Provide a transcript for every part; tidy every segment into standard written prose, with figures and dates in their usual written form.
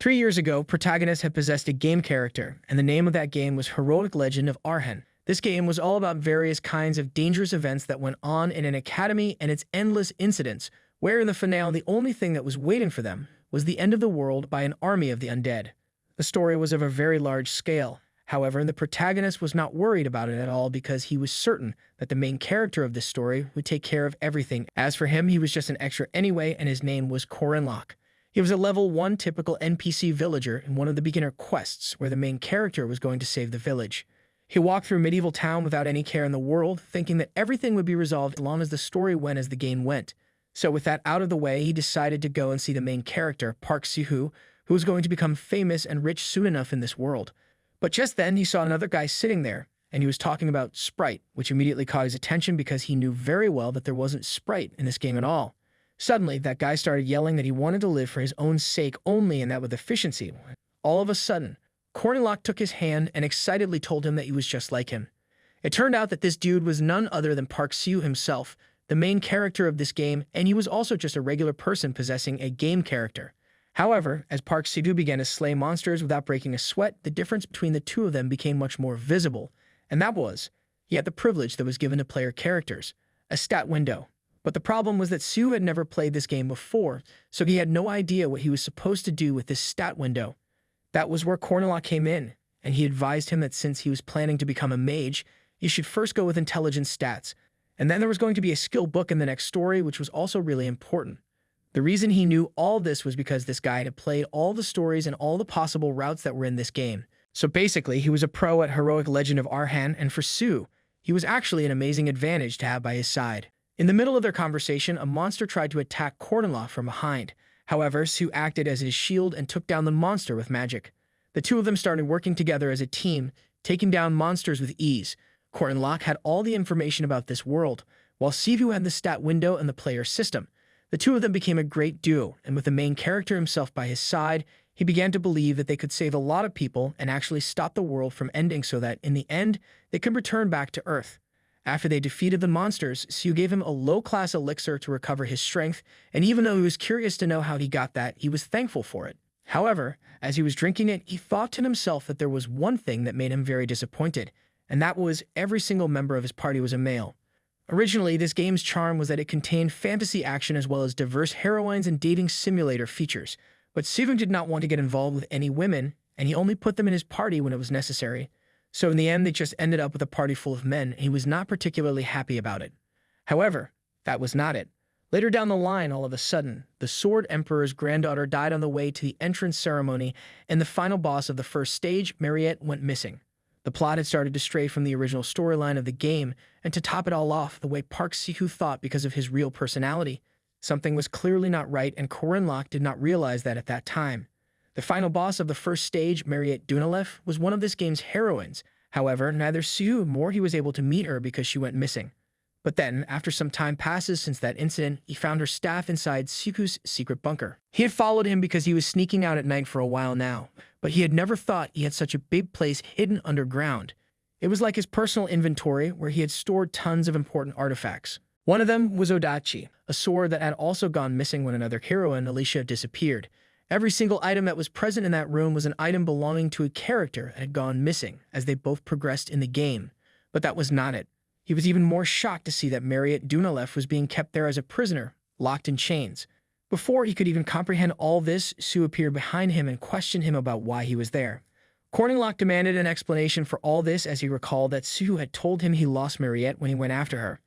3 years ago, Protagonist had possessed a game character, and the name of that game was Heroic Legend of Arhen. This game was all about various kinds of dangerous events that went on in an academy and its endless incidents, where in the finale the only thing that was waiting for them was the end of the world by an army of the undead. The story was of a very large scale. However, the protagonist was not worried about it at all because he was certain that the main character of this story would take care of everything. As for him, he was just an extra anyway, and his name was Corinlock. He was a level 1 typical NPC villager in one of the beginner quests where the main character was going to save the village. He walked through medieval town without any care in the world, thinking that everything would be resolved as long as the story went as the game went. So with that out of the way, he decided to go and see the main character, Park Sihu, who was going to become famous and rich soon enough in this world. But just then, he saw another guy sitting there, and he was talking about Sprite, which immediately caught his attention because he knew very well that there wasn't Sprite in this game at all. Suddenly, that guy started yelling that he wanted to live for his own sake only and that with efficiency. All of a sudden, Corinlock took his hand and excitedly told him that he was just like him. It turned out that this dude was none other than Park Siu himself, the main character of this game, and he was also just a regular person possessing a game character. However, as Park Sidu began to slay monsters without breaking a sweat, the difference between the two of them became much more visible, and that was, he had the privilege that was given to player characters, a stat window. But the problem was that Siu had never played this game before, so he had no idea what he was supposed to do with this stat window. That was where Corinlock came in, and he advised him that since he was planning to become a mage, he should first go with intelligence stats, and then there was going to be a skill book in the next story, which was also really important. The reason he knew all this was because this guy had played all the stories and all the possible routes that were in this game. So basically, he was a pro at Heroic Legend of Arhan, and for Siu, he was actually an amazing advantage to have by his side. In the middle of their conversation, a monster tried to attack Corinlock from behind. However, Siu acted as his shield and took down the monster with magic. The two of them started working together as a team, taking down monsters with ease. Corinlock had all the information about this world, while Siu had the stat window and the player system. The two of them became a great duo, and with the main character himself by his side, he began to believe that they could save a lot of people and actually stop the world from ending so that, in the end, they could return back to Earth. After they defeated the monsters, Siu gave him a low-class elixir to recover his strength, and even though he was curious to know how he got that, he was thankful for it. However, as he was drinking it, he thought to himself that there was one thing that made him very disappointed, and that was every single member of his party was a male. Originally, this game's charm was that it contained fantasy action as well as diverse heroines and dating simulator features, but Siu did not want to get involved with any women, and he only put them in his party when it was necessary. So in the end, they just ended up with a party full of men, and he was not particularly happy about it. However, that was not it. Later down the line, all of a sudden, the Sword Emperor's granddaughter died on the way to the entrance ceremony, and the final boss of the first stage, Mariette, went missing. The plot had started to stray from the original storyline of the game, and to top it all off, the way Park Sihu thought because of his real personality, something was clearly not right, and Corinlock did not realize that at that time. The final boss of the first stage, Mariette Dunalef, was one of this game's heroines. However, neither Siu nor he was able to meet her because she went missing. But then, after some time passes since that incident, he found her staff inside Siku's secret bunker. He had followed him because he was sneaking out at night for a while now, but he had never thought he had such a big place hidden underground. It was like his personal inventory where he had stored tons of important artifacts. One of them was Odachi, a sword that had also gone missing when another heroine, Alicia, disappeared. Every single item that was present in that room was an item belonging to a character that had gone missing as they both progressed in the game. But that was not it. He was even more shocked to see that Mariette Dunalef was being kept there as a prisoner, locked in chains. Before he could even comprehend all this, Siu appeared behind him and questioned him about why he was there. Corinlock demanded an explanation for all this as he recalled that Siu had told him he lost Mariette when he went after her.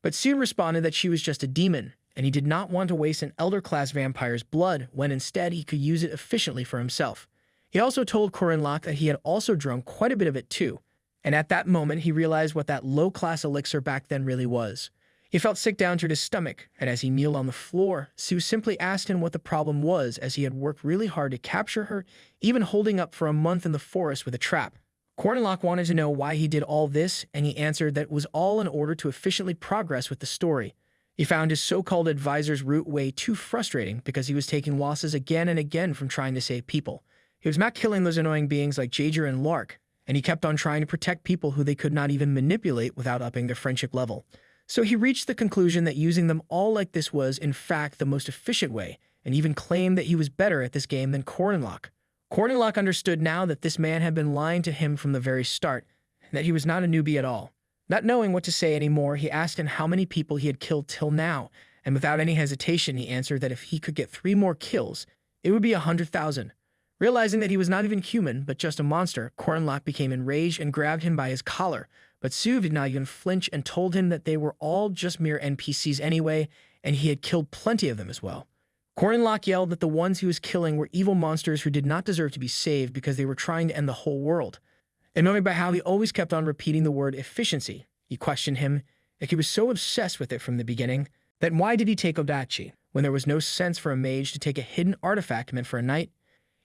But Siu responded that she was just a demon, and he did not want to waste an elder-class vampire's blood when instead he could use it efficiently for himself. He also told Corinlock that he had also drunk quite a bit of it too, and at that moment he realized what that low-class elixir back then really was. He felt sick down to his stomach, and as he kneeled on the floor, Siu simply asked him what the problem was as he had worked really hard to capture her, even holding up for a month in the forest with a trap. Corinlock wanted to know why he did all this, and he answered that it was all in order to efficiently progress with the story. He found his so-called advisor's route way too frustrating because he was taking losses again and again from trying to save people. He was not killing those annoying beings like Jaeger and Lark, and he kept on trying to protect people who they could not even manipulate without upping their friendship level. So he reached the conclusion that using them all like this was, in fact, the most efficient way, and even claimed that he was better at this game than Corinlock. Cornlock understood now that this man had been lying to him from the very start, and that he was not a newbie at all. Not knowing what to say anymore, he asked him how many people he had killed till now, and without any hesitation he answered that if he could get 3 more kills, it would be 100,000. Realizing that he was not even human, but just a monster, Cornlock became enraged and grabbed him by his collar, but Sue did not even flinch and told him that they were all just mere NPCs anyway, and he had killed plenty of them as well. Cornlock yelled that the ones he was killing were evil monsters who did not deserve to be saved because they were trying to end the whole world. Annoyed by how he always kept on repeating the word efficiency, he questioned him if he was so obsessed with it from the beginning, then why did he take Odachi, when there was no sense for a mage to take a hidden artifact meant for a knight?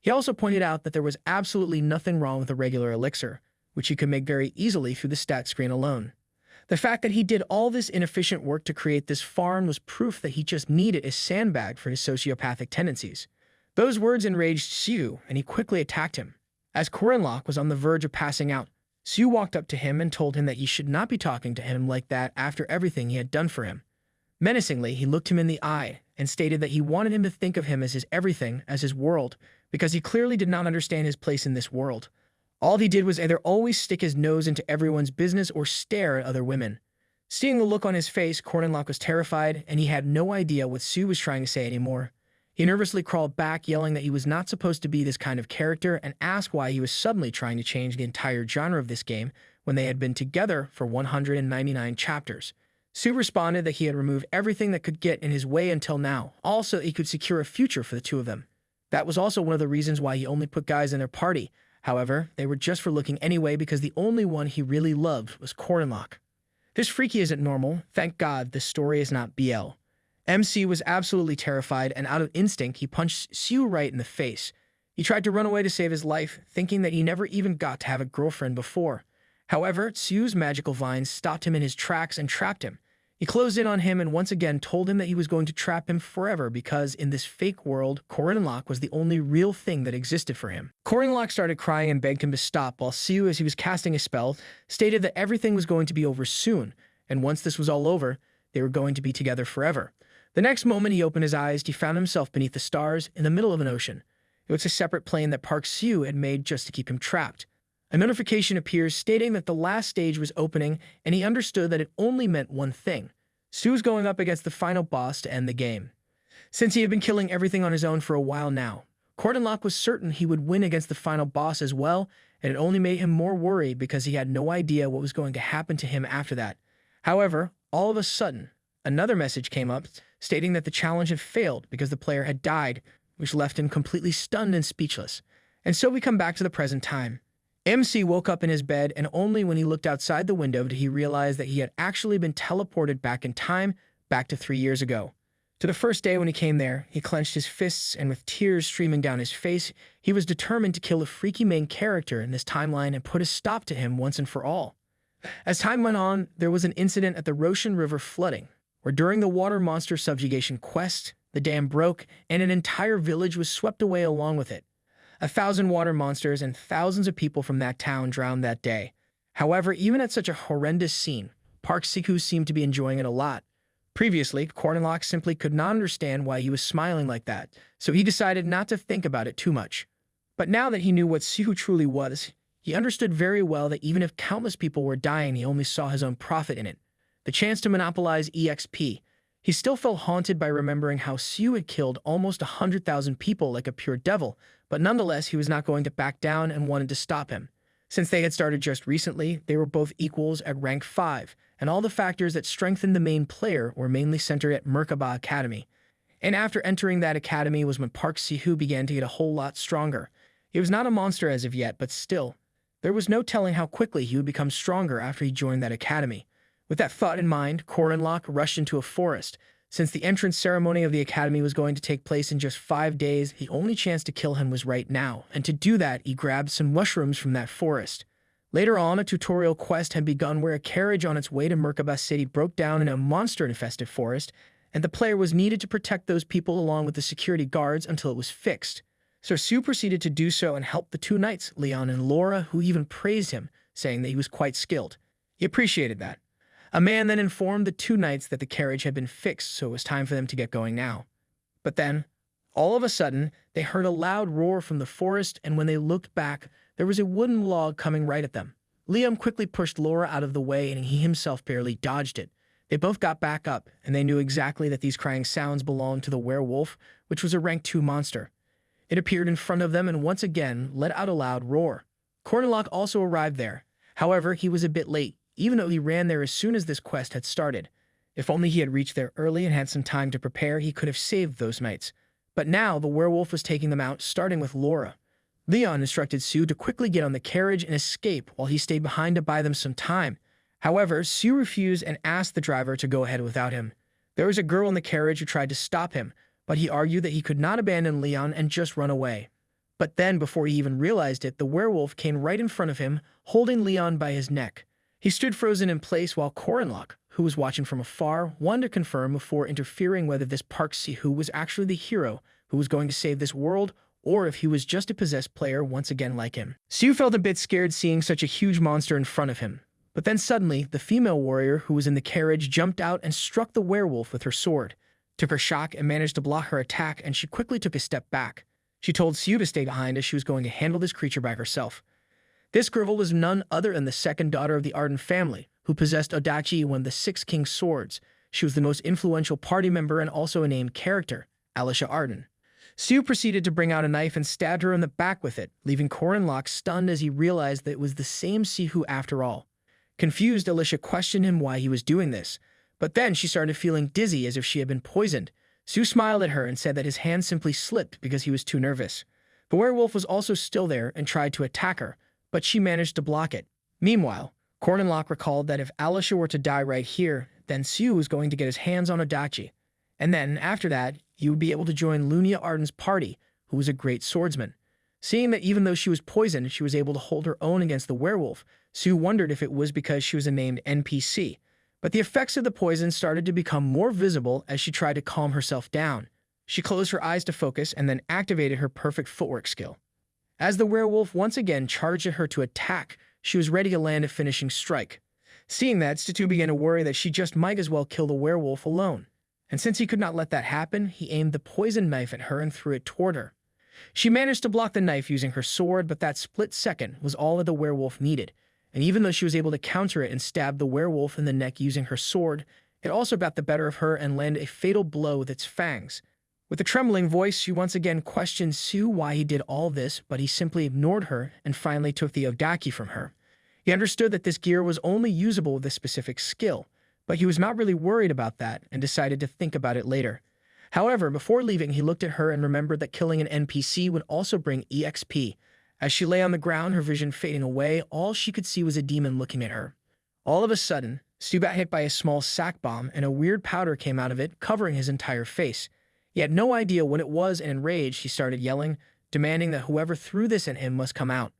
He also pointed out that there was absolutely nothing wrong with a regular elixir, which he could make very easily through the stat screen alone. The fact that he did all this inefficient work to create this farm was proof that he just needed a sandbag for his sociopathic tendencies. Those words enraged Sue, and he quickly attacked him. As Cornlock was on the verge of passing out, Sue walked up to him and told him that he should not be talking to him like that after everything he had done for him. Menacingly, he looked him in the eye and stated that he wanted him to think of him as his everything, as his world, because he clearly did not understand his place in this world. All he did was either always stick his nose into everyone's business or stare at other women. Seeing the look on his face, Cornlock was terrified, and he had no idea what Sue was trying to say anymore. He nervously crawled back, yelling that he was not supposed to be this kind of character, and asked why he was suddenly trying to change the entire genre of this game when they had been together for 199 chapters. Sue responded that he had removed everything that could get in his way until now, also he could secure a future for the two of them. That was also one of the reasons why he only put guys in their party. However, they were just for looking anyway because the only one he really loved was Cornlock. This freaky isn't normal. Thank God this story is not BL. MC was absolutely terrified, and out of instinct, he punched Sue right in the face. He tried to run away to save his life, thinking that he never even got to have a girlfriend before. However, Sue's magical vines stopped him in his tracks and trapped him. He closed in on him and once again told him that he was going to trap him forever because in this fake world, Cornlock was the only real thing that existed for him. Cornlock started crying and begged him to stop, while Sue, as he was casting a spell, stated that everything was going to be over soon, and once this was all over, they were going to be together forever. The next moment he opened his eyes, he found himself beneath the stars in the middle of an ocean. It was a separate plane that Park Sue had made just to keep him trapped. A notification appears stating that the last stage was opening, and he understood that it only meant one thing. Sue's going up against the final boss to end the game. Since he had been killing everything on his own for a while now, Cornlock was certain he would win against the final boss as well, and it only made him more worried because he had no idea what was going to happen to him after that. However, all of a sudden, another message came up stating that the challenge had failed because the player had died, which left him completely stunned and speechless. And so we come back to the present time. MC woke up in his bed, and only when he looked outside the window did he realize that he had actually been teleported back in time, back to 3 years ago. To the first day when he came there, he clenched his fists, and with tears streaming down his face, he was determined to kill a freaky main character in this timeline and put a stop to him once and for all. As time went on, there was an incident at the Roshan River flooding, where during the water monster subjugation quest, the dam broke, and an entire village was swept away along with it. 1,000 water monsters and thousands of people from that town drowned that day. However, even at such a horrendous scene, Park Siku seemed to be enjoying it a lot. Previously, Cornlock simply could not understand why he was smiling like that, so he decided not to think about it too much. But now that he knew what Siku truly was, he understood very well that even if countless people were dying, he only saw his own profit in it. The chance to monopolize EXP. He still felt haunted by remembering how Siu had killed almost 100,000 people like a pure devil, but nonetheless he was not going to back down and wanted to stop him. Since they had started just recently, they were both equals at rank 5, and all the factors that strengthened the main player were mainly centered at Merkaba Academy. And after entering that academy was when Park Sihu began to get a whole lot stronger. He was not a monster as of yet, but still, there was no telling how quickly he would become stronger after he joined that academy. With that thought in mind, Cornlock rushed into a forest. Since the entrance ceremony of the academy was going to take place in just 5 days, the only chance to kill him was right now, and to do that, he grabbed some mushrooms from that forest. Later on, a tutorial quest had begun where a carriage on its way to Merkaba City broke down in a monster-infested forest, and the player was needed to protect those people along with the security guards until it was fixed. So Sue proceeded to do so and helped the 2 knights, Leon and Laura, who even praised him, saying that he was quite skilled. He appreciated that. A man then informed the 2 knights that the carriage had been fixed, so it was time for them to get going now. But then, All of a sudden, they heard a loud roar from the forest, and when they looked back, there was a wooden log coming right at them. Liam quickly pushed Laura out of the way, and he himself barely dodged it. They both got back up, and they knew exactly that these crying sounds belonged to the werewolf, which was a rank 2 monster. It appeared in front of them and once again let out a loud roar. Cornlock also arrived there. However, he was a bit late, even though he ran there as soon as this quest had started. If only he had reached there early and had some time to prepare, he could have saved those knights. But now the werewolf was taking them out, starting with Laura. Leon instructed Sue to quickly get on the carriage and escape while he stayed behind to buy them some time. However, Sue refused and asked the driver to go ahead without him. There was a girl in the carriage who tried to stop him, but he argued that he could not abandon Leon and just run away. But then, before he even realized it, the werewolf came right in front of him, holding Leon by his neck. He stood frozen in place while Corinlock, who was watching from afar, wanted to confirm before interfering whether this Park Sihu was actually the hero who was going to save this world, or if he was just a possessed player once again like him. Sue felt a bit scared seeing such a huge monster in front of him. But then suddenly, the female warrior who was in the carriage jumped out and struck the werewolf with her sword, took her shock and managed to block her attack, and she quickly took a step back. She told Sue to stay behind as she was going to handle this creature by herself. This girl was none other than the second daughter of the Arden family, who possessed Odachi, one of the 6 king's swords. She was the most influential party member and also a named character, Alicia Arden. Sue proceeded to bring out a knife and stabbed her in the back with it, leaving Corinlock stunned as he realized that it was the same Sihu after all. Confused, Alicia questioned him why he was doing this, but then she started feeling dizzy as if she had been poisoned. Sue smiled at her and said that his hand simply slipped because he was too nervous. The werewolf was also still there and tried to attack her, but she managed to block it. Meanwhile, Corinlock recalled that if Alicia were to die right here, then Sue was going to get his hands on Odachi. And then, after that, he would be able to join Lunia Arden's party, who was a great swordsman. Seeing that even though she was poisoned, she was able to hold her own against the werewolf, Sue wondered if it was because she was a named NPC. But the effects of the poison started to become more visible as she tried to calm herself down. She closed her eyes to focus and then activated her perfect footwork skill. As the werewolf once again charged at her to attack, she was ready to land a finishing strike. Seeing that, Statu began to worry that she just might as well kill the werewolf alone. And since he could not let that happen, he aimed the poison knife at her and threw it toward her. She managed to block the knife using her sword, but that split second was all that the werewolf needed. And even though she was able to counter it and stab the werewolf in the neck using her sword, it also got the better of her and landed a fatal blow with its fangs. With a trembling voice, she once again questioned Sue why he did all this, but he simply ignored her and finally took the Odaki from her. He understood that this gear was only usable with a specific skill, but he was not really worried about that and decided to think about it later. However, before leaving, he looked at her and remembered that killing an NPC would also bring EXP. As she lay on the ground, her vision fading away, all she could see was a demon looking at her. All of a sudden, Stu got hit by a small sack bomb and a weird powder came out of it, covering his entire face. He had no idea what it was, and enraged, he started yelling, demanding that whoever threw this at him must come out.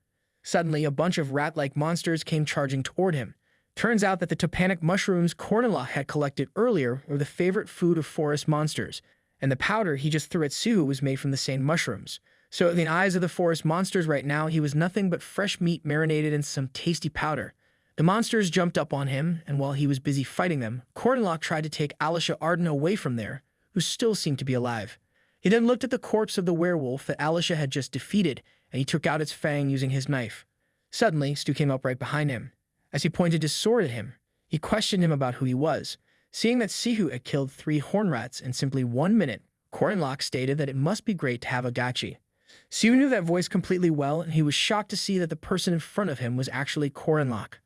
Suddenly, a bunch of rat-like monsters came charging toward him. Turns out that the topanic mushrooms Cornela had collected earlier were the favorite food of forest monsters, and the powder he just threw at Sue was made from the same mushrooms. So in the eyes of the forest monsters right now, he was nothing but fresh meat marinated in some tasty powder. The monsters jumped up on him, and while he was busy fighting them, Cornlock tried to take Alicia Arden away from there, who still seemed to be alive. He then looked at the corpse of the werewolf that Alicia had just defeated, and he took out its fang using his knife. Suddenly, Stu came up right behind him. As he pointed his sword at him, he questioned him about who he was. Seeing that Sihu had killed 3 horn rats in simply 1 minute, Cornlock stated that it must be great to have a gachi. Siu knew that voice completely well, and he was shocked to see that the person in front of him was actually Corinlock.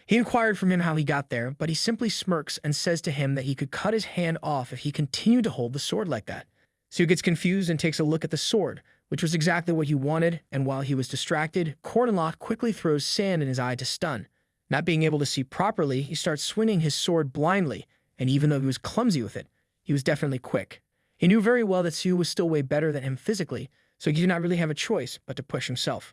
He inquired from him how he got there, but he simply smirks and says to him that he could cut his hand off if he continued to hold the sword like that. Siu gets confused and takes a look at the sword, which was exactly what he wanted, and while he was distracted, Corinlock quickly throws sand in his eye to stun. Not being able to see properly, he starts swinging his sword blindly, and even though he was clumsy with it, he was definitely quick. He knew very well that Siu was still way better than him physically, so he did not really have a choice but to push himself.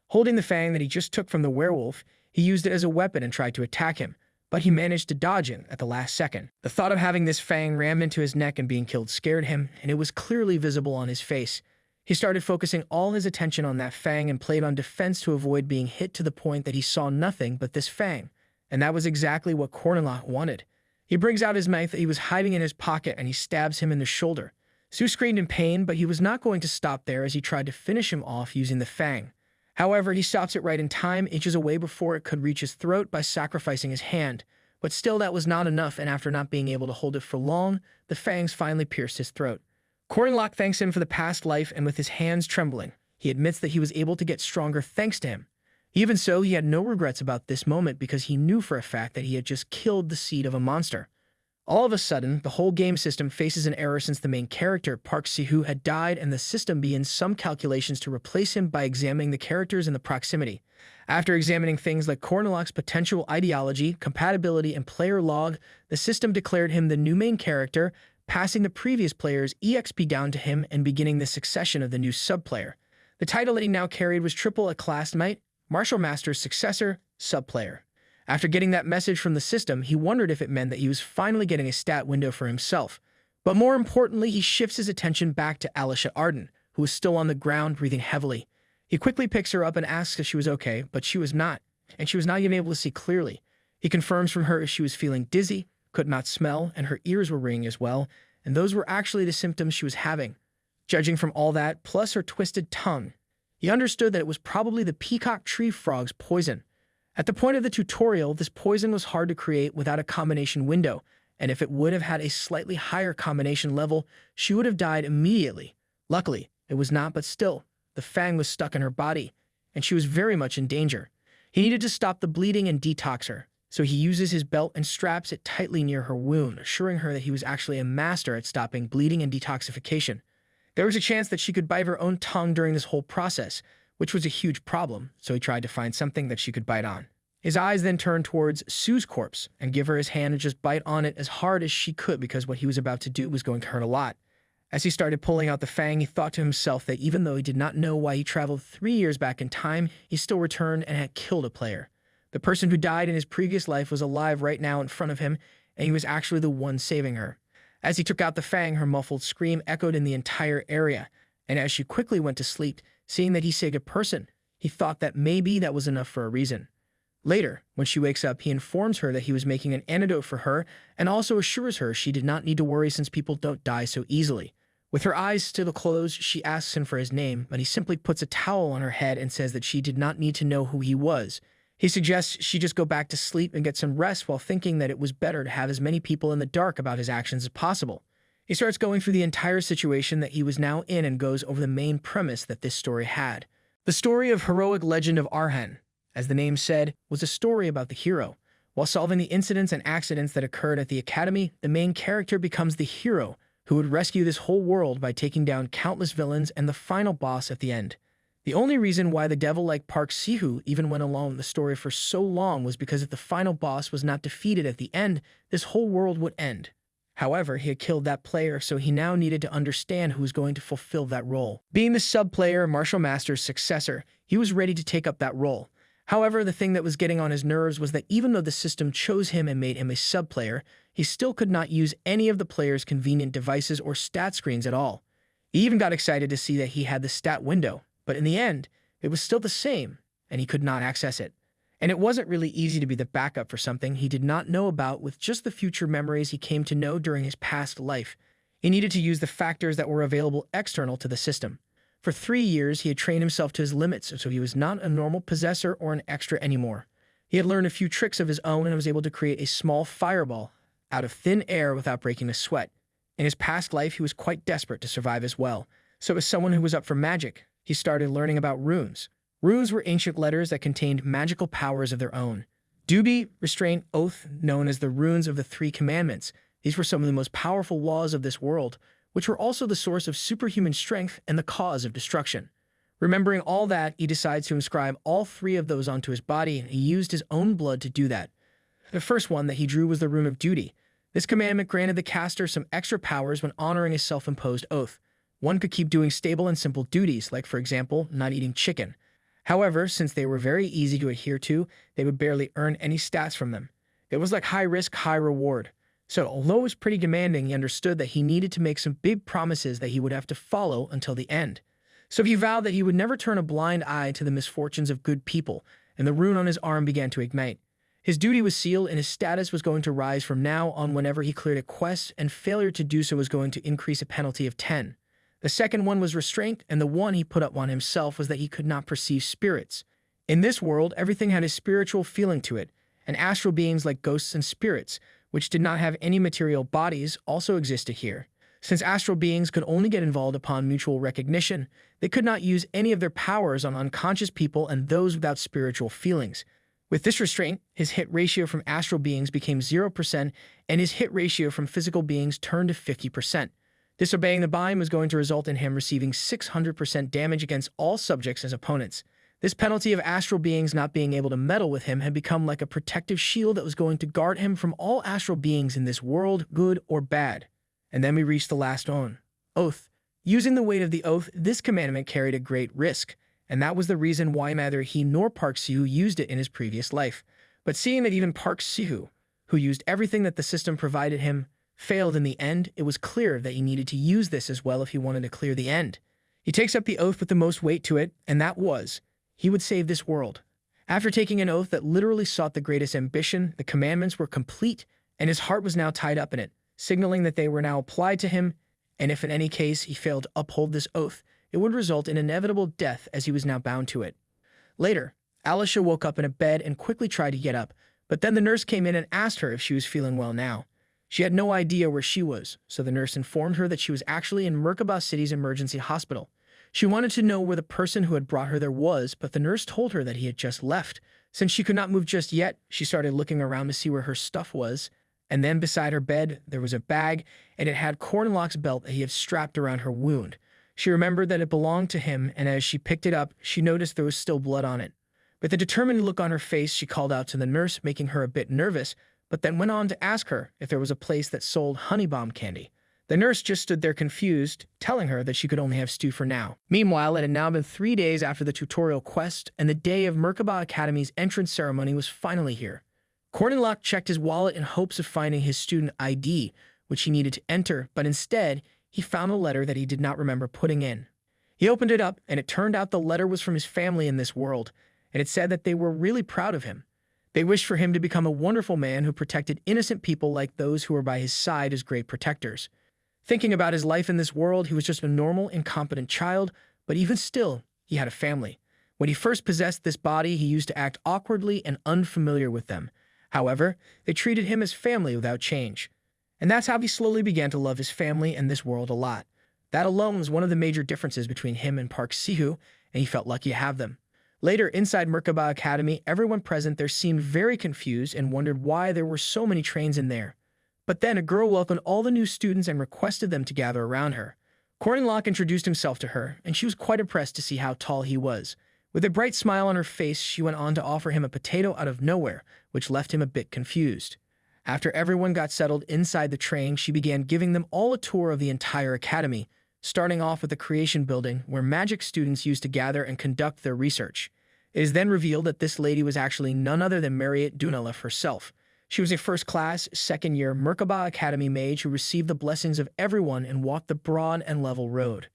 Holding the fang that he just took from the werewolf, he used it as a weapon and tried to attack him, but he managed to dodge it at the last second. The thought of having this fang rammed into his neck and being killed scared him, and it was clearly visible on his face. He started focusing all his attention on that fang and played on defense to avoid being hit to the point that he saw nothing but this fang, and that was exactly what Cornlock wanted. He brings out his knife that he was hiding in his pocket and he stabs him in the shoulder. Su screamed in pain, but he was not going to stop there as he tried to finish him off using the fang. However, he stops it right in time, inches away before it could reach his throat by sacrificing his hand. But still, that was not enough, and after not being able to hold it for long, the fangs finally pierced his throat. Cornlock thanks him for the past life, and with his hands trembling, he admits that he was able to get stronger thanks to him. Even so, he had no regrets about this moment because he knew for a fact that he had just killed the seed of a monster. All of a sudden, the whole game system faces an error since the main character, Park Si-hoo, had died, and the system begins some calculations to replace him by examining the characters in the proximity. After examining things like Cornlock's potential ideology, compatibility, and player log, the system declared him the new main character, passing the previous player's EXP down to him and beginning the succession of the new sub-player. The title that he now carried was Triple Acclassmite, Martial Master's successor, sub-player. After getting that message from the system, he wondered if it meant that he was finally getting a stat window for himself. But more importantly, he shifts his attention back to Alicia Arden, who was still on the ground, breathing heavily. He quickly picks her up and asks if she was okay, but she was not, and she was not even able to see clearly. He confirms from her she was feeling dizzy, could not smell, and her ears were ringing as well, and those were actually the symptoms she was having. Judging from all that, plus her twisted tongue, he understood that it was probably the peacock tree frog's poison. At the point of the tutorial, this poison was hard to create without a combination window, and if it would have had a slightly higher combination level, she would have died immediately. Luckily, it was not, but still, the fang was stuck in her body, and she was very much in danger. He needed to stop the bleeding and detox her, so he uses his belt and straps it tightly near her wound, assuring her that he was actually a master at stopping bleeding and detoxification. There was a chance that she could bite her own tongue during this whole process, which was a huge problem, so he tried to find something that she could bite on. His eyes then turned towards Sue's corpse and give her his hand and just bite on it as hard as she could because what he was about to do was going to hurt a lot. As he started pulling out the fang, he thought to himself that even though he did not know why he traveled 3 years back in time, he still returned and had killed a player. The person who died in his previous life was alive right now in front of him, and he was actually the one saving her. As he took out the fang, her muffled scream echoed in the entire area, and as she quickly went to sleep, seeing that he saved a person, he thought that maybe that was enough for a reason. Later, when she wakes up, he informs her that he was making an antidote for her and also assures her she did not need to worry since people don't die so easily. With her eyes still closed, she asks him for his name, but he simply puts a towel on her head and says that she did not need to know who he was. He suggests she just go back to sleep and get some rest while thinking that it was better to have as many people in the dark about his actions as possible. He starts going through the entire situation that he was now in and goes over the main premise that this story had. The story of heroic legend of Arhen, as the name said, was a story about the hero. While solving the incidents and accidents that occurred at the academy, the main character becomes the hero, who would rescue this whole world by taking down countless villains and the final boss at the end. The only reason why the devil-like Park Si-hoo even went along with the story for so long was because if the final boss was not defeated at the end, this whole world would end. However, he had killed that player, so he now needed to understand who was going to fulfill that role. Being the sub-player, Martial Master's successor, he was ready to take up that role. However, the thing that was getting on his nerves was that even though the system chose him and made him a sub-player, he still could not use any of the player's convenient devices or stat screens at all. He even got excited to see that he had the stat window, but in the end, it was still the same, and he could not access it. And it wasn't really easy to be the backup for something he did not know about with just the future memories he came to know during his past life. He needed to use the factors that were available external to the system. For 3 years, he had trained himself to his limits, so he was not a normal possessor or an extra anymore. He had learned a few tricks of his own and was able to create a small fireball out of thin air without breaking a sweat. In his past life, he was quite desperate to survive as well. So as someone who was up for magic, he started learning about runes. Runes were ancient letters that contained magical powers of their own. Dubi, restraint, oath, known as the runes of the 3 commandments. These were some of the most powerful laws of this world, which were also the source of superhuman strength and the cause of destruction. Remembering all that, he decides to inscribe all 3 of those onto his body, and he used his own blood to do that. The first one that he drew was the Rune of Duty. This commandment granted the caster some extra powers when honoring his self-imposed oath. One could keep doing stable and simple duties, like for example, not eating chicken. However, since they were very easy to adhere to, they would barely earn any stats from them. It was like high risk, high reward. So although it was pretty demanding, he understood that he needed to make some big promises that he would have to follow until the end. So he vowed that he would never turn a blind eye to the misfortunes of good people, and the rune on his arm began to ignite. His duty was sealed and his status was going to rise from now on whenever he cleared a quest, and failure to do so was going to increase a penalty of 10. The second one was restraint, and the one he put up on himself was that he could not perceive spirits. In this world, everything had a spiritual feeling to it, and astral beings like ghosts and spirits, which did not have any material bodies, also existed here. Since astral beings could only get involved upon mutual recognition, they could not use any of their powers on unconscious people and those without spiritual feelings. With this restraint, his hit ratio from astral beings became 0%, and his hit ratio from physical beings turned to 50%. Disobeying the bind was going to result in him receiving 600% damage against all subjects as opponents. This penalty of astral beings not being able to meddle with him had become like a protective shield that was going to guard him from all astral beings in this world, good or bad. And then we reached the last oath. Using the weight of the oath, this commandment carried a great risk, and that was the reason why neither he nor Park Sihu used it in his previous life. But seeing that even Park Sihu, who used everything that the system provided him, failed in the end, it was clear that he needed to use this as well if he wanted to clear the end. He takes up the oath with the most weight to it, and that was, he would save this world. After taking an oath that literally sought the greatest ambition, the commandments were complete, and his heart was now tied up in it, signaling that they were now applied to him, and if in any case he failed to uphold this oath, it would result in inevitable death as he was now bound to it. Later, Alicia woke up in a bed and quickly tried to get up, but then the nurse came in and asked her if she was feeling well now. She had no idea where she was, so the nurse informed her that she was actually in Merkabah City's emergency hospital. She wanted to know where the person who had brought her there was, but the nurse told her that he had just left. Since she could not move just yet, she started looking around to see where her stuff was, and then beside her bed, there was a bag, and it had Cornlock's belt that he had strapped around her wound. She remembered that it belonged to him, and as she picked it up, she noticed there was still blood on it. With a determined look on her face, she called out to the nurse, making her a bit nervous, but then went on to ask her if there was a place that sold honey bomb candy. The nurse just stood there confused, telling her that she could only have stew for now. Meanwhile, it had now been 3 days after the tutorial quest, and the day of Merkabah Academy's entrance ceremony was finally here. Cornlock checked his wallet in hopes of finding his student ID, which he needed to enter, but instead, he found a letter that he did not remember putting in. He opened it up, and it turned out the letter was from his family in this world, and it said that they were really proud of him. They wished for him to become a wonderful man who protected innocent people like those who were by his side as great protectors. Thinking about his life in this world, he was just a normal, incompetent child, but even still, he had a family. When he first possessed this body, he used to act awkwardly and unfamiliar with them. However, they treated him as family without change. And that's how he slowly began to love his family and this world a lot. That alone was one of the major differences between him and Park Sihu, and he felt lucky to have them. Later, inside Merkabah Academy, everyone present there seemed very confused and wondered why there were so many trains in there. But then a girl welcomed all the new students and requested them to gather around her. Cornlock introduced himself to her, and she was quite impressed to see how tall he was. With a bright smile on her face, she went on to offer him a potato out of nowhere, which left him a bit confused. After everyone got settled inside the train, she began giving them all a tour of the entire academy, starting off with the creation building, where magic students used to gather and conduct their research. It is then revealed that this lady was actually none other than Mariette Dunelef herself. She was a first-class, second-year Merkabah Academy mage who received the blessings of everyone and walked the broad and level road.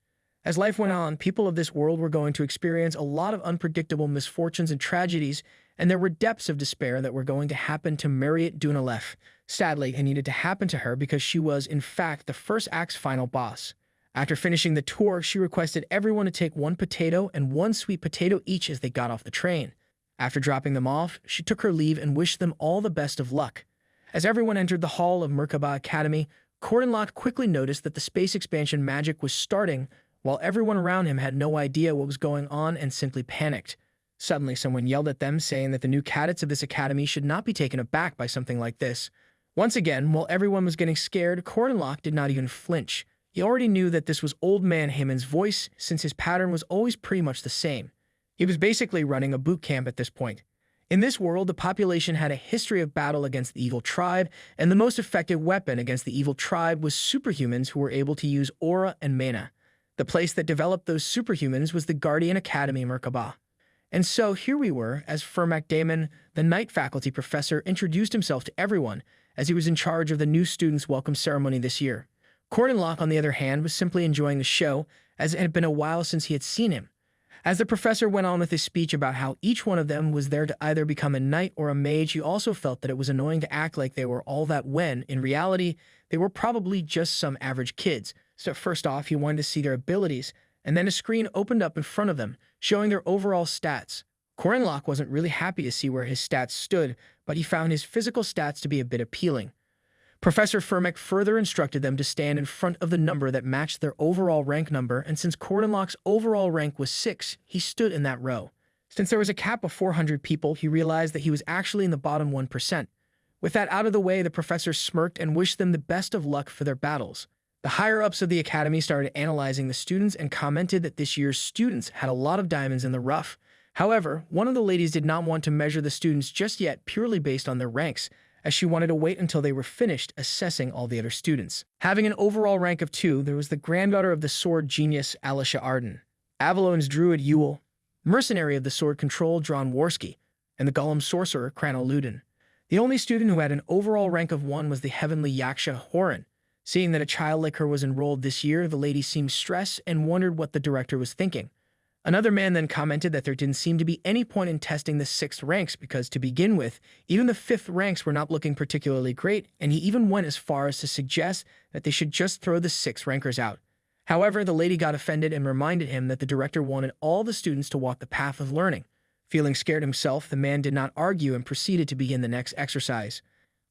As life went on, people of this world were going to experience a lot of unpredictable misfortunes and tragedies, and there were depths of despair that were going to happen to Mariette Dunelef. Sadly, it needed to happen to her because she was, in fact, the first act's final boss. After finishing the tour, she requested everyone to take 1 potato and 1 sweet potato each as they got off the train. After dropping them off, she took her leave and wished them all the best of luck. As everyone entered the hall of Merkabah Academy, Cornlock quickly noticed that the space expansion magic was starting, while everyone around him had no idea what was going on and simply panicked. Suddenly, someone yelled at them, saying that the new cadets of this academy should not be taken aback by something like this. Once again, while everyone was getting scared, Cornlock did not even flinch. He already knew that this was Old Man Hamon's voice, since his pattern was always pretty much the same. He was basically running a boot camp at this point. In this world, the population had a history of battle against the evil tribe, and the most effective weapon against the evil tribe was superhumans who were able to use aura and mana. The place that developed those superhumans was the Guardian Academy Merkabah. And so here we were, as Fermac Damon, the night faculty professor, introduced himself to everyone, as he was in charge of the new students' welcome ceremony this year. Cornlock, on the other hand, was simply enjoying the show, as it had been a while since he had seen him. As the professor went on with his speech about how each one of them was there to either become a knight or a mage, he also felt that it was annoying to act like they were all that when, in reality, they were probably just some average kids. So first off, he wanted to see their abilities, and then a screen opened up in front of them, showing their overall stats. Corinlock wasn't really happy to see where his stats stood, but he found his physical stats to be a bit appealing. Professor Firmek further instructed them to stand in front of the number that matched their overall rank number, and since Corinlock's overall rank was 6, he stood in that row. Since there was a cap of 400 people, he realized that he was actually in the bottom 1%. With that out of the way, the professor smirked and wished them the best of luck for their battles. The higher-ups of the academy started analyzing the students and commented that this year's students had a lot of diamonds in the rough. However, one of the ladies did not want to measure the students just yet purely based on their ranks, as she wanted to wait until they were finished assessing all the other students. Having an overall rank of 2, there was the granddaughter of the sword genius Alicia Arden, Avalon's druid Yule, mercenary of the sword control Dron Warski, and the golem sorcerer Kranoludin. The only student who had an overall rank of 1 was the heavenly Yaksha Horan. Seeing that a child like her was enrolled this year, the lady seemed stressed and wondered what the director was thinking. Another man then commented that there didn't seem to be any point in testing the 6th ranks because, to begin with, even the 5th ranks were not looking particularly great, and he even went as far as to suggest that they should just throw the 6th rankers out. However, the lady got offended and reminded him that the director wanted all the students to walk the path of learning. Feeling scared himself, the man did not argue and proceeded to begin the next exercise.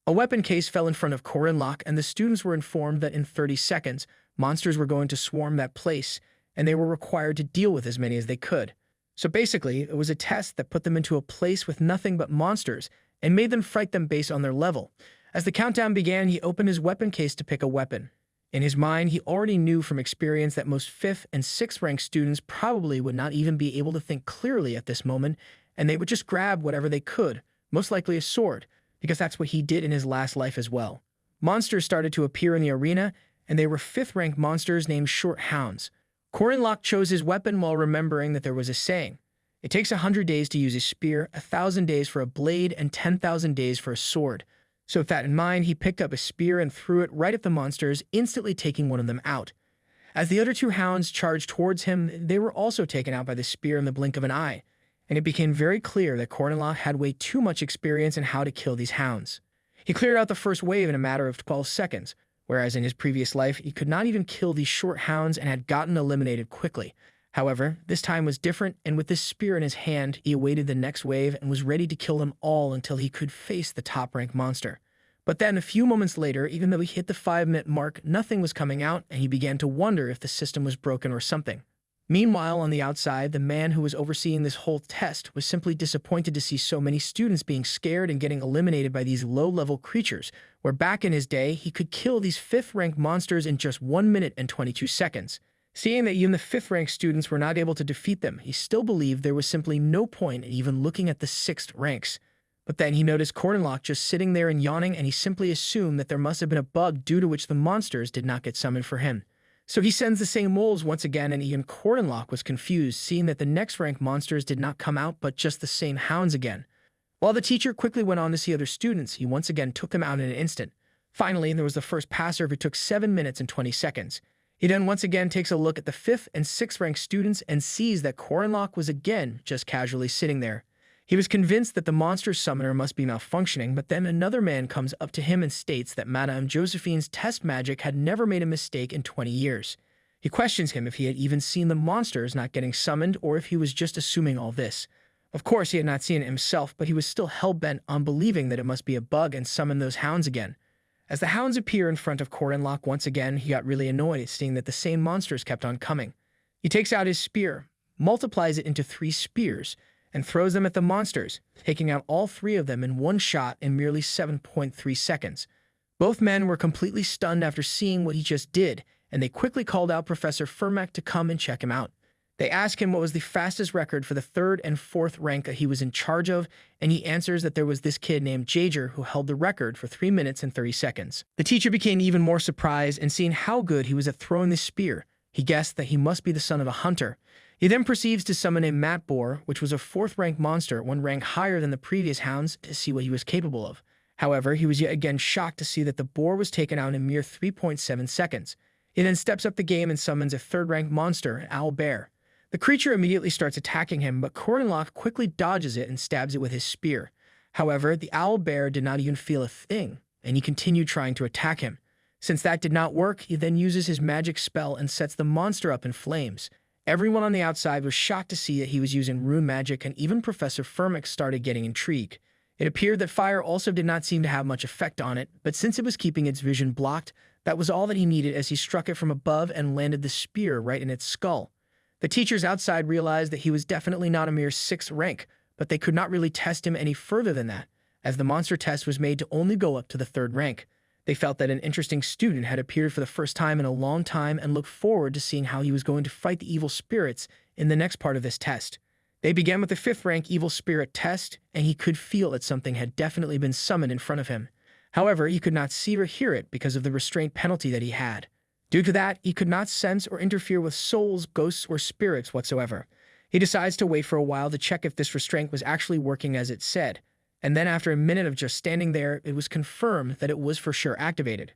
A weapon case fell in front of Corinlock, and the students were informed that in 30 seconds, monsters were going to swarm that place, and they were required to deal with as many as they could. So basically, it was a test that put them into a place with nothing but monsters and made them fight them based on their level. As the countdown began, he opened his weapon case to pick a weapon. In his mind, he already knew from experience that most 5th and 6th rank students probably would not even be able to think clearly at this moment, and they would just grab whatever they could, most likely a sword, because that's what he did in his last life as well. Monsters started to appear in the arena, and they were 5th rank monsters named Short Hounds. Corinlock chose his weapon while remembering that there was a saying. It takes 100 days to use a spear, 1,000 days for a blade, and 10,000 days for a sword. So with that in mind, he picked up a spear and threw it right at the monsters, instantly taking one of them out. As the other 2 hounds charged towards him, they were also taken out by the spear in the blink of an eye, and it became very clear that Corinlock had way too much experience in how to kill these hounds. He cleared out the first wave in a matter of 12 seconds, whereas in his previous life, he could not even kill these short hounds and had gotten eliminated quickly. However, this time was different, and with this spear in his hand, he awaited the next wave and was ready to kill them all until he could face the top-ranked monster. But then, a few moments later, even though he hit the 5-minute mark, nothing was coming out, and he began to wonder if the system was broken or something. Meanwhile, on the outside, the man who was overseeing this whole test was simply disappointed to see so many students being scared and getting eliminated by these low-level creatures, where back in his day, he could kill these 5th-ranked monsters in just 1 minute and 22 seconds. Seeing that even the 5th-ranked students were not able to defeat them, he still believed there was simply no point in even looking at the 6th ranks. But then he noticed Corinlock just sitting there and yawning, and he simply assumed that there must have been a bug due to which the monsters did not get summoned for him. So he sends the same moles once again, and even Corinlock was confused, seeing that the next rank monsters did not come out but just the same hounds again. While the teacher quickly went on to see other students, he once again took them out in an instant. Finally, there was the first passer who took 7 minutes and 20 seconds. He then once again takes a look at the 5th and 6th ranked students and sees that Corinlock was again just casually sitting there. He was convinced that the monster summoner must be malfunctioning, but then another man comes up to him and states that Madame Josephine's test magic had never made a mistake in 20 years. He questions him if he had even seen the monsters not getting summoned or if he was just assuming all this. Of course, he had not seen it himself, but he was still hell-bent on believing that it must be a bug and summon those hounds again. As the hounds appear in front of Corinlock once again, he got really annoyed, seeing that the same monsters kept on coming. He takes out his spear, multiplies it into 3 spears, and throws them at the monsters, taking out all 3 of them in one shot in merely 7.3 seconds. Both men were completely stunned after seeing what he just did, and they quickly called out Professor Firmek to come and check him out. They ask him what was the fastest record for the 3rd and 4th rank that he was in charge of, and he answers that there was this kid named Jager who held the record for 3 minutes and 30 seconds. The teacher became even more surprised, and seeing how good he was at throwing the spear, he guessed that he must be the son of a hunter. He then proceeds to summon a Mat Boar, which was a 4th rank monster, 1 rank higher than the previous hounds, to see what he was capable of. However, he was yet again shocked to see that the boar was taken out in mere 3.7 seconds. He then steps up the game and summons a 3rd rank monster, Owl Bear. The creature immediately starts attacking him, but Corinlock quickly dodges it and stabs it with his spear. However, the owl bear did not even feel a thing, and he continued trying to attack him. Since that did not work, he then uses his magic spell and sets the monster up in flames. Everyone on the outside was shocked to see that he was using rune magic, and even Professor Firmix started getting intrigued. It appeared that fire also did not seem to have much effect on it, but since it was keeping its vision blocked, that was all that he needed as he struck it from above and landed the spear right in its skull. The teachers outside realized that he was definitely not a mere 6th rank, but they could not really test him any further than that, as the monster test was made to only go up to the 3rd rank. They felt that an interesting student had appeared for the first time in a long time and looked forward to seeing how he was going to fight the evil spirits in the next part of this test. They began with the 5th rank evil spirit test, and he could feel that something had definitely been summoned in front of him. However, he could not see or hear it because of the restraint penalty that he had. Due to that, he could not sense or interfere with souls, ghosts, or spirits whatsoever. He decides to wait for a while to check if this restraint was actually working as it said, and then after a minute of just standing there, it was confirmed that it was for sure activated.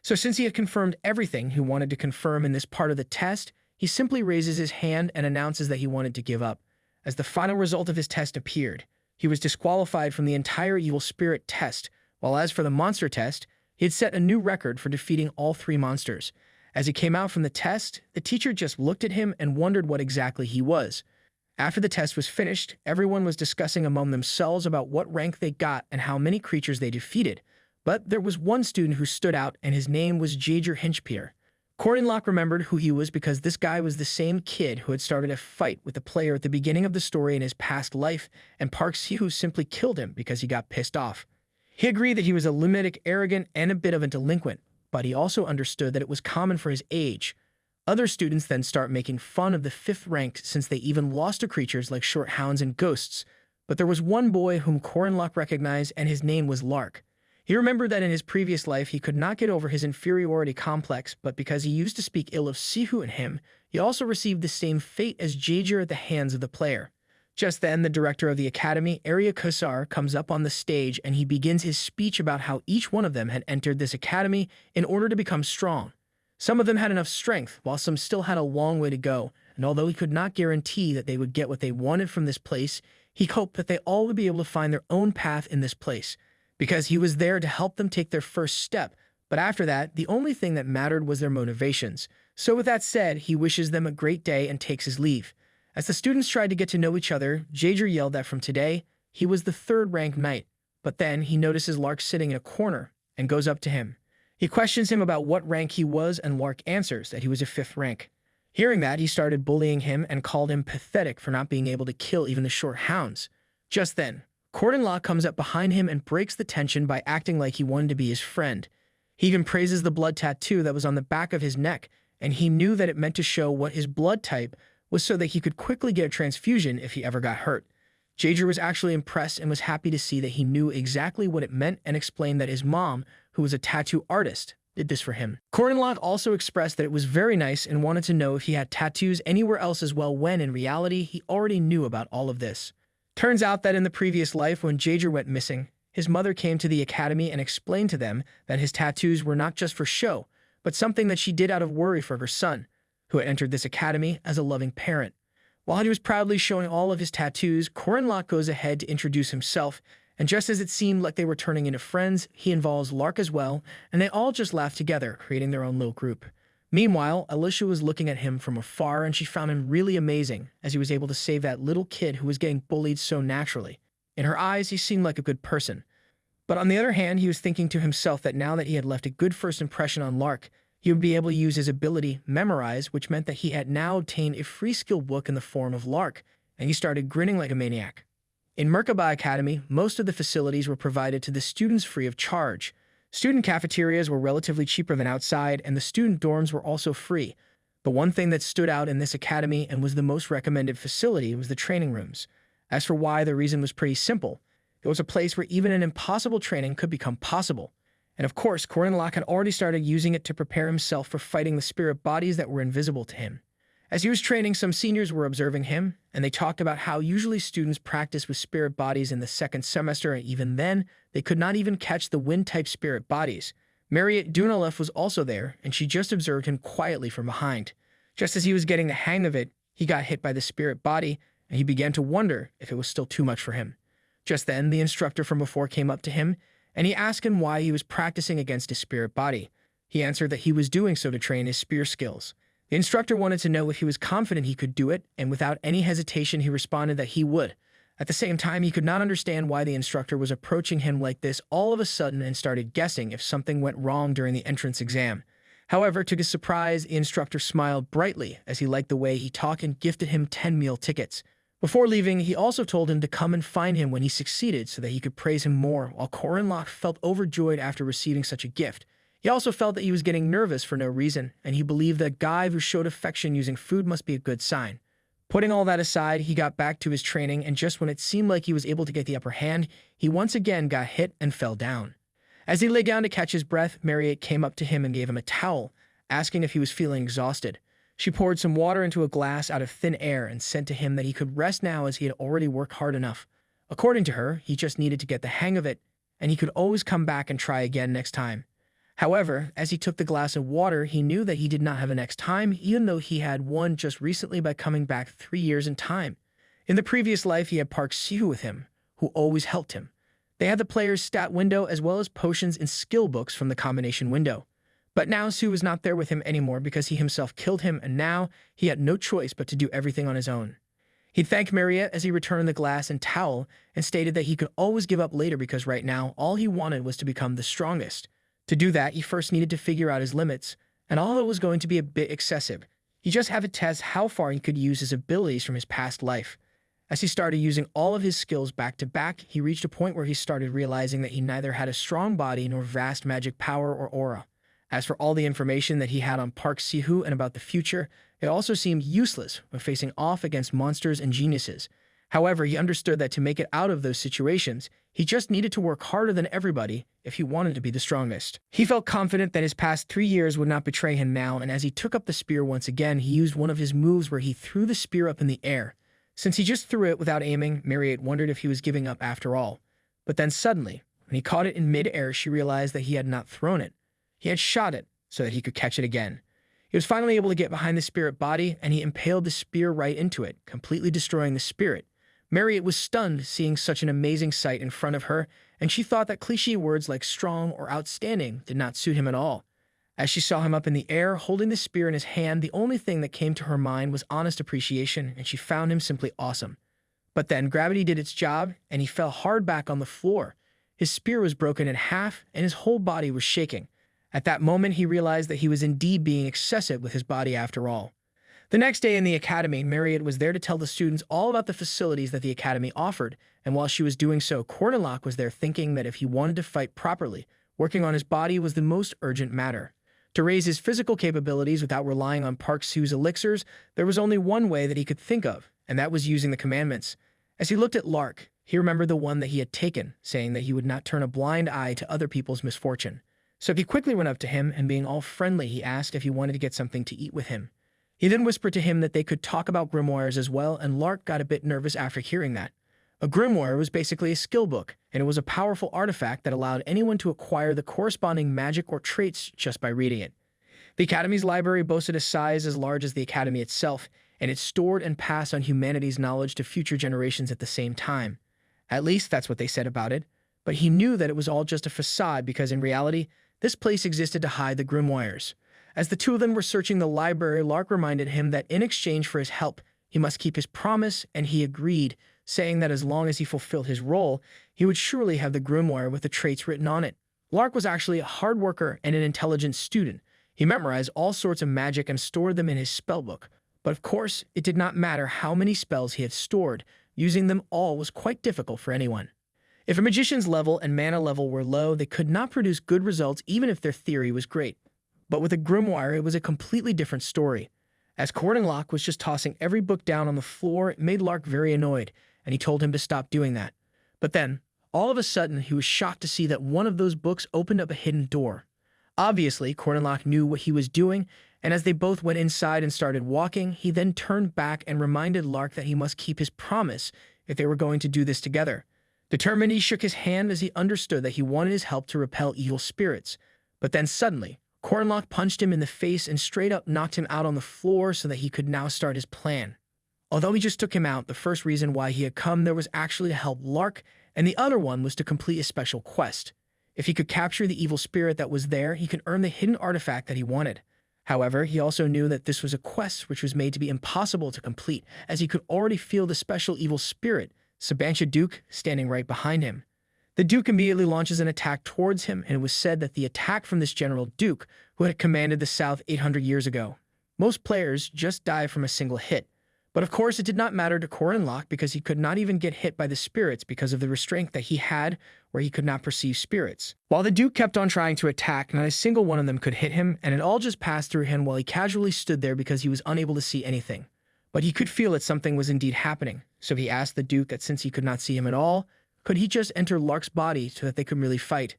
So since he had confirmed everything he wanted to confirm in this part of the test, he simply raises his hand and announces that he wanted to give up. As the final result of his test appeared, he was disqualified from the entire evil spirit test, while as for the monster test, he had set a new record for defeating all 3 monsters. As he came out from the test, the teacher just looked at him and wondered what exactly he was. After the test was finished, everyone was discussing among themselves about what rank they got and how many creatures they defeated. But there was one student who stood out, and his name was Jaeger Hinchpier. Corinlock remembered who he was because this guy was the same kid who had started a fight with the player at the beginning of the story in his past life, and Park Sihu simply killed him because he got pissed off. He agreed that he was a lunatic, arrogant, and a bit of a delinquent, but he also understood that it was common for his age. Other students then start making fun of the 5th rank since they even lost to creatures like short hounds and ghosts, but there was one boy whom Corinlock recognized, and his name was Lark. He remembered that in his previous life he could not get over his inferiority complex, but because he used to speak ill of Sihu and him, he also received the same fate as Jaeger at the hands of the player. Just then, the director of the academy, Arya Kusar, comes up on the stage and he begins his speech about how each one of them had entered this academy in order to become strong. Some of them had enough strength, while some still had a long way to go, and although he could not guarantee that they would get what they wanted from this place, he hoped that they all would be able to find their own path in this place, because he was there to help them take their first step. But after that, the only thing that mattered was their motivations. So with that said, he wishes them a great day and takes his leave. As the students tried to get to know each other, Jaeger yelled that from today, he was the 3rd rank knight. But then he notices Lark sitting in a corner and goes up to him. He questions him about what rank he was, and Lark answers that he was a 5th rank. Hearing that, he started bullying him and called him pathetic for not being able to kill even the short hounds. Just then, Corinlock comes up behind him and breaks the tension by acting like he wanted to be his friend. He even praises the blood tattoo that was on the back of his neck, and he knew that it meant to show what his blood type was so that he could quickly get a transfusion if he ever got hurt. Jaeger was actually impressed and was happy to see that he knew exactly what it meant, and explained that his mom, who was a tattoo artist, did this for him. Corinlock also expressed that it was very nice and wanted to know if he had tattoos anywhere else as well, when in reality he already knew about all of this. Turns out that in the previous life, when Jaeger went missing, his mother came to the academy and explained to them that his tattoos were not just for show, but something that she did out of worry for her son, who had entered this academy as a loving parent. While he was proudly showing all of his tattoos, Corinlock goes ahead to introduce himself, and just as it seemed like they were turning into friends, he involves Lark as well, and they all just laughed together, creating their own little group. Meanwhile, Alicia was looking at him from afar, and she found him really amazing, as he was able to save that little kid who was getting bullied so naturally. In her eyes, he seemed like a good person. But on the other hand, he was thinking to himself that now that he had left a good first impression on Lark, he would be able to use his ability, Memorize, which meant that he had now obtained a free skill book in the form of Lark, and he started grinning like a maniac. In Merkaba Academy, most of the facilities were provided to the students free of charge. Student cafeterias were relatively cheaper than outside, and the student dorms were also free. The one thing that stood out in this academy and was the most recommended facility was the training rooms. As for why, the reason was pretty simple. It was a place where even an impossible training could become possible. And of course, Corinlock had already started using it to prepare himself for fighting the spirit bodies that were invisible to him. As he was training, some seniors were observing him, and they talked about how usually students practice with spirit bodies in the 2nd semester, and even then, they could not even catch the wind-type spirit bodies. Mariette Dunalef was also there, and she just observed him quietly from behind. Just as he was getting the hang of it, he got hit by the spirit body, and he began to wonder if it was still too much for him. Just then, the instructor from before came up to him, and he asked him why he was practicing against his spirit body. He answered that he was doing so to train his spear skills. The instructor wanted to know if he was confident he could do it, and without any hesitation he responded that he would. At the same time, he could not understand why the instructor was approaching him like this all of a sudden and started guessing if something went wrong during the entrance exam. However, to his surprise, the instructor smiled brightly as he liked the way he talked and gifted him 10 meal tickets. Before leaving, he also told him to come and find him when he succeeded so that he could praise him more, while Corinlock felt overjoyed after receiving such a gift. He also felt that he was getting nervous for no reason, and he believed that a guy who showed affection using food must be a good sign. Putting all that aside, he got back to his training, and just when it seemed like he was able to get the upper hand, he once again got hit and fell down. As he lay down to catch his breath, Mariette came up to him and gave him a towel, asking if he was feeling exhausted. She poured some water into a glass out of thin air and said to him that he could rest now as he had already worked hard enough. According to her, he just needed to get the hang of it, and he could always come back and try again next time. However, as he took the glass of water, he knew that he did not have a next time, even though he had one just recently by coming back 3 years in time. In the previous life, he had Park Sihu with him, who always helped him. They had the player's stat window as well as potions and skill books from the combination window. But now Su was not there with him anymore because he himself killed him, and now he had no choice but to do everything on his own. He thanked Mariette as he returned the glass and towel and stated that he could always give up later because right now all he wanted was to become the strongest. To do that, he first needed to figure out his limits, and although it was going to be a bit excessive, he just had to test how far he could use his abilities from his past life. As he started using all of his skills back to back, he reached a point where he started realizing that he neither had a strong body nor vast magic power or aura. As for all the information that he had on Park Sihu and about the future, it also seemed useless when facing off against monsters and geniuses. However, he understood that to make it out of those situations, he just needed to work harder than everybody if he wanted to be the strongest. He felt confident that his past 3 years would not betray him now, and as he took up the spear once again, he used one of his moves where he threw the spear up in the air. Since he just threw it without aiming, Mariette wondered if he was giving up after all. But then suddenly, when he caught it in mid-air, she realized that he had not thrown it. He had shot it so that he could catch it again. He was finally able to get behind the spirit body, and he impaled the spear right into it, completely destroying the spirit. Mariette was stunned seeing such an amazing sight in front of her, and she thought that cliché words like strong or outstanding did not suit him at all. As she saw him up in the air, holding the spear in his hand, the only thing that came to her mind was honest appreciation, and she found him simply awesome. But then gravity did its job, and he fell hard back on the floor. His spear was broken in half, and his whole body was shaking. At that moment, he realized that he was indeed being excessive with his body after all. The next day in the academy, Mariette was there to tell the students all about the facilities that the academy offered, and while she was doing so, Corinlock was there thinking that if he wanted to fight properly, working on his body was the most urgent matter. To raise his physical capabilities without relying on Park Su's elixirs, there was only one way that he could think of, and that was using the commandments. As he looked at Lark, he remembered the one that he had taken, saying that he would not turn a blind eye to other people's misfortune. So he quickly went up to him, and being all friendly, he asked if he wanted to get something to eat with him. He then whispered to him that they could talk about grimoires as well, and Lark got a bit nervous after hearing that. A grimoire was basically a skill book, and it was a powerful artifact that allowed anyone to acquire the corresponding magic or traits just by reading it. The Academy's library boasted a size as large as the Academy itself, and it stored and passed on humanity's knowledge to future generations at the same time. At least that's what they said about it, but he knew that it was all just a facade because in reality, this place existed to hide the grimoires. As the two of them were searching the library, Lark reminded him that in exchange for his help, he must keep his promise, and he agreed, saying that as long as he fulfilled his role, he would surely have the grimoire with the traits written on it. Lark was actually a hard worker and an intelligent student. He memorized all sorts of magic and stored them in his spellbook. But of course, it did not matter how many spells he had stored. Using them all was quite difficult for anyone. If a magician's level and mana level were low, they could not produce good results even if their theory was great. But with a grimoire, it was a completely different story. As Corinlock was just tossing every book down on the floor, it made Lark very annoyed, and he told him to stop doing that. But then, all of a sudden, he was shocked to see that one of those books opened up a hidden door. Obviously, Corinlock knew what he was doing, and as they both went inside and started walking, he then turned back and reminded Lark that he must keep his promise if they were going to do this together. Determined, he shook his hand as he understood that he wanted his help to repel evil spirits. But then suddenly, Corinlock punched him in the face and straight up knocked him out on the floor so that he could now start his plan. Although he just took him out, the first reason why he had come there was actually to help Lark, and the other one was to complete a special quest. If he could capture the evil spirit that was there, he could earn the hidden artifact that he wanted. However, he also knew that this was a quest which was made to be impossible to complete, as he could already feel the special evil spirit, Sabantia Duke, standing right behind him. The Duke immediately launches an attack towards him, and it was said that the attack from this General Duke, who had commanded the South 800 years ago. Most players just die from a single hit. But of course, it did not matter to Corinlock because he could not even get hit by the spirits because of the restraint that he had where he could not perceive spirits. While the Duke kept on trying to attack, not a single one of them could hit him, and it all just passed through him while he casually stood there because he was unable to see anything. But he could feel that something was indeed happening, so he asked the Duke that since he could not see him at all, could he just enter Lark's body so that they could really fight?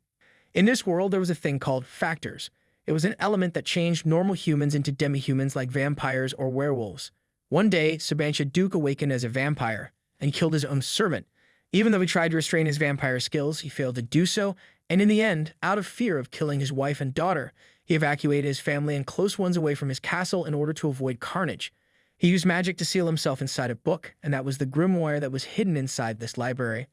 In this world, there was a thing called factors. It was an element that changed normal humans into demi-humans like vampires or werewolves. One day, Sabantia Duke awakened as a vampire and killed his own servant. Even though he tried to restrain his vampire skills, he failed to do so, and in the end, out of fear of killing his wife and daughter, he evacuated his family and close ones away from his castle in order to avoid carnage. He used magic to seal himself inside a book, and that was the grimoire that was hidden inside this library.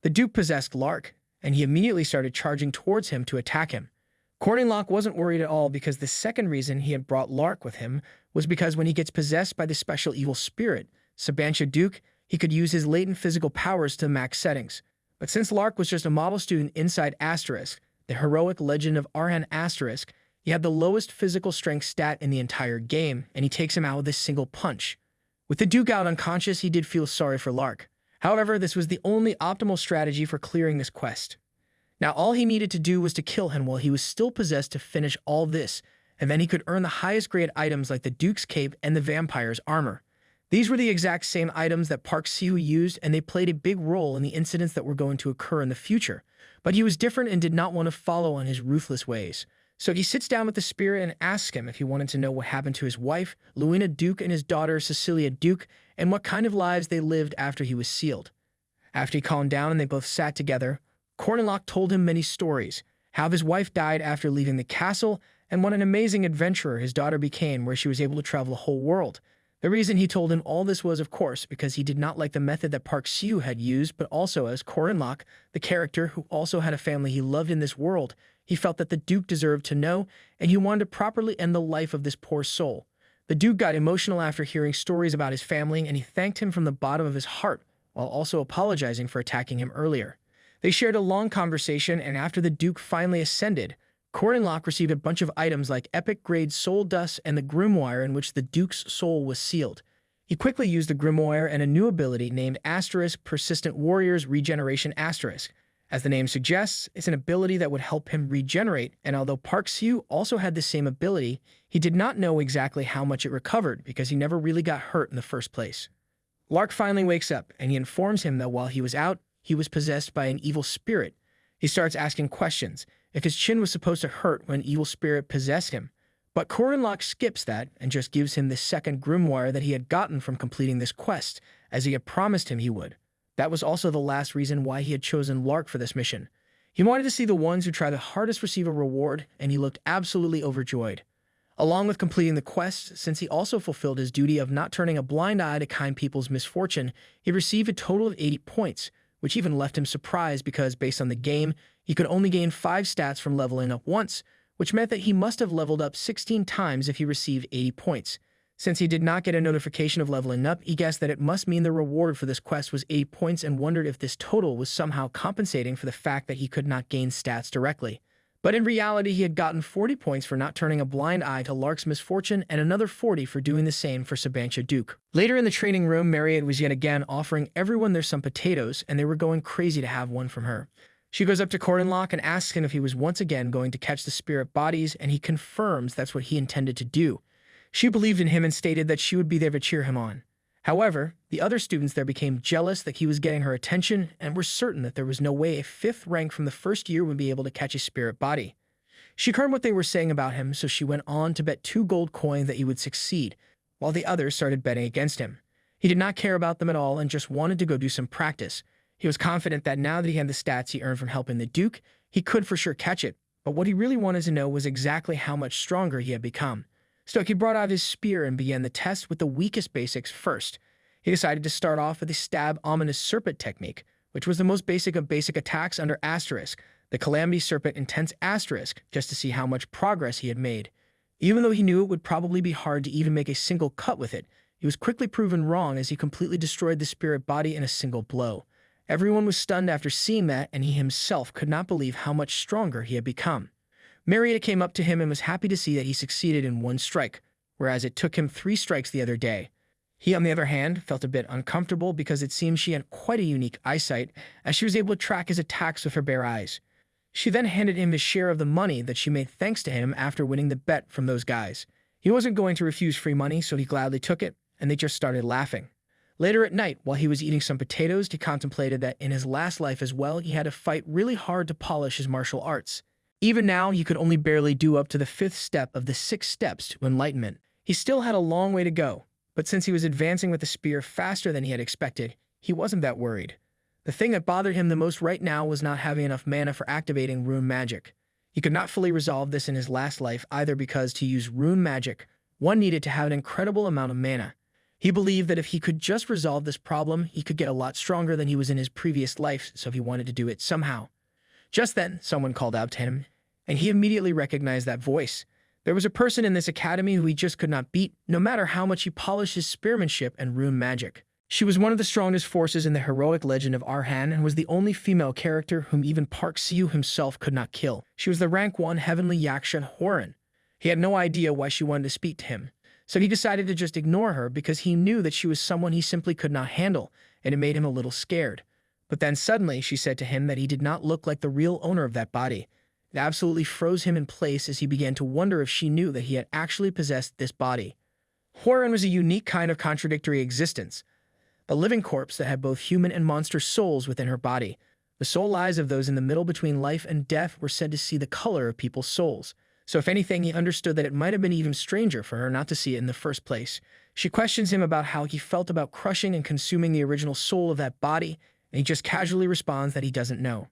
The Duke possessed Lark, and he immediately started charging towards him to attack him. Corinlock wasn't worried at all because the second reason he had brought Lark with him was because when he gets possessed by the special evil spirit, Sabantia Duke, he could use his latent physical powers to max settings. But since Lark was just a model student inside Asterisk, the heroic legend of Arhan Asterisk, he had the lowest physical strength stat in the entire game, and he takes him out with a single punch. With the Duke out unconscious, he did feel sorry for Lark. However, this was the only optimal strategy for clearing this quest. Now all he needed to do was to kill him while he was still possessed to finish all this, and then he could earn the highest grade items like the Duke's Cape and the Vampire's Armor. These were the exact same items that Park Seo used, and they played a big role in the incidents that were going to occur in the future. But he was different and did not want to follow on his ruthless ways. So he sits down with the spirit and asks him if he wanted to know what happened to his wife, Luina Duke, and his daughter, Cecilia Duke, and what kind of lives they lived after he was sealed. After he calmed down and they both sat together, Corinlock told him many stories, how his wife died after leaving the castle, and what an amazing adventurer his daughter became where she was able to travel the whole world. The reason he told him all this was, of course, because he did not like the method that Park Seo had used, but also as Corinlock, the character who also had a family he loved in this world, he felt that the Duke deserved to know, and he wanted to properly end the life of this poor soul. The Duke got emotional after hearing stories about his family, and he thanked him from the bottom of his heart, while also apologizing for attacking him earlier. They shared a long conversation, and after the Duke finally ascended, Corinlock received a bunch of items like epic-grade soul dust and the grimoire in which the Duke's soul was sealed. He quickly used the grimoire and a new ability named Asterisk Persistent Warrior's Regeneration Asterisk. As the name suggests, it's an ability that would help him regenerate, and although Park Seo also had the same ability, he did not know exactly how much it recovered because he never really got hurt in the first place. Lark finally wakes up, and he informs him that while he was out, he was possessed by an evil spirit. He starts asking questions, if his chin was supposed to hurt when an evil spirit possessed him. But Corinlock skips that and just gives him the second grimoire that he had gotten from completing this quest, as he had promised him he would. That was also the last reason why he had chosen Lark for this mission. He wanted to see the ones who try the hardest receive a reward, and he looked absolutely overjoyed. Along with completing the quest, since he also fulfilled his duty of not turning a blind eye to kind people's misfortune, he received a total of 80 points, which even left him surprised because, based on the game, he could only gain 5 stats from leveling up once, which meant that he must have leveled up 16 times if he received 80 points. Since he did not get a notification of leveling up, he guessed that it must mean the reward for this quest was 80 points and wondered if this total was somehow compensating for the fact that he could not gain stats directly. But in reality, he had gotten 40 points for not turning a blind eye to Lark's misfortune and another 40 for doing the same for Sabantia Duke. Later in the training room, Marriott was yet again offering everyone there some potatoes, and they were going crazy to have one from her. She goes up to Corinlock and asks him if he was once again going to catch the spirit bodies, and he confirms that's what he intended to do. She believed in him and stated that she would be there to cheer him on. However, the other students there became jealous that he was getting her attention and were certain that there was no way a 5th rank from the first year would be able to catch a spirit body. She heard what they were saying about him, so she went on to bet 2 gold coins that he would succeed, while the others started betting against him. He did not care about them at all and just wanted to go do some practice. He was confident that now that he had the stats he earned from helping the Duke, he could for sure catch it, but what he really wanted to know was exactly how much stronger he had become. So he brought out his spear and began the test with the weakest basics first. He decided to start off with the stab ominous serpent technique, which was the most basic of basic attacks under asterisk, the calamity serpent intense asterisk, just to see how much progress he had made. Even though he knew it would probably be hard to even make a single cut with it, he was quickly proven wrong as he completely destroyed the spirit body in a single blow. Everyone was stunned after seeing that, and he himself could not believe how much stronger he had become. Marietta came up to him and was happy to see that he succeeded in one strike, whereas it took him 3 strikes the other day. He, on the other hand, felt a bit uncomfortable because it seemed she had quite a unique eyesight, as she was able to track his attacks with her bare eyes. She then handed him his share of the money that she made thanks to him after winning the bet from those guys. He wasn't going to refuse free money, so he gladly took it, and they just started laughing. Later at night, while he was eating some potatoes, he contemplated that in his last life as well, he had to fight really hard to polish his martial arts. Even now, he could only barely do up to the 5th step of the 6 steps to enlightenment. He still had a long way to go, but since he was advancing with the spear faster than he had expected, he wasn't that worried. The thing that bothered him the most right now was not having enough mana for activating rune magic. He could not fully resolve this in his last life either because to use rune magic, one needed to have an incredible amount of mana. He believed that if he could just resolve this problem, he could get a lot stronger than he was in his previous life, so he wanted to do it somehow. Just then, someone called out to him, and he immediately recognized that voice. There was a person in this academy who he just could not beat, no matter how much he polished his spearmanship and rune magic. She was one of the strongest forces in the heroic legend of Arhan and was the only female character whom even Park Siu himself could not kill. She was the rank 1 heavenly Yakshan Horan. He had no idea why she wanted to speak to him, so he decided to just ignore her because he knew that she was someone he simply could not handle, and it made him a little scared. But then suddenly she said to him that he did not look like the real owner of that body. It absolutely froze him in place as he began to wonder if she knew that he had actually possessed this body. Horan was a unique kind of contradictory existence, a living corpse that had both human and monster souls within her body. The soul eyes of those in the middle between life and death were said to see the color of people's souls. So if anything, he understood that it might have been even stranger for her not to see it in the first place. She questions him about how he felt about crushing and consuming the original soul of that body, and he just casually responds that he doesn't know.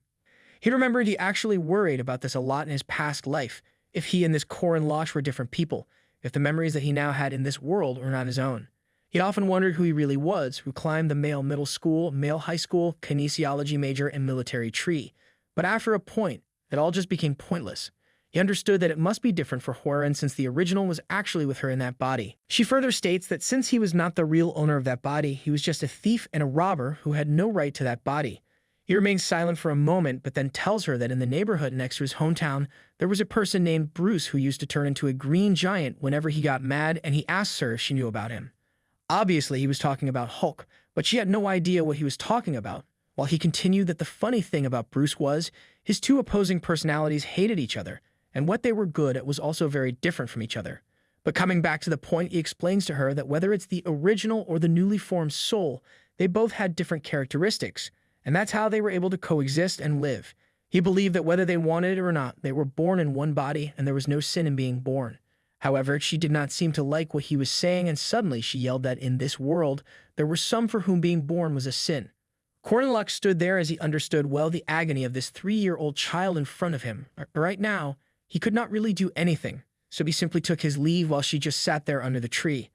He remembered he actually worried about this a lot in his past life, if he and this Koran Losh were different people, if the memories that he now had in this world were not his own. He'd often wondered who he really was, who climbed the male middle school, male high school, kinesiology major, and military tree. But after a point, it all just became pointless. He understood that it must be different for Horan since the original was actually with her in that body. She further states that since he was not the real owner of that body, he was just a thief and a robber who had no right to that body. He remains silent for a moment, but then tells her that in the neighborhood next to his hometown, there was a person named Bruce who used to turn into a green giant whenever he got mad, and he asks her if she knew about him. Obviously, he was talking about Hulk, but she had no idea what he was talking about, while he continued that the funny thing about Bruce was his 2 opposing personalities hated each other, and what they were good at was also very different from each other. But coming back to the point, he explains to her that whether it's the original or the newly formed soul, they both had different characteristics, and that's how they were able to coexist and live. He believed that whether they wanted it or not, they were born in one body, and there was no sin in being born. However, she did not seem to like what he was saying, and suddenly she yelled that in this world, there were some for whom being born was a sin. Cornlock stood there as he understood well the agony of this 3-year-old child in front of him. Right now, he could not really do anything, so he simply took his leave while she just sat there under the tree.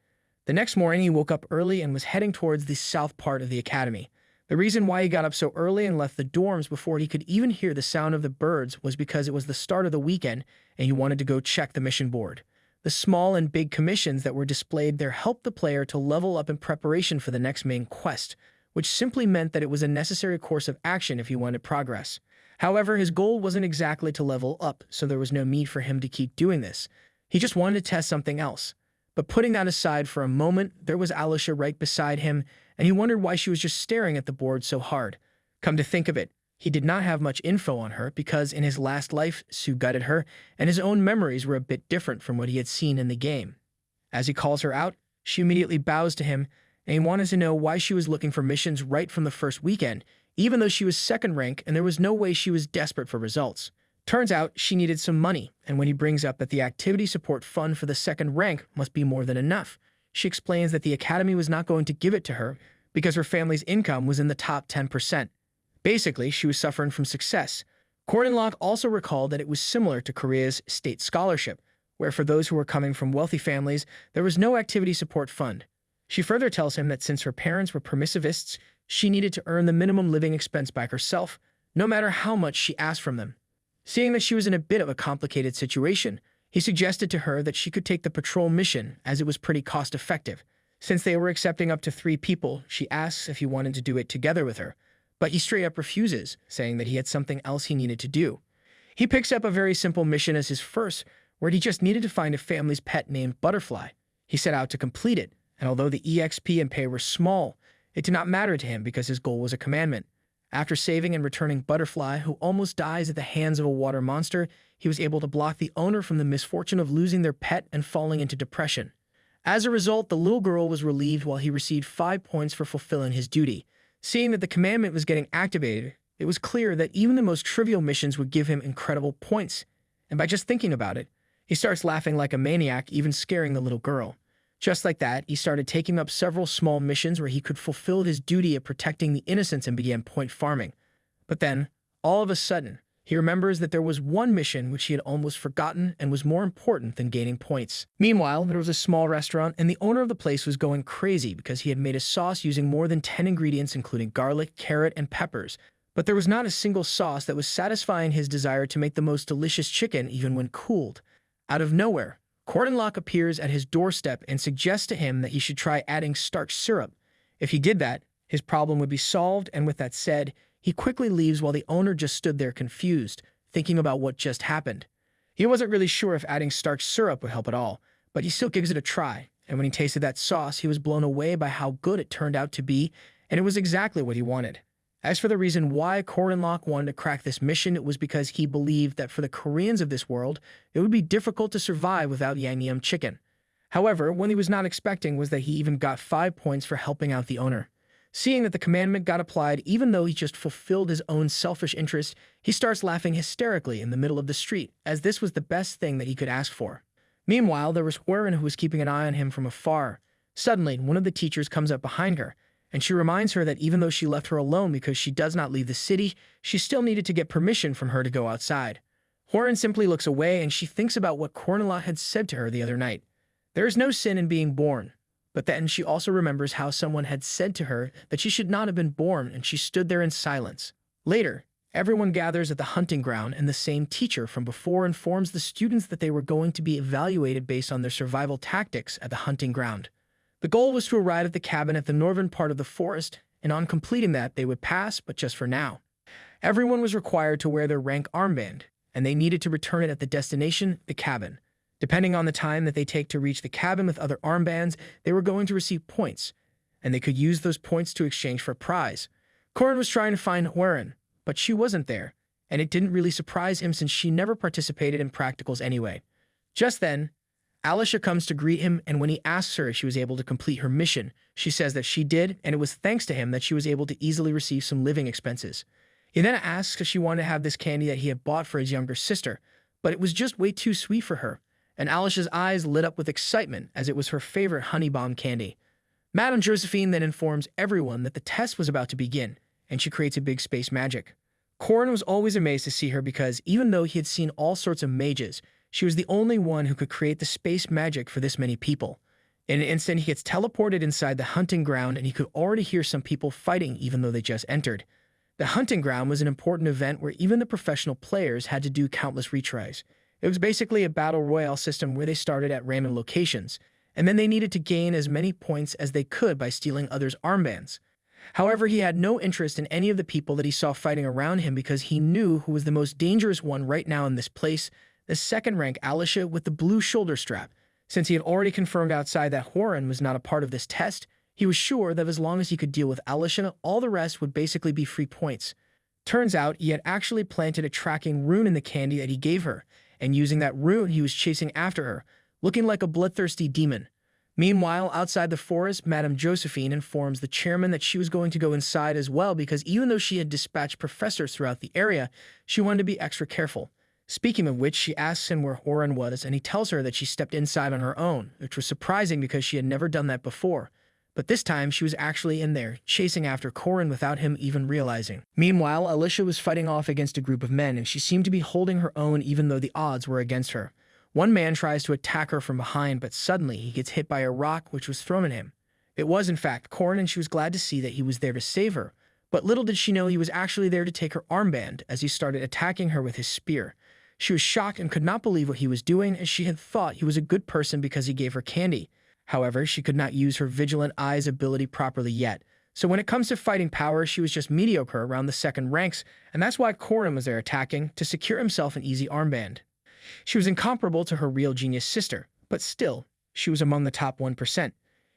The next morning, he woke up early and was heading towards the south part of the academy. The reason why he got up so early and left the dorms before he could even hear the sound of the birds was because it was the start of the weekend and he wanted to go check the mission board. The small and big commissions that were displayed there helped the player to level up in preparation for the next main quest, which simply meant that it was a necessary course of action if he wanted progress. However, his goal wasn't exactly to level up, so there was no need for him to keep doing this. He just wanted to test something else. But putting that aside for a moment, there was Alicia right beside him, and he wondered why she was just staring at the board so hard. Come to think of it, he did not have much info on her because in his last life, Sue gutted her, and his own memories were a bit different from what he had seen in the game. As he calls her out, she immediately bows to him, and he wanted to know why she was looking for missions right from the first weekend, even though she was second rank and there was no way she was desperate for results. Turns out she needed some money, and when he brings up that the activity support fund for the second rank must be more than enough, she explains that the academy was not going to give it to her because her family's income was in the top 10%. Basically, she was suffering from success. Cordenlock also recalled that it was similar to Korea's state scholarship, where for those who were coming from wealthy families, there was no activity support fund. She further tells him that since her parents were permissivists, she needed to earn the minimum living expense by herself, no matter how much she asked from them. Seeing that she was in a bit of a complicated situation, he suggested to her that she could take the patrol mission as it was pretty cost-effective. Since they were accepting up to 3 people, she asks if he wanted to do it together with her, but he straight up refuses, saying that he had something else he needed to do. He picks up a very simple mission as his first, where he just needed to find a family's pet named Butterfly. He set out to complete it, and although the EXP and pay were small, it did not matter to him because his goal was a commandment. After saving and returning Butterfly, who almost dies at the hands of a water monster, he was able to block the owner from the misfortune of losing their pet and falling into depression. As a result, the little girl was relieved while he received 5 points for fulfilling his duty. Seeing that the commandment was getting activated, it was clear that even the most trivial missions would give him incredible points. And by just thinking about it, he starts laughing like a maniac, even scaring the little girl. Just like that, he started taking up several small missions where he could fulfill his duty of protecting the innocents and began point farming. But then, all of a sudden, he remembers that there was one mission which he had almost forgotten and was more important than gaining points. Meanwhile, there was a small restaurant, and the owner of the place was going crazy because he had made a sauce using more than 10 ingredients including garlic, carrot, and peppers. But there was not a single sauce that was satisfying his desire to make the most delicious chicken even when cooled. Out of nowhere, Cordenlock appears at his doorstep and suggests to him that he should try adding starch syrup. If he did that, his problem would be solved, and with that said, he quickly leaves while the owner just stood there confused, thinking about what just happened. He wasn't really sure if adding starch syrup would help at all, but he still gives it a try, and when he tasted that sauce, he was blown away by how good it turned out to be, and it was exactly what he wanted. As for the reason why Cordenlock wanted to crack this mission, it was because he believed that for the Koreans of this world, it would be difficult to survive without Yangnyeom chicken. However, what he was not expecting was that he even got 5 points for helping out the owner. Seeing that the commandment got applied even though he just fulfilled his own selfish interest, he starts laughing hysterically in the middle of the street, as this was the best thing that he could ask for. Meanwhile, there was Hworin who was keeping an eye on him from afar. Suddenly, one of the teachers comes up behind her, and she reminds her that even though she left her alone because she does not leave the city, she still needed to get permission from her to go outside. Hworin simply looks away, and she thinks about what Cornelot had said to her the other night. There is no sin in being born. But then she also remembers how someone had said to her that she should not have been born, and she stood there in silence. Later, everyone gathers at the hunting ground, and the same teacher from before informs the students that they were going to be evaluated based on their survival tactics at the hunting ground. The goal was to arrive at the cabin at the northern part of the forest, and on completing that, they would pass, but just for now. Everyone was required to wear their rank armband, and they needed to return it at the destination, the cabin. Depending on the time that they take to reach the cabin with other armbands, they were going to receive points, and they could use those points to exchange for a prize. Corin was trying to find Hworin, but she wasn't there, and it didn't really surprise him since she never participated in practicals anyway. Just then, Alicia comes to greet him, and when he asks her if she was able to complete her mission, she says that she did, and it was thanks to him that she was able to easily receive some living expenses. He then asks if she wanted to have this candy that he had bought for his younger sister, but it was just way too sweet for her, and Alicia's eyes lit up with excitement as it was her favorite honey bomb candy. Madame Josephine then informs everyone that the test was about to begin, and she creates a big space magic. Corin was always amazed to see her because even though he had seen all sorts of mages, she was the only one who could create the space magic for this many people. In an instant, he gets teleported inside the hunting ground, and he could already hear some people fighting even though they just entered. The hunting ground was an important event where even the professional players had to do countless retries. It was basically a battle royale system where they started at random locations, and then they needed to gain as many points as they could by stealing others' armbands. However, he had no interest in any of the people that he saw fighting around him because he knew who was the most dangerous one right now in this place, the second-rank Alicia with the blue shoulder strap. Since he had already confirmed outside that Hworin was not a part of this test, he was sure that as long as he could deal with Alicia, all the rest would basically be free points. Turns out, he had actually planted a tracking rune in the candy that he gave her, and using that rune, he was chasing after her, looking like a bloodthirsty demon. Meanwhile, outside the forest, Madame Josephine informs the chairman that she was going to go inside as well because even though she had dispatched professors throughout the area, she wanted to be extra careful. Speaking of which, she asks him where Hworin was, and he tells her that she stepped inside on her own, which was surprising because she had never done that before. But this time, she was actually in there, chasing after Corin without him even realizing. Meanwhile, Alicia was fighting off against a group of men, and she seemed to be holding her own even though the odds were against her. One man tries to attack her from behind, but suddenly he gets hit by a rock which was thrown at him. It was, in fact, Korn, and she was glad to see that he was there to save her. But little did she know he was actually there to take her armband as he started attacking her with his spear. She was shocked and could not believe what he was doing, as she had thought he was a good person because he gave her candy. However, she could not use her Vigilant Eyes ability properly yet. So when it comes to fighting power, she was just mediocre around the second ranks, and that's why Korn was there attacking, to secure himself an easy armband. She was incomparable to her real genius sister, but still, she was among the top 1%.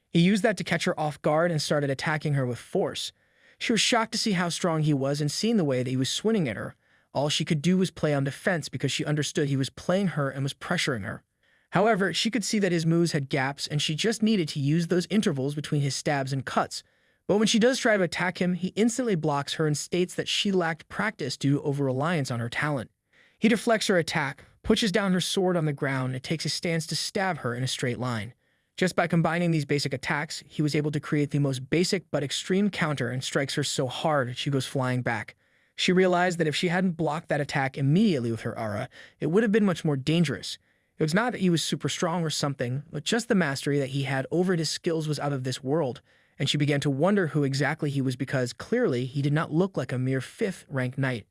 He used that to catch her off guard and started attacking her with force. She was shocked to see how strong he was, and seeing the way that he was swinging at her. All she could do was play on defense because she understood he was playing her and was pressuring her. However, she could see that his moves had gaps, and she just needed to use those intervals between his stabs and cuts. But when she does try to attack him, he instantly blocks her and states that she lacked practice due to over-reliance on her talent. He deflects her attack, pushes down her sword on the ground, and takes a stance to stab her in a straight line. Just by combining these basic attacks, he was able to create the most basic but extreme counter and strikes her so hard she goes flying back. She realized that if she hadn't blocked that attack immediately with her aura, it would have been much more dangerous. It was not that he was super strong or something, but just the mastery that he had over his skills was out of this world, and she began to wonder who exactly he was because clearly he did not look like a mere 5th-ranked knight.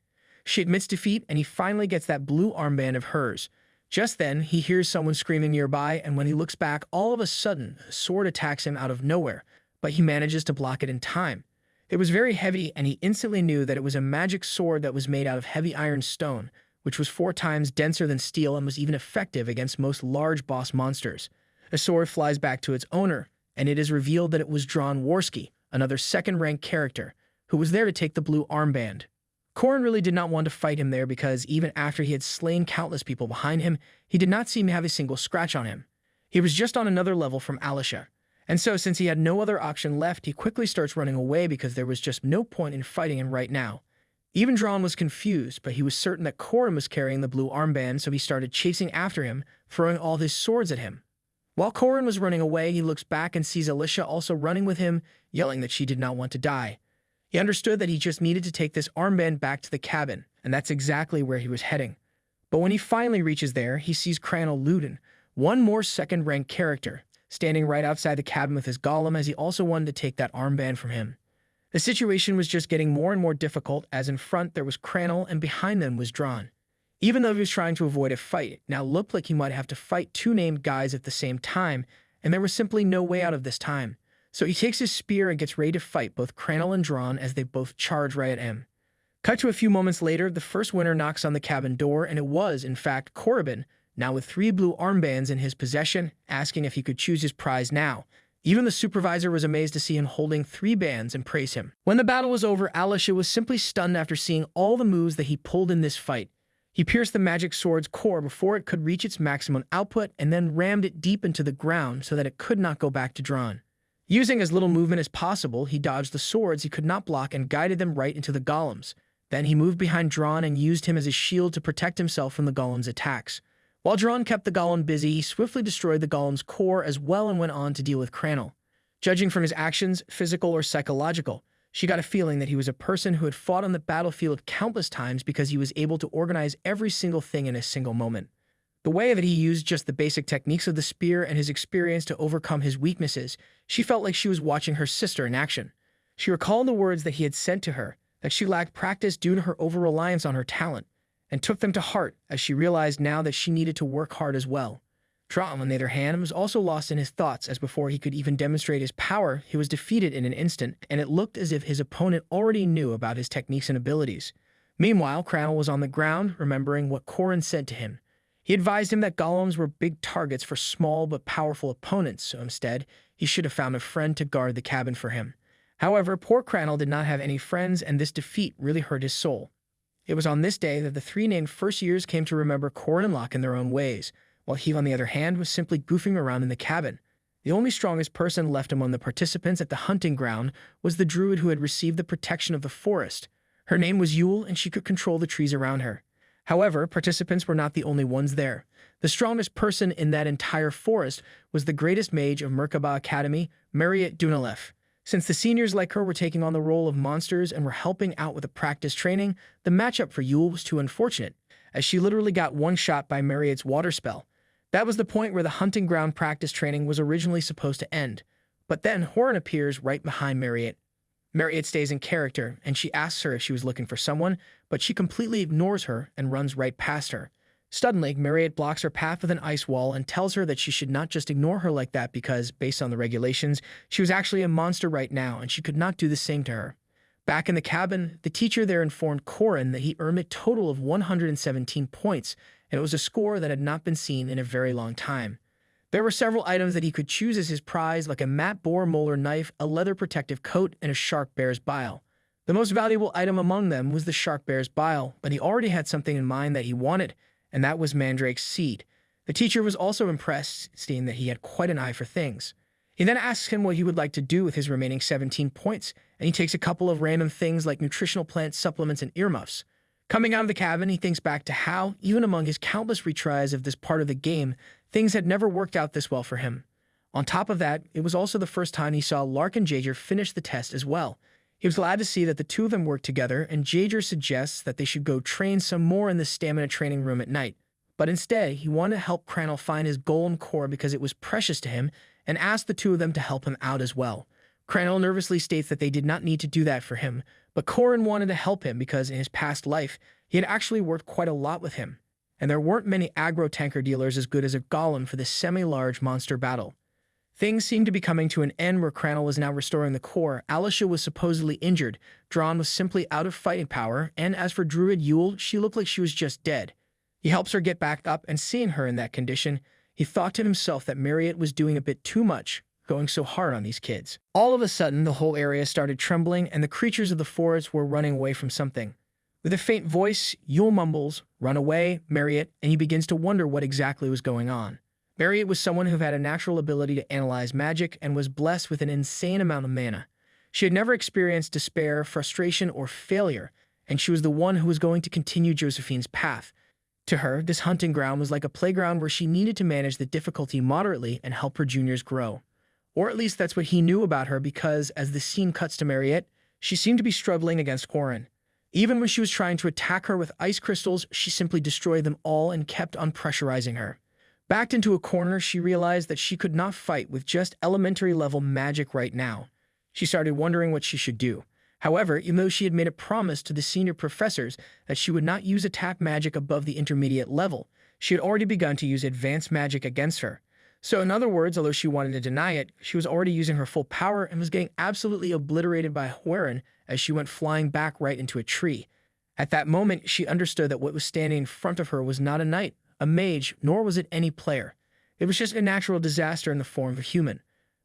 She admits defeat, and he finally gets that blue armband of hers. Just then, he hears someone screaming nearby, and when he looks back, all of a sudden, a sword attacks him out of nowhere, but he manages to block it in time. It was very heavy, and he instantly knew that it was a magic sword that was made out of heavy iron stone, which was 4 times denser than steel and was even effective against most large boss monsters. The sword flies back to its owner, and it is revealed that it was Dronzer, another 2nd-ranked character, who was there to take the blue armband. Korn really did not want to fight him there because even after he had slain countless people behind him, he did not seem to have a single scratch on him. He was just on another level from Alisha. And so since he had no other option left, he quickly starts running away because there was just no point in fighting him right now. Even Dron was confused, but he was certain that Korn was carrying the blue armband, so he started chasing after him, throwing all his swords at him. While Korn was running away, he looks back and sees Alicia also running with him, yelling that she did not want to die. He understood that he just needed to take this armband back to the cabin, and that's exactly where he was heading. But when he finally reaches there, he sees Crannel Luden, one more 2nd-ranked character, standing right outside the cabin with his golem as he also wanted to take that armband from him. The situation was just getting more and more difficult as in front there was Crannel and behind them was Dron. Even though he was trying to avoid a fight, it now looked like he might have to fight 2 named guys at the same time, and there was simply no way out of this time. So he takes his spear and gets ready to fight both Crannel and Dron as they both charge right at him. Cut to a few moments later, the first winner knocks on the cabin door, and it was, in fact, Korriban, now with 3 blue armbands in his possession, asking if he could choose his prize now. Even the supervisor was amazed to see him holding 3 bands and praise him. When the battle was over, Alisha was simply stunned after seeing all the moves that he pulled in this fight. He pierced the magic sword's core before it could reach its maximum output and then rammed it deep into the ground so that it could not go back to Dron. Using as little movement as possible, he dodged the swords he could not block and guided them right into the golems. Then he moved behind Dron and used him as a shield to protect himself from the golem's attacks. While Dron kept the golem busy, he swiftly destroyed the golem's core as well and went on to deal with Crannel. Judging from his actions, physical or psychological, she got a feeling that he was a person who had fought on the battlefield countless times because he was able to organize every single thing in a single moment. The way that he used just the basic techniques of the spear and his experience to overcome his weaknesses, she felt like she was watching her sister in action. She recalled the words that he had said to her, that she lacked practice due to her over-reliance on her talent, and took them to heart as she realized now that she needed to work hard as well. Dron, on the other hand, was also lost in his thoughts as before he could even demonstrate his power, he was defeated in an instant, and it looked as if his opponent already knew about his techniques and abilities. Meanwhile, Crannel was on the ground, remembering what Korrin said to him. He advised him that golems were big targets for small but powerful opponents, so instead, he should have found a friend to guard the cabin for him. However, poor Crannel did not have any friends, and this defeat really hurt his soul. It was on this day that the 3 named first years came to remember Korrin and Locke in their own ways, while he, on the other hand, was simply goofing around in the cabin. The only strongest person left among the participants at the hunting ground was the druid who had received the protection of the forest. Her name was Yule, and she could control the trees around her. However, participants were not the only ones there. The strongest person in that entire forest was the greatest mage of Merkaba Academy, Mariette Dunalef. Since the seniors like her were taking on the role of monsters and were helping out with the practice training, the matchup for Yule was too unfortunate, as she literally got one shot by Mariette's water spell. That was the point where the hunting ground practice training was originally supposed to end. But then Horan appears right behind Marriott. Marriott stays in character, and she asks her if she was looking for someone, but she completely ignores her and runs right past her. Suddenly, Marriott blocks her path with an ice wall and tells her that she should not just ignore her like that because, based on the regulations, she was actually a monster right now and she could not do the same to her. Back in the cabin, the teacher there informed Corin that he earned a total of 117 points, and it was a score that had not been seen in a very long time. There were several items that he could choose as his prize, like a matte boar molar knife, a leather protective coat, and a shark bear's bile. The most valuable item among them was the shark bear's bile, but he already had something in mind that he wanted, and that was Mandrake's seed. The teacher was also impressed, seeing that he had quite an eye for things. He then asks him what he would like to do with his remaining 17 points, and he takes a couple of random things like nutritional plant supplements and earmuffs. Coming out of the cabin, he thinks back to how, even among his countless retries of this part of the game, things had never worked out this well for him. On top of that, it was also the first time he saw Lark and Jaeger finish the test as well. He was glad to see that the two of them worked together, and Jaeger suggests that they should go train some more in the stamina training room at night. But instead, he wanted to help Crannel find his golem core because it was precious to him, and asked the two of them to help him out as well. Crannel nervously states that they did not need to do that for him, but Corin wanted to help him because in his past life, he had actually worked quite a lot with him, and there weren't many aggro tanker dealers as good as a golem for this semi-large monster battle. Things seemed to be coming to an end where Crannel was now restoring the core. Alicia was supposedly injured, Drawn was simply out of fighting power, and as for Druid Yule, she looked like she was just dead. He helps her get back up, and seeing her in that condition, he thought to himself that Marriott was doing a bit too much, going so hard on these kids. All of a sudden, the whole area started trembling, and the creatures of the forest were running away from something. With a faint voice, Yule mumbles, "Run away, Marriott," and he begins to wonder what exactly was going on. Marriott was someone who had a natural ability to analyze magic and was blessed with an insane amount of mana. She had never experienced despair, frustration, or failure, and she was the one who was going to continue Josephine's path. To her, this hunting ground was like a playground where she needed to manage the difficulty moderately and help her juniors grow. Or at least that's what he knew about her because, as the scene cuts to Marriott, she seemed to be struggling against Corin. Even when she was trying to attack her with ice crystals, she simply destroyed them all and kept on pressurizing her. Backed into a corner, she realized that she could not fight with just elementary-level magic right now. She started wondering what she should do. However, even though she had made a promise to the senior professors that she would not use attack magic above the intermediate level, she had already begun to use advanced magic against her. So in other words, although she wanted to deny it, she was already using her full power and was getting absolutely obliterated by Huaren as she went flying back right into a tree. At that moment, she understood that what was standing in front of her was not a knight, a mage, nor was it any player. It was just a natural disaster in the form of a human.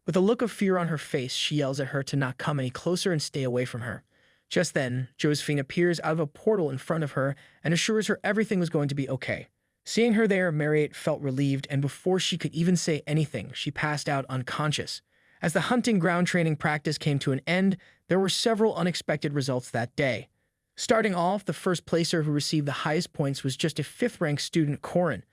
With a look of fear on her face, she yells at her to not come any closer and stay away from her. Just then, Josephine appears out of a portal in front of her and assures her everything was going to be okay. Seeing her there, Marriott felt relieved, and before she could even say anything, she passed out unconscious. As the hunting ground training practice came to an end, there were several unexpected results that day. Starting off, the first placer who received the highest points was just a 5th-ranked student, Corin.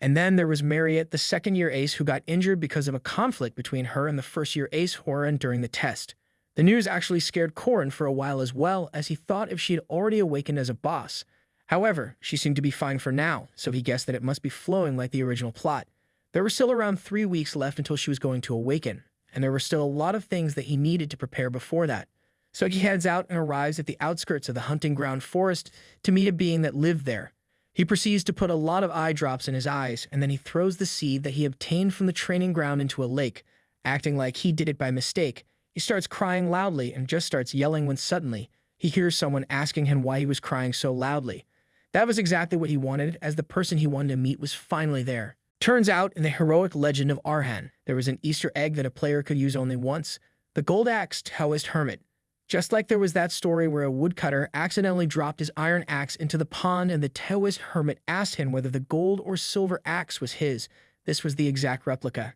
And then there was Marriott, the second-year ace who got injured because of a conflict between her and the first-year ace, Horan, during the test. The news actually scared Corin for a while as well, as he thought if she had already awakened as a boss. However, she seemed to be fine for now, so he guessed that it must be flowing like the original plot. There were still around 3 weeks left until she was going to awaken, and there were still a lot of things that he needed to prepare before that. So he heads out and arrives at the outskirts of the hunting ground forest to meet a being that lived there. He proceeds to put a lot of eye drops in his eyes, and then he throws the seed that he obtained from the training ground into a lake. Acting like he did it by mistake, he starts crying loudly and just starts yelling when suddenly he hears someone asking him why he was crying so loudly. That was exactly what he wanted, as the person he wanted to meet was finally there. Turns out, in the heroic legend of Arhan, there was an Easter egg that a player could use only once, the gold-axe Taoist hermit. Just like there was that story where a woodcutter accidentally dropped his iron axe into the pond and the Taoist hermit asked him whether the gold or silver axe was his, this was the exact replica.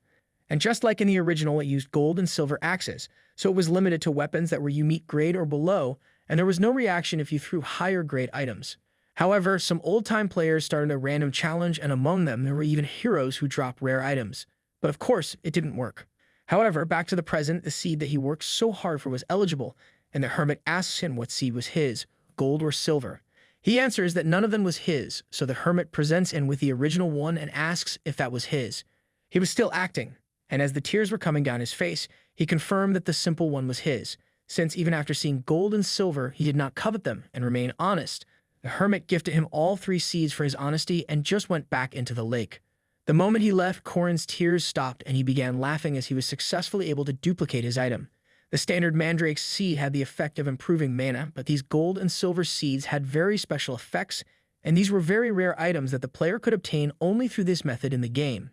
And just like in the original, it used gold and silver axes, so it was limited to weapons that were unique grade or below, and there was no reaction if you threw higher grade items. However, some old-time players started a random challenge, and among them, there were even heroes who dropped rare items. But of course, it didn't work. However, back to the present, the seed that he worked so hard for was eligible, and the hermit asks him what seed was his, gold or silver. He answers that none of them was his, so the hermit presents him with the original one and asks if that was his. He was still acting, and as the tears were coming down his face, he confirmed that the simple one was his, since even after seeing gold and silver, he did not covet them and remain honest. The hermit gifted him all 3 seeds for his honesty and just went back into the lake. The moment he left, Korin's tears stopped and he began laughing as he was successfully able to duplicate his item. The standard mandrake seed had the effect of improving mana, but these gold and silver seeds had very special effects, and these were very rare items that the player could obtain only through this method in the game.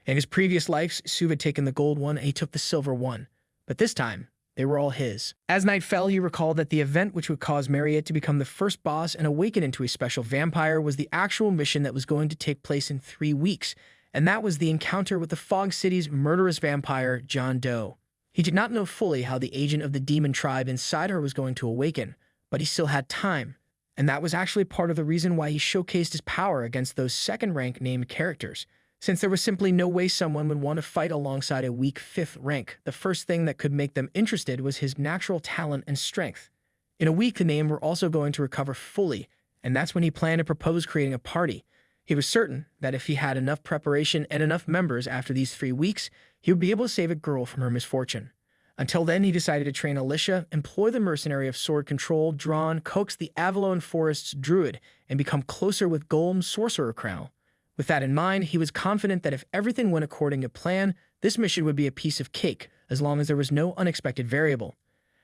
In his previous lives, Su had taken the gold one and he took the silver one, but this time, they were all his. As night fell, he recalled that the event which would cause Mariette to become the first boss and awaken into a special vampire was the actual mission that was going to take place in 3 weeks, and that was the encounter with the Fog City's murderous vampire, John Doe. He did not know fully how the agent of the demon tribe inside her was going to awaken, but he still had time, and that was actually part of the reason why he showcased his power against those second-rank named characters. Since there was simply no way someone would want to fight alongside a weak 5th rank, the first thing that could make them interested was his natural talent and strength. In a week, the name were also going to recover fully, and that's when he planned to propose creating a party. He was certain that if he had enough preparation and enough members after these 3 weeks, he would be able to save a girl from her misfortune. Until then, he decided to train Alicia, employ the mercenary of sword control, Drawn, coax the Avalon Forest's druid, and become closer with Golm's sorcerer crown. With that in mind, he was confident that if everything went according to plan, this mission would be a piece of cake, as long as there was no unexpected variable.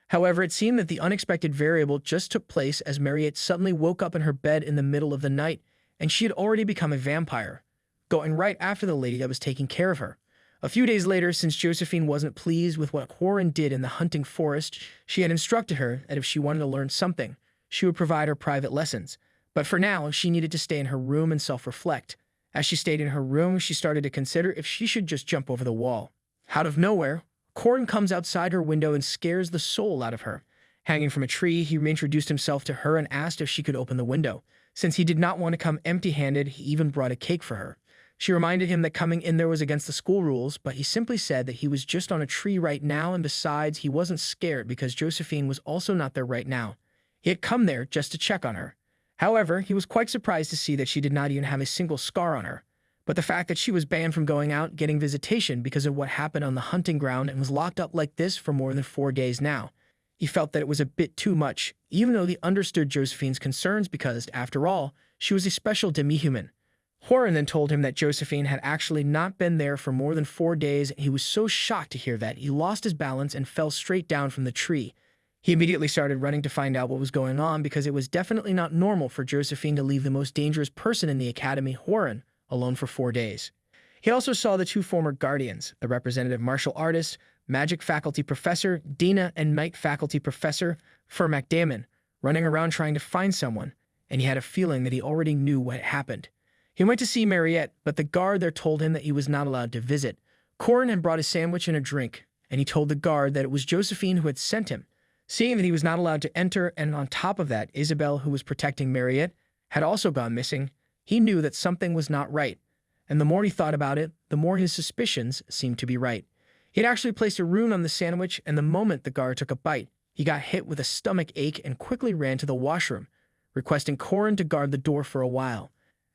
However, it seemed that the unexpected variable just took place as Mariette suddenly woke up in her bed in the middle of the night, and she had already become a vampire, going right after the lady that was taking care of her. A few days later, since Josephine wasn't pleased with what Horan did in the hunting forest, she had instructed her that if she wanted to learn something, she would provide her private lessons. But for now, she needed to stay in her room and self-reflect. As she stayed in her room, she started to consider if she should just jump over the wall. Out of nowhere, Corin comes outside her window and scares the soul out of her. Hanging from a tree, he reintroduced himself to her and asked if she could open the window. Since he did not want to come empty-handed, he even brought a cake for her. She reminded him that coming in there was against the school rules, but he simply said that he was just on a tree right now, and besides, he wasn't scared because Josephine was also not there right now. He had come there just to check on her. However, he was quite surprised to see that she did not even have a single scar on her. But the fact that she was banned from going out, getting visitation because of what happened on the hunting ground and was locked up like this for more than 4 days now. He felt that it was a bit too much, even though he understood Josephine's concerns because, after all, she was a special demi-human. Horan then told him that Josephine had actually not been there for more than 4 days, and he was so shocked to hear that he lost his balance and fell straight down from the tree. He immediately started running to find out what was going on because it was definitely not normal for Josephine to leave the most dangerous person in the academy, Horan, alone for 4 days. He also saw the 2 former guardians, the representative martial artist, magic faculty professor, Dina, and night faculty professor, Furmak Damon, running around trying to find someone, and he had a feeling that he already knew what had happened. He went to see Mariette, but the guard there told him that he was not allowed to visit. Corin had brought a sandwich and a drink, and he told the guard that it was Josephine who had sent him. Seeing that he was not allowed to enter, and on top of that, Isabel, who was protecting Mariette, had also gone missing, he knew that something was not right, and the more he thought about it, the more his suspicions seemed to be right. He had actually placed a rune on the sandwich, and the moment the guard took a bite, he got hit with a stomach ache and quickly ran to the washroom, requesting Corin to guard the door for a while.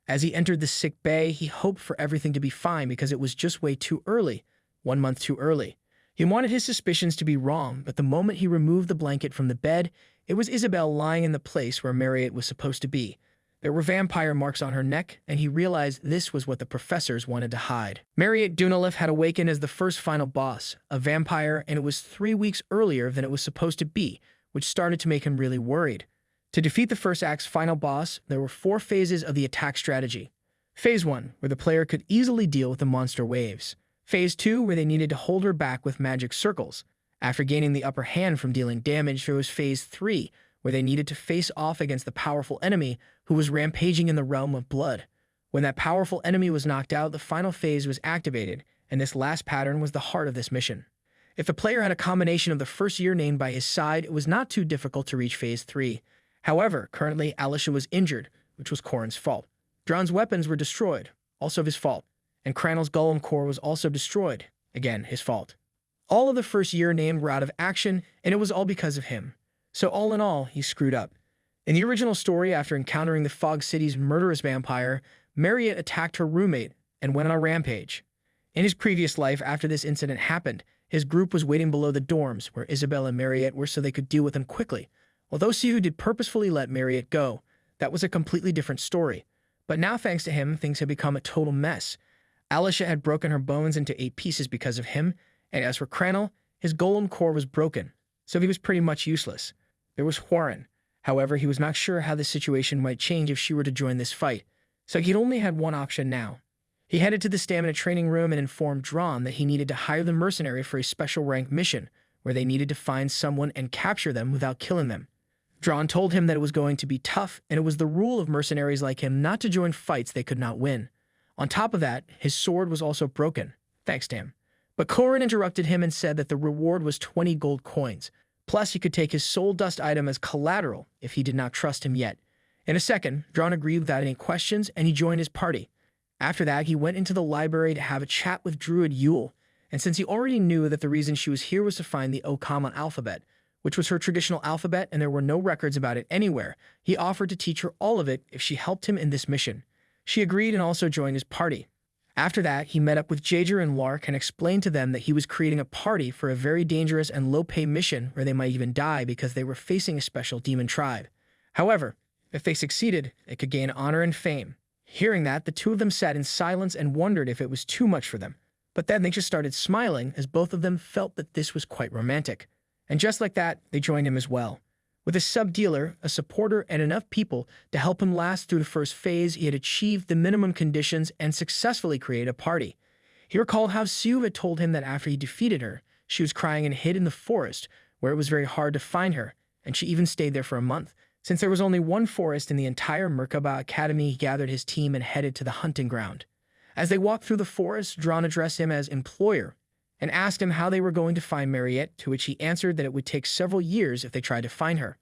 As he entered the sick bay, he hoped for everything to be fine because it was just way too early, 1 month too early. He wanted his suspicions to be wrong, but the moment he removed the blanket from the bed, it was Isabel lying in the place where Mariette was supposed to be. There were vampire marks on her neck, and he realized this was what the professors wanted to hide. Mariette Dunalef had awakened as the first final boss, a vampire, and it was 3 weeks earlier than it was supposed to be, which started to make him really worried. To defeat the first act's final boss, there were 4 phases of the attack strategy. Phase 1, where the player could easily deal with the monster waves. Phase 2, where they needed to hold her back with magic circles. After gaining the upper hand from dealing damage, there was Phase 3, where they needed to face off against the powerful enemy who was rampaging in the realm of blood. When that powerful enemy was knocked out, the final phase was activated, and this last pattern was the heart of this mission. If the player had a combination of the first year named by his side, it was not too difficult to reach Phase 3. However, currently, Alicia was injured, which was Corin's fault. Dron's weapons were destroyed, also his fault. And Cranel's Golem core was also destroyed, again, his fault. All of the first year named were out of action, and it was all because of him. So all in all, he screwed up. In the original story, after encountering the Fog City's murderous vampire, Mariette attacked her roommate and went on a rampage. In his previous life, after this incident happened, his group was waiting below the dorms where Isabel and Mariette were so they could deal with him quickly. Although Siu did purposefully let Mariette go, that was a completely different story. But now, thanks to him, things had become a total mess. Alicia had broken her bones into 8 pieces because of him, and as for Cranel, his golem core was broken, so he was pretty much useless. There was Hwarin. However, he was not sure how the situation might change if she were to join this fight, so he'd only had one option now. He headed to the stamina training room and informed Dron that he needed to hire the mercenary for a special rank mission, where they needed to find someone and capture them without killing them. Dron told him that it was going to be tough, and it was the rule of mercenaries like him not to join fights they could not win. On top of that, his sword was also broken, thanks to him. But Korin interrupted him and said that the reward was 20 gold coins, plus he could take his soul dust item as collateral if he did not trust him yet. In a second, Dron agreed without any questions, and he joined his party. After that, he went into the library to have a chat with Druid Yule, and since he already knew that the reason she was here was to find the Okamon alphabet, which was her traditional alphabet and there were no records about it anywhere, he offered to teach her all of it if she helped him in this mission. She agreed and also joined his party. After that, he met up with Jaeger and Lark and explained to them that he was creating a party for a very dangerous and low-pay mission where they might even die because they were facing a special demon tribe. However, if they succeeded, it could gain honor and fame. Hearing that, the two of them sat in silence and wondered if it was too much for them. But then they just started smiling as both of them felt that this was quite romantic. And just like that, they joined him as well. With a sub-dealer, a supporter, and enough people to help him last through the first phase, he had achieved the minimum conditions and successfully created a party. He recalled how Siu had told him that after he defeated her, she was crying and hid in the forest, where it was very hard to find her, and she even stayed there for a month. Since there was only one forest in the entire Merkaba Academy, he gathered his team and headed to the hunting ground. As they walked through the forest, Dron addressed him as employer and asked him how they were going to find Mariette, to which he answered that it would take several years if they tried to find her.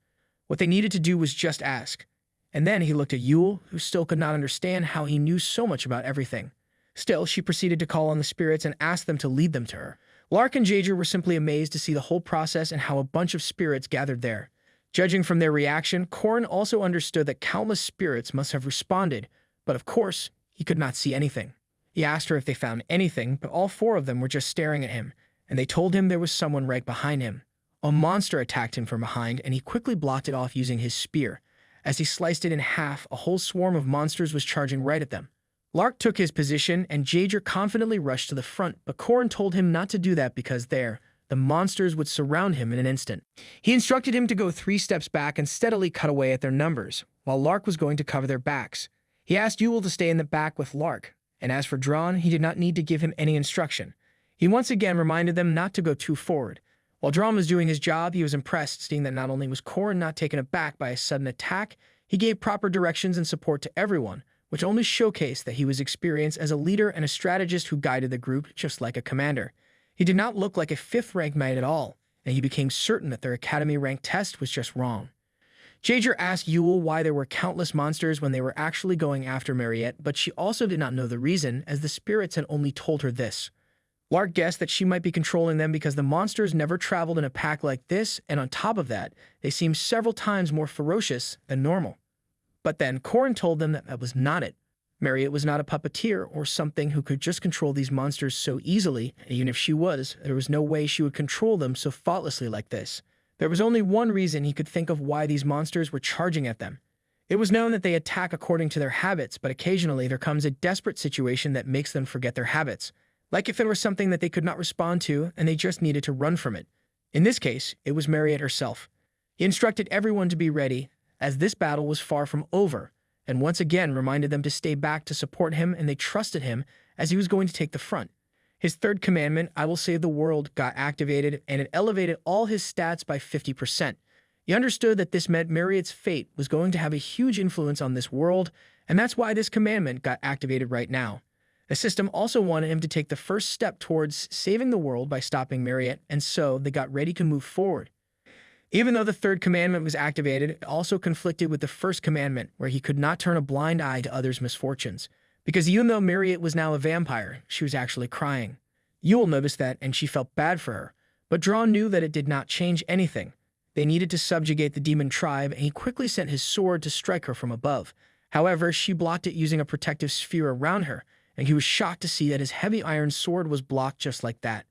What they needed to do was just ask. And then he looked at Yule, who still could not understand how he knew so much about everything. Still, she proceeded to call on the spirits and ask them to lead them to her. Lark and Jaeger were simply amazed to see the whole process and how a bunch of spirits gathered there. Judging from their reaction, Korin also understood that countless spirits must have responded, but of course, he could not see anything. He asked her if they found anything, but all 4 of them were just staring at him, and they told him there was someone right behind him. A monster attacked him from behind, and he quickly blocked it off using his spear. As he sliced it in half, a whole swarm of monsters was charging right at them. Lark took his position, and Jaeger confidently rushed to the front, but Korin told him not to do that because the monsters would surround him in an instant. He instructed him to go 3 steps back and steadily cut away at their numbers, while Lark was going to cover their backs. He asked Yule to stay in the back with Lark, and as for Dron, he did not need to give him any instruction. He once again reminded them not to go too forward. While Dron was doing his job, he was impressed, seeing that not only was Korin not taken aback by a sudden attack, he gave proper directions and support to everyone, which only showcased that he was experienced as a leader and a strategist who guided the group just like a commander. He did not look like a 5th-ranked knight at all, and he became certain that their academy rank test was just wrong. Jaeger asked Yule why there were countless monsters when they were actually going after Mariette, but she also did not know the reason, as the spirits had only told her this. Lark guessed that she might be controlling them because the monsters never traveled in a pack like this, and on top of that, they seemed several times more ferocious than normal. But then Korin told them that that was not it. Mariette was not a puppeteer or something who could just control these monsters so easily, and even if she was, there was no way she would control them so thoughtlessly like this. There was only one reason he could think of why these monsters were charging at them. It was known that they attack according to their habits, but occasionally there comes a desperate situation that makes them forget their habits, like if it were something that they could not respond to and they just needed to run from it. In this case, it was Mariette herself. He instructed everyone to be ready, as this battle was far from over, and once again reminded them to stay back to support him, and they trusted him as he was going to take the front. His 3rd commandment, I will save the world, got activated, and it elevated all his stats by 50%. He understood that this meant Mariette's fate was going to have a huge influence on this world, and that's why this commandment got activated right now. The system also wanted him to take the first step towards saving the world by stopping Mariette, and so they got ready to move forward. Even though the 3rd commandment was activated, it also conflicted with the 1st commandment, where he could not turn a blind eye to others' misfortunes. Because even though Mariette was now a vampire, she was actually crying. Yule noticed that, and she felt bad for her. But Dron knew that it did not change anything. They needed to subjugate the demon tribe, and he quickly sent his sword to strike her from above. However, she blocked it using a protective sphere around her, and he was shocked to see that his heavy iron sword was blocked just like that.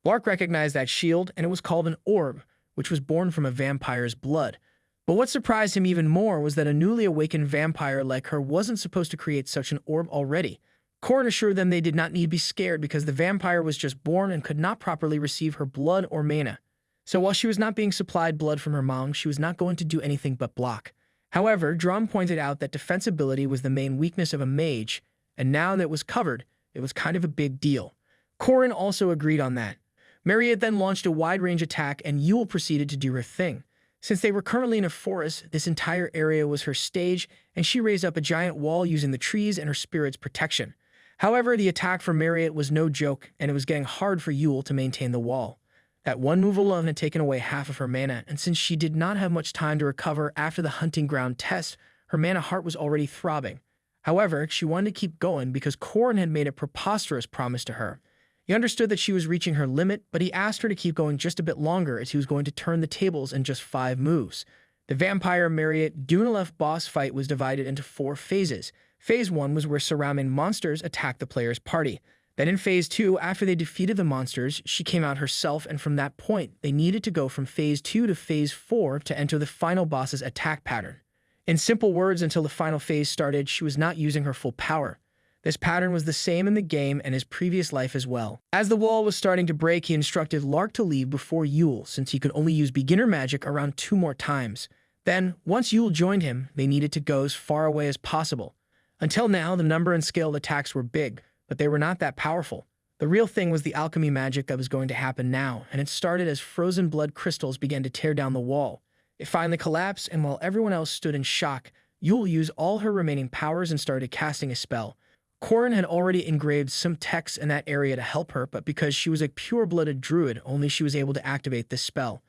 Blark recognized that shield, and it was called an orb, which was born from a vampire's blood. But what surprised him even more was that a newly awakened vampire like her wasn't supposed to create such an orb already. Corin assured them they did not need to be scared because the vampire was just born and could not properly receive her blood or mana. So while she was not being supplied blood from her mom, she was not going to do anything but block. However, Drum pointed out that defensibility was the main weakness of a mage, and now that it was covered, it was kind of a big deal. Corin also agreed on that. Mariette then launched a wide-range attack, and Yule proceeded to do her thing. Since they were currently in a forest, this entire area was her stage, and she raised up a giant wall using the trees and her spirit's protection. However, the attack from Mariette was no joke, and it was getting hard for Yule to maintain the wall. That one move alone had taken away half of her mana, and since she did not have much time to recover after the hunting ground test, her mana heart was already throbbing. However, she wanted to keep going because Corin had made a preposterous promise to her. He understood that she was reaching her limit, but he asked her to keep going just a bit longer as he was going to turn the tables in just 5 moves. The Vampire Mariette Dunalef boss fight was divided into 4 phases. Phase 1 was where surrounding monsters attacked the player's party. Then in Phase 2, after they defeated the monsters, she came out herself, and from that point, they needed to go from Phase 2 to Phase 4 to enter the final boss's attack pattern. In simple words, until the final phase started, she was not using her full power. This pattern was the same in the game and his previous life as well. As the wall was starting to break, he instructed Lark to leave before Yule, since he could only use beginner magic around 2 more times. Then, once Yule joined him, they needed to go as far away as possible. Until now, the number and scale of attacks were big, but they were not that powerful. The real thing was the alchemy magic that was going to happen now, and it started as frozen blood crystals began to tear down the wall. It finally collapsed, and while everyone else stood in shock, Yule used all her remaining powers and started casting a spell. Corin had already engraved some text in that area to help her, but because she was a pure-blooded druid, only she was able to activate this spell.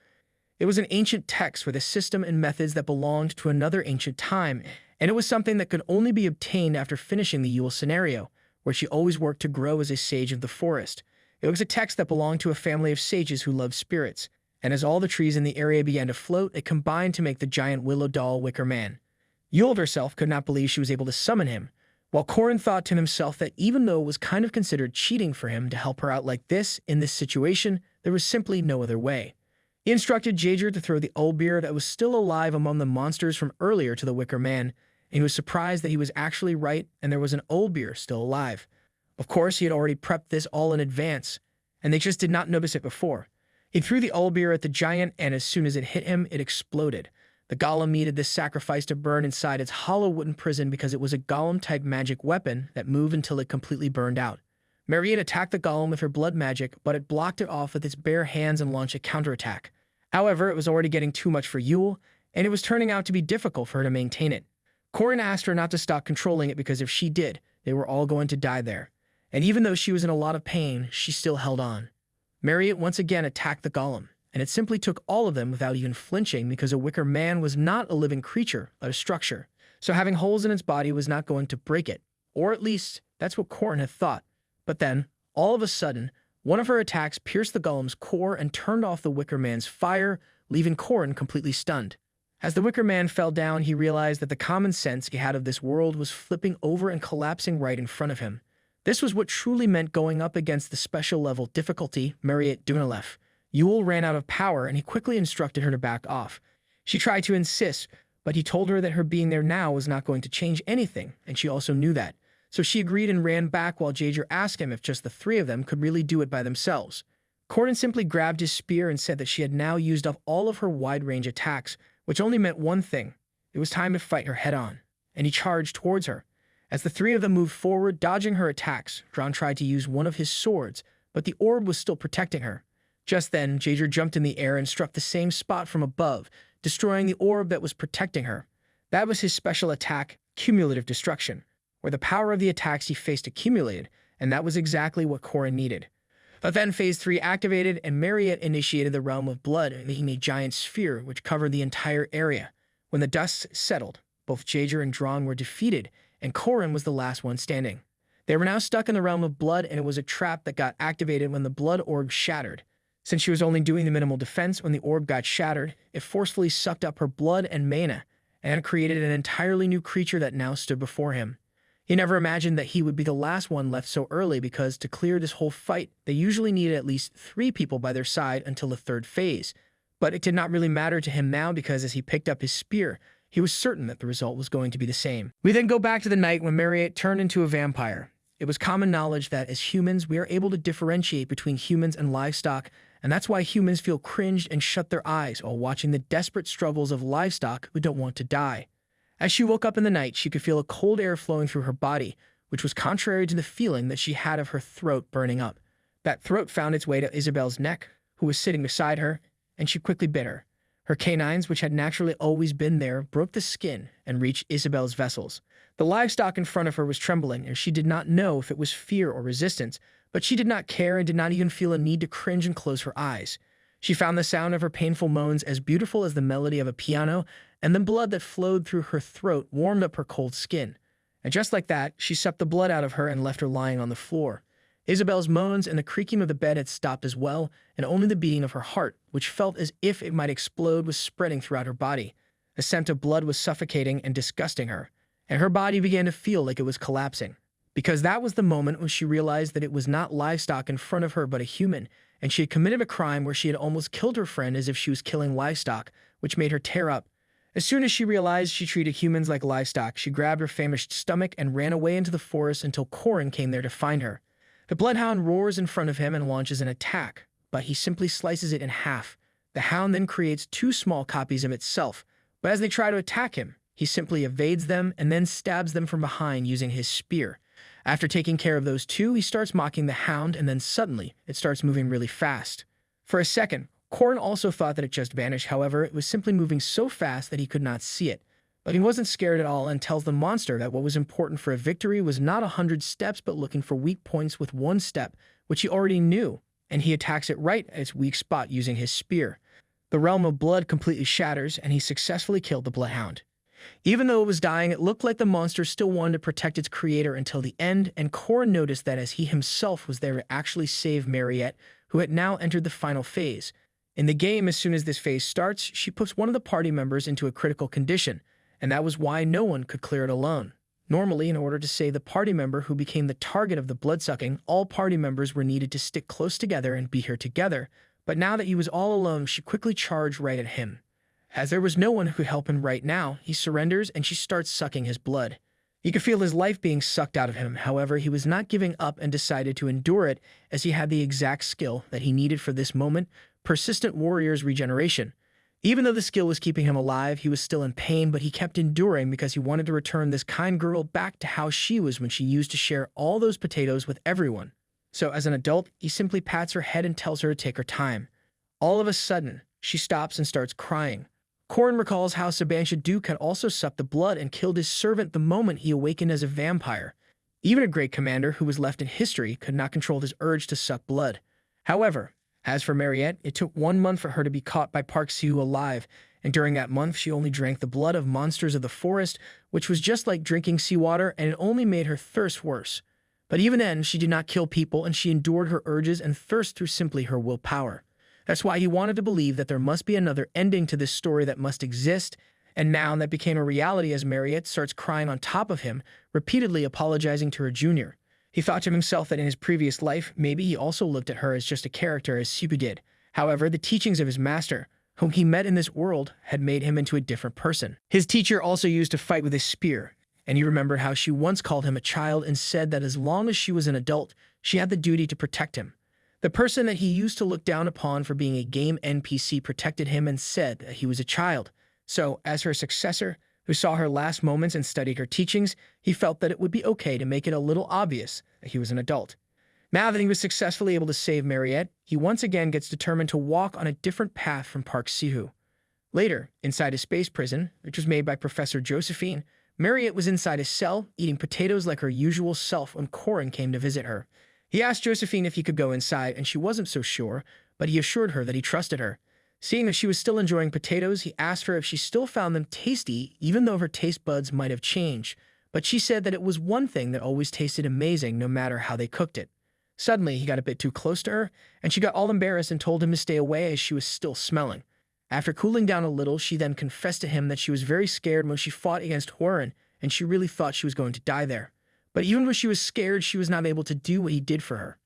It was an ancient text with a system and methods that belonged to another ancient time, and it was something that could only be obtained after finishing the Yule scenario, where she always worked to grow as a sage of the forest. It was a text that belonged to a family of sages who loved spirits, and as all the trees in the area began to float, it combined to make the giant willow doll Wicker Man. Yule herself could not believe she was able to summon him, while Corin thought to himself that even though it was kind of considered cheating for him to help her out like this in this situation, there was simply no other way. He instructed Jaeger to throw the owlbear that was still alive among the monsters from earlier to the Wicker Man, and he was surprised that he was actually right and there was an owlbear still alive. Of course, he had already prepped this all in advance, and they just did not notice it before. He threw the owlbear at the giant, and as soon as it hit him, it exploded. The golem needed this sacrifice to burn inside its hollow wooden prison because it was a golem-type magic weapon that moved until it completely burned out. Mariette attacked the golem with her blood magic, but it blocked it off with its bare hands and launched a counterattack. However, it was already getting too much for Yule, and it was turning out to be difficult for her to maintain it. Corin asked her not to stop controlling it because if she did, they were all going to die there. And even though she was in a lot of pain, she still held on. Mariette once again attacked the golem, and it simply took all of them without even flinching because a Wicker Man was not a living creature, but a structure. So having holes in its body was not going to break it, or at least that's what Corin had thought. But then, all of a sudden, one of her attacks pierced the golem's core and turned off the Wicker Man's fire, leaving Corin completely stunned. As the Wicker Man fell down, he realized that the common sense he had of this world was flipping over and collapsing right in front of him. This was what truly meant going up against the special level difficulty, Mariette Dunalef. Yule ran out of power, and he quickly instructed her to back off. She tried to insist, but he told her that her being there now was not going to change anything, and she also knew that. So she agreed and ran back while Jaeger asked him if just the 3 of them could really do it by themselves. Corin simply grabbed his spear and said that she had now used up all of her wide-range attacks, which only meant one thing. It was time to fight her head-on, and he charged towards her. As the 3 of them moved forward, dodging her attacks, Dron tried to use one of his swords, but the orb was still protecting her. Just then, Jaeger jumped in the air and struck the same spot from above, destroying the orb that was protecting her. That was his special attack, Cumulative Destruction, where the power of the attacks he faced accumulated, and that was exactly what Corin needed. But then Phase 3 activated, and Mariette initiated the Realm of Blood, making a giant sphere which covered the entire area. When the dust settled, both Jaeger and Dron were defeated, and Corin was the last one standing. They were now stuck in the Realm of Blood, and it was a trap that got activated when the blood orb shattered. Since she was only doing the minimal defense when the orb got shattered, it forcefully sucked up her blood and mana, and created an entirely new creature that now stood before him. He never imagined that he would be the last one left so early because to clear this whole fight, they usually needed at least 3 people by their side until the third phase. But it did not really matter to him now because as he picked up his spear, he was certain that the result was going to be the same. We then go back to the night when Mariette turned into a vampire. It was common knowledge that as humans, we are able to differentiate between humans and livestock, and that's why humans feel cringed and shut their eyes while watching the desperate struggles of livestock who don't want to die. As she woke up in the night, she could feel a cold air flowing through her body, which was contrary to the feeling that she had of her throat burning up. That throat found its way to Isabelle's neck, who was sitting beside her, and she quickly bit her. Her canines, which had naturally always been there, broke the skin and reached Isabelle's vessels. The livestock in front of her was trembling, and she did not know if it was fear or resistance, but she did not care and did not even feel a need to cringe and close her eyes. She found the sound of her painful moans as beautiful as the melody of a piano, and the blood that flowed through her throat warmed up her cold skin. And just like that, she sucked the blood out of her and left her lying on the floor. Isabelle's moans and the creaking of the bed had stopped as well, and only the beating of her heart, which felt as if it might explode, was spreading throughout her body. The scent of blood was suffocating and disgusting her, and her body began to feel like it was collapsing. Because that was the moment when she realized that it was not livestock in front of her but a human, and she had committed a crime where she had almost killed her friend as if she was killing livestock, which made her tear up. As soon as she realized she treated humans like livestock, she grabbed her famished stomach and ran away into the forest until Corin came there to find her. The bloodhound roars in front of him and launches an attack, but he simply slices it in half. The hound then creates 2 small copies of itself, but as they try to attack him, he simply evades them and then stabs them from behind using his spear. After taking care of those 2, he starts mocking the hound, and then suddenly, it starts moving really fast. For a second, Corin also thought that it just vanished. However, it was simply moving so fast that he could not see it. But he wasn't scared at all and tells the monster that what was important for a victory was not 100 steps but looking for weak points with 1 step, which he already knew, and he attacks it right at its weak spot using his spear. The realm of blood completely shatters, and he successfully killed the bloodhound. Even though it was dying, it looked like the monster still wanted to protect its creator until the end, and Corin noticed that as he himself was there to actually save Mariette, who had now entered the final phase. In the game, as soon as this phase starts, she puts one of the party members into a critical condition, and that was why no one could clear it alone. Normally, in order to save the party member who became the target of the bloodsucking, all party members were needed to stick close together and be here together, but now that he was all alone, she quickly charged right at him. As there was no one who could help him right now, he surrenders and she starts sucking his blood. He could feel his life being sucked out of him. However, he was not giving up and decided to endure it as he had the exact skill that he needed for this moment, persistent warrior's regeneration. Even though the skill was keeping him alive, he was still in pain, but he kept enduring because he wanted to return this kind girl back to how she was when she used to share all those potatoes with everyone. So as an adult, he simply pats her head and tells her to take her time. All of a sudden, she stops and starts crying. Corin recalls how Sebastian Duke had also sucked the blood and killed his servant the moment he awakened as a vampire. Even a great commander who was left in history could not control his urge to suck blood. However, as for Mariette, it took 1 month for her to be caught by Park Sihu alive, and during that month she only drank the blood of monsters of the forest, which was just like drinking seawater, and it only made her thirst worse. But even then, she did not kill people, and she endured her urges and thirst through simply her willpower. That's why he wanted to believe that there must be another ending to this story that must exist, and now that became a reality as Mariette starts crying on top of him, repeatedly apologizing to her junior. He thought to himself that in his previous life, maybe he also looked at her as just a character as Sibu did. However, the teachings of his master, whom he met in this world, had made him into a different person. His teacher also used to fight with his spear, and he remembered how she once called him a child and said that as long as she was an adult, she had the duty to protect him. The person that he used to look down upon for being a game NPC protected him and said that he was a child. So, as her successor, who saw her last moments and studied her teachings, he felt that it would be okay to make it a little obvious that he was an adult. Now that he was successfully able to save Mariette, he once again gets determined to walk on a different path from Park Sihu. Later, inside a space prison, which was made by Professor Josephine, Mariette was inside a cell, eating potatoes like her usual self when Corin came to visit her. He asked Josephine if he could go inside, and she wasn't so sure, but he assured her that he trusted her. Seeing that she was still enjoying potatoes, he asked her if she still found them tasty, even though her taste buds might have changed, but she said that it was one thing that always tasted amazing no matter how they cooked it. Suddenly, he got a bit too close to her, and she got all embarrassed and told him to stay away as she was still smelling. After cooling down a little, she then confessed to him that she was very scared when she fought against Horan, and she really thought she was going to die there. But even when she was scared, she was not able to do what he did for her.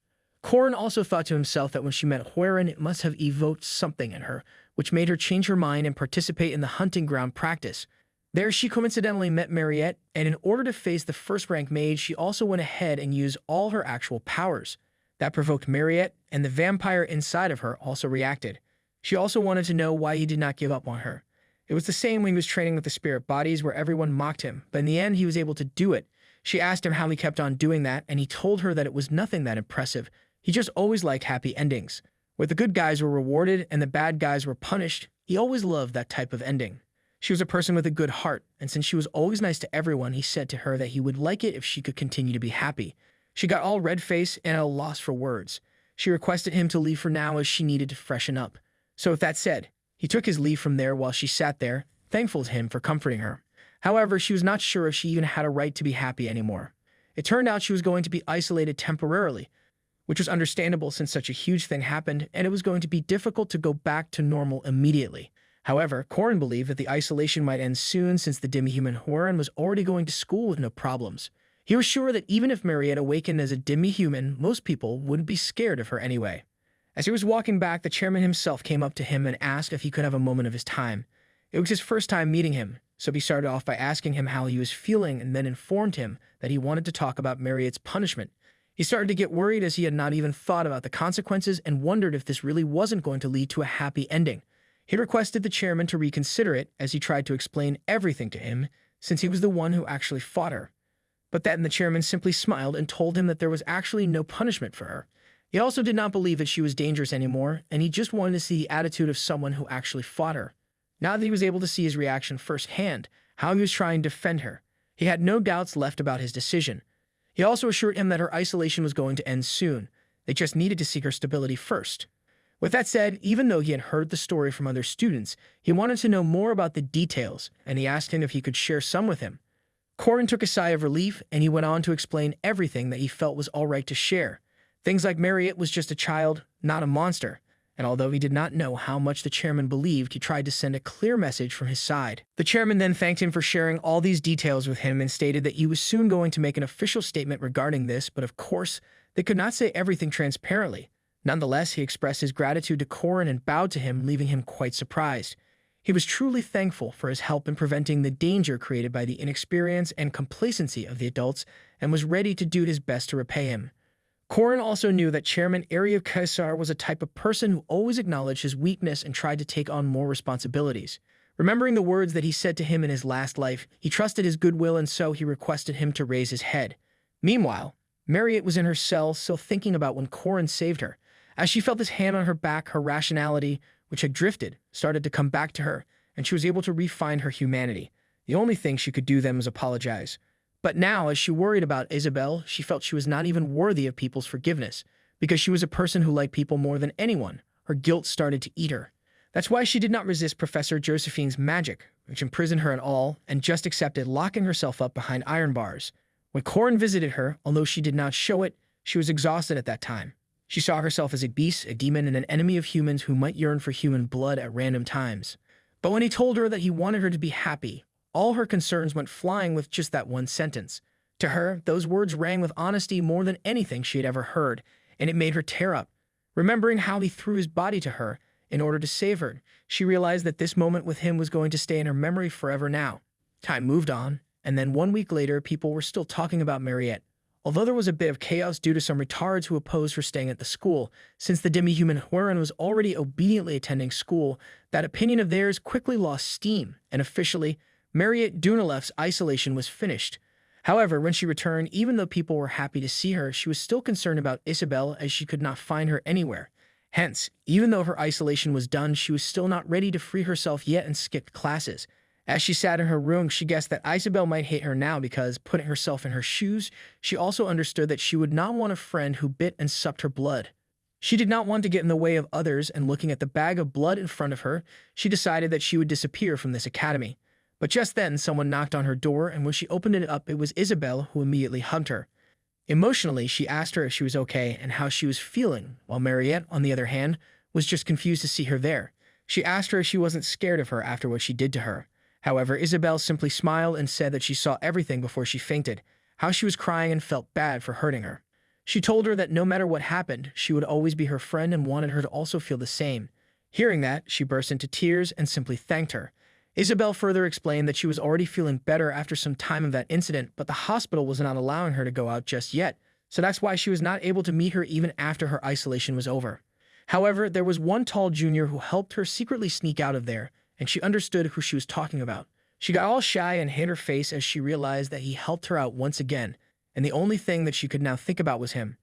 Corin also thought to himself that when she met Hueren, it must have evoked something in her, which made her change her mind and participate in the hunting ground practice. There, she coincidentally met Mariette, and in order to face the first-rank mage, she also went ahead and used all her actual powers. That provoked Mariette, and the vampire inside of her also reacted. She also wanted to know why he did not give up on her. It was the same when he was training with the spirit bodies where everyone mocked him, but in the end he was able to do it. She asked him how he kept on doing that, and he told her that it was nothing that impressive. He just always liked happy endings. Where the good guys were rewarded and the bad guys were punished, he always loved that type of ending. She was a person with a good heart, and since she was always nice to everyone, he said to her that he would like it if she could continue to be happy. She got all red-faced and at a loss for words. She requested him to leave for now as she needed to freshen up. So with that said, he took his leave from there while she sat there, thankful to him for comforting her. However, she was not sure if she even had a right to be happy anymore. It turned out she was going to be isolated temporarily, which was understandable since such a huge thing happened, and it was going to be difficult to go back to normal immediately. However, Corin believed that the isolation might end soon since the demi-human Hueren was already going to school with no problems. He was sure that even if Mariette awakened as a demi-human, most people wouldn't be scared of her anyway. As he was walking back, the chairman himself came up to him and asked if he could have a moment of his time. It was his first time meeting him, so he started off by asking him how he was feeling and then informed him that he wanted to talk about Mariette's punishment. He started to get worried as he had not even thought about the consequences and wondered if this really wasn't going to lead to a happy ending. He requested the chairman to reconsider it as he tried to explain everything to him, since he was the one who actually fought her. But then the chairman simply smiled and told him that there was actually no punishment for her. He also did not believe that she was dangerous anymore, and he just wanted to see the attitude of someone who actually fought her. Now that he was able to see his reaction firsthand, how he was trying to defend her, he had no doubts left about his decision. He also assured him that her isolation was going to end soon. They just needed to seek her stability first. With that said, even though he had heard the story from other students, he wanted to know more about the details, and he asked him if he could share some with him. Corin took a sigh of relief, and he went on to explain everything that he felt was all right to share. Things like Mariette was just a child, not a monster, and although he did not know how much the chairman believed, he tried to send a clear message from his side. The chairman then thanked him for sharing all these details with him and stated that he was soon going to make an official statement regarding this, but of course, they could not say everything transparently. Nonetheless, he expressed his gratitude to Corin and bowed to him, leaving him quite surprised. He was truly thankful for his help in preventing the danger created by the inexperience and complacency of the adults and was ready to do his best to repay him. Corin also knew that Chairman Ariev Caesar was a type of person who always acknowledged his weakness and tried to take on more responsibilities. Remembering the words that he said to him in his last life, he trusted his goodwill and so he requested him to raise his head. Meanwhile, Mariette was in her cell still thinking about when Corin saved her. As she felt his hand on her back, her rationality, which had drifted, started to come back to her, and she was able to re-find her humanity. The only thing she could do then was apologize. But now, as she worried about Isabelle, she felt she was not even worthy of people's forgiveness. Because she was a person who liked people more than anyone, her guilt started to eat her. That's why she did not resist Professor Josephine's magic, which imprisoned her at all, and just accepted locking herself up behind iron bars. When Corin visited her, although she did not show it, she was exhausted at that time. She saw herself as a beast, a demon, and an enemy of humans who might yearn for human blood at random times. But when he told her that he wanted her to be happy, all her concerns went flying with just that one sentence. To her, those words rang with honesty more than anything she had ever heard, and it made her tear up. Remembering how he threw his body to her in order to save her, she realized that this moment with him was going to stay in her memory forever now. Time moved on, and then 1 week later, people were still talking about Mariette. Although there was a bit of chaos due to some retards who opposed her staying at the school, since the demi-human Hueren was already obediently attending school, that opinion of theirs quickly lost steam, and officially, Mariette Dunalef's isolation was finished. However, when she returned, even though people were happy to see her, she was still concerned about Isabelle as she could not find her anywhere. Hence, even though her isolation was done, she was still not ready to free herself yet and skipped classes. As she sat in her room, she guessed that Isabelle might hate her now because, putting herself in her shoes, she also understood that she would not want a friend who bit and sucked her blood. She did not want to get in the way of others, and looking at the bag of blood in front of her, she decided that she would disappear from this academy. But just then, someone knocked on her door, and when she opened it up, it was Isabelle, who immediately hugged her. Emotionally, she asked her if she was okay and how she was feeling, while Mariette, on the other hand, was just confused to see her there. She asked her if she wasn't scared of her after what she did to her. However, Isabelle simply smiled and said that she saw everything before she fainted. how she was crying and felt bad for hurting her. She told her that no matter what happened, she would always be her friend and wanted her to also feel the same. Hearing that, she burst into tears and simply thanked her. Isabel further explained that she was already feeling better after some time of that incident, but the hospital was not allowing her to go out just yet, so that's why she was not able to meet her even after her isolation was over. However, there was one tall junior who helped her secretly sneak out of there, and she understood who she was talking about. She got all shy and hid her face as she realized that he helped her out once again, and the only thing that she could now think about was him.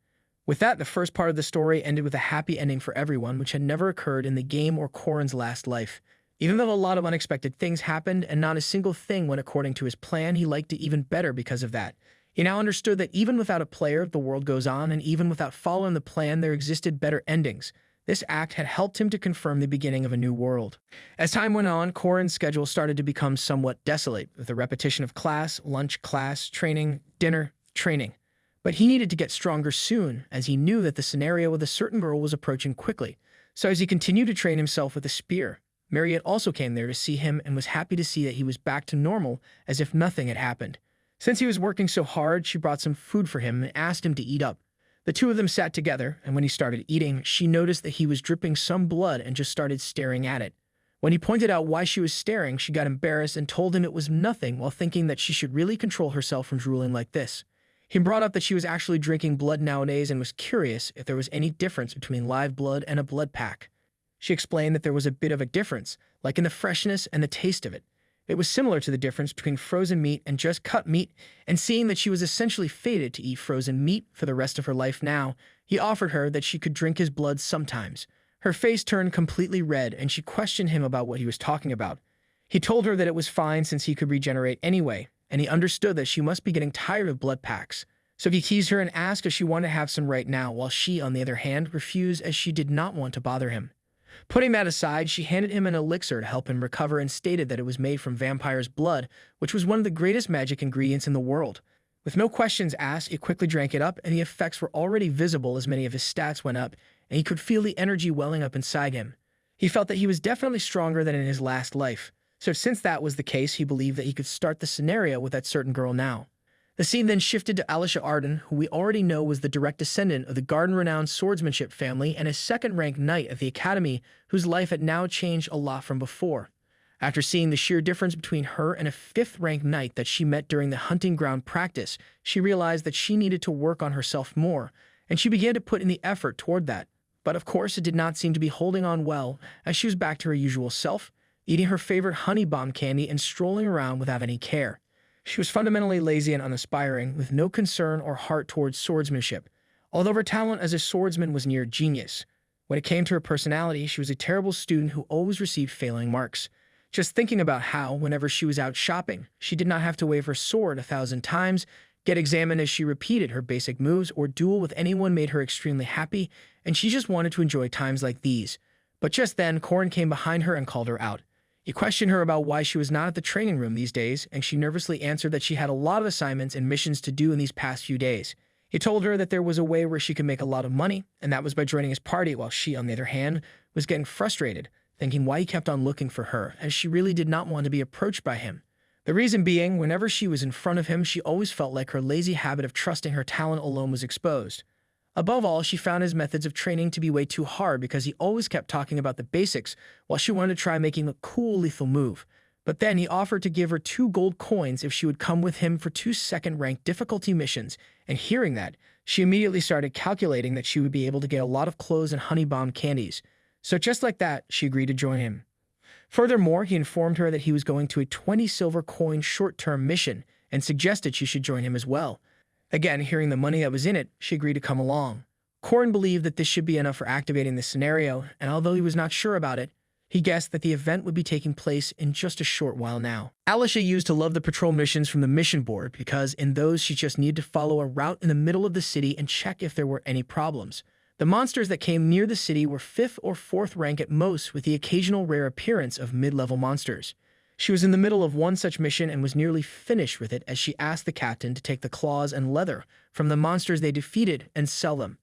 With that, the first part of the story ended with a happy ending for everyone, which had never occurred in the game or Korin's last life. Even though a lot of unexpected things happened and not a single thing went according to his plan, he liked it even better because of that. He now understood that even without a player, the world goes on, and even without following the plan, there existed better endings. This act had helped him to confirm the beginning of a new world. As time went on, Korin's schedule started to become somewhat desolate, with the repetition of class, lunch, class, training, dinner, training. But he needed to get stronger soon, as he knew that the scenario with a certain girl was approaching quickly. So as he continued to train himself with a spear, Mariette also came there to see him and was happy to see that he was back to normal, as if nothing had happened. Since he was working so hard, she brought some food for him and asked him to eat up. The two of them sat together, and when he started eating, she noticed that he was dripping some blood and just started staring at it. When he pointed out why she was staring, she got embarrassed and told him it was nothing, while thinking that she should really control herself from drooling like this. He brought up that she was actually drinking blood nowadays and was curious if there was any difference between live blood and a blood pack. She explained that there was a bit of a difference, like in the freshness and the taste of it. It was similar to the difference between frozen meat and just cut meat, and seeing that she was essentially fated to eat frozen meat for the rest of her life now, he offered her that she could drink his blood sometimes. Her face turned completely red, and she questioned him about what he was talking about. He told her that it was fine since he could regenerate anyway, and he understood that she must be getting tired of blood packs. So he teased her and asked if she wanted to have some right now, while she, on the other hand, refused as she did not want to bother him. Putting that aside, she handed him an elixir to help him recover and stated that it was made from vampire's blood, which was one of the greatest magic ingredients in the world. With no questions asked, he quickly drank it up, and the effects were already visible as many of his stats went up, and he could feel the energy welling up inside him. He felt that he was definitely stronger than in his last life, so since that was the case, he believed that he could start the scenario with that certain girl now. The scene then shifted to Alicia Arden, who we already know was the direct descendant of the garden-renowned swordsmanship family and a second-ranked knight at the academy, whose life had now changed a lot from before. After seeing the sheer difference between her and a fifth-ranked knight that she met during the hunting ground practice, she realized that she needed to work on herself more, and she began to put in the effort toward that. But of course, it did not seem to be holding on well, as she was back to her usual self, eating her favorite honey bomb candy and strolling around without any care. She was fundamentally lazy and unaspiring, with no concern or heart towards swordsmanship, although her talent as a swordsman was near genius. When it came to her personality, she was a terrible student who always received failing marks. Just thinking about how, whenever she was out shopping, she did not have to wave her sword 1,000 times, get examined as she repeated her basic moves, or duel with anyone made her extremely happy, and she just wanted to enjoy times like these. But just then, Korin came behind her and called her out. He questioned her about why she was not at the training room these days, and she nervously answered that she had a lot of assignments and missions to do in these past few days. He told her that there was a way where she could make a lot of money, and that was by joining his party, while she, on the other hand, was getting frustrated, thinking why he kept on looking for her, as she really did not want to be approached by him. The reason being, whenever she was in front of him, she always felt like her lazy habit of trusting her talent alone was exposed. Above all, she found his methods of training to be way too hard because he always kept talking about the basics while she wanted to try making a cool lethal move. But then he offered to give her 2 gold coins if she would come with him for 2 second-ranked difficulty missions, and hearing that, she immediately started calculating that she would be able to get a lot of clothes and honey bomb candies. So just like that, she agreed to join him. Furthermore, he informed her that he was going to a 20 silver coin short-term mission and suggested she should join him as well. Again, hearing the money that was in it, she agreed to come along. Korin believed that this should be enough for activating the scenario, and although he was not sure about it, he guessed that the event would be taking place in just a short while now. Alicia used to love the patrol missions from the mission board because in those she just needed to follow a route in the middle of the city and check if there were any problems. The monsters that came near the city were 5th or 4th rank at most, with the occasional rare appearance of mid-level monsters. She was in the middle of one such mission and was nearly finished with it as she asked the captain to take the claws and leather from the monsters they defeated and sell them.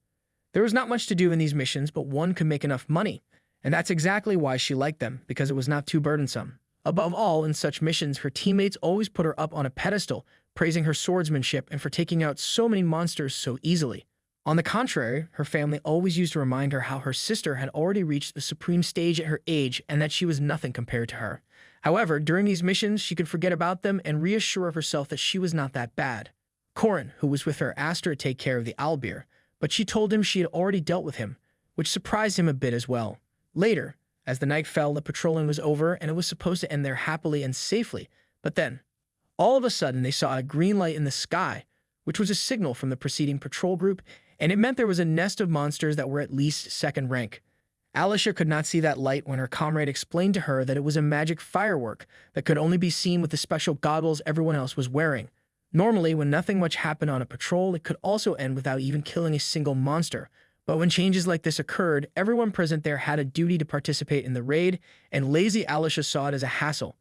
There was not much to do in these missions, but one could make enough money, and that's exactly why she liked them, because it was not too burdensome. Above all, in such missions, her teammates always put her up on a pedestal, praising her swordsmanship and for taking out so many monsters so easily. On the contrary, her family always used to remind her how her sister had already reached the supreme stage at her age and that she was nothing compared to her. However, during these missions, she could forget about them and reassure herself that she was not that bad. Corin, who was with her, asked her to take care of the owlbear, but she told him she had already dealt with him, which surprised him a bit as well. Later, as the night fell, the patrolling was over and it was supposed to end there happily and safely, but then, all of a sudden, they saw a green light in the sky, which was a signal from the preceding patrol group, and it meant there was a nest of monsters that were at least second rank. Alicia could not see that light when her comrade explained to her that it was a magic firework that could only be seen with the special goggles everyone else was wearing. Normally, when nothing much happened on a patrol, it could also end without even killing a single monster. But when changes like this occurred, everyone present there had a duty to participate in the raid, and lazy Alicia saw it as a hassle.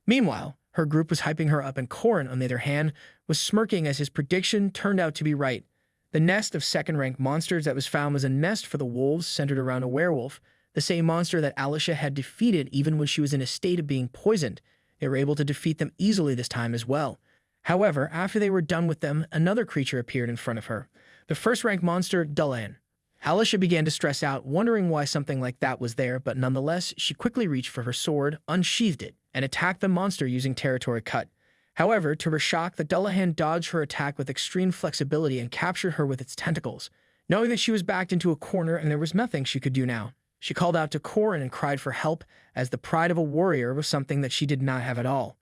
Meanwhile, her group was hyping her up, and Corin, on the other hand, was smirking as his prediction turned out to be right. The nest of second-rank monsters that was found was a nest for the wolves centered around a werewolf, the same monster that Alicia had defeated even when she was in a state of being poisoned. They were able to defeat them easily this time as well. However, after they were done with them, another creature appeared in front of her, the first-rank monster, Dullahan. Alicia began to stress out, wondering why something like that was there, but nonetheless, she quickly reached for her sword, unsheathed it, and attacked the monster using territory cut. However, to her shock, the Dullahan dodged her attack with extreme flexibility and captured her with its tentacles. Knowing that she was backed into a corner and there was nothing she could do now, she called out to Corin and cried for help, as the pride of a warrior was something that she did not have at all.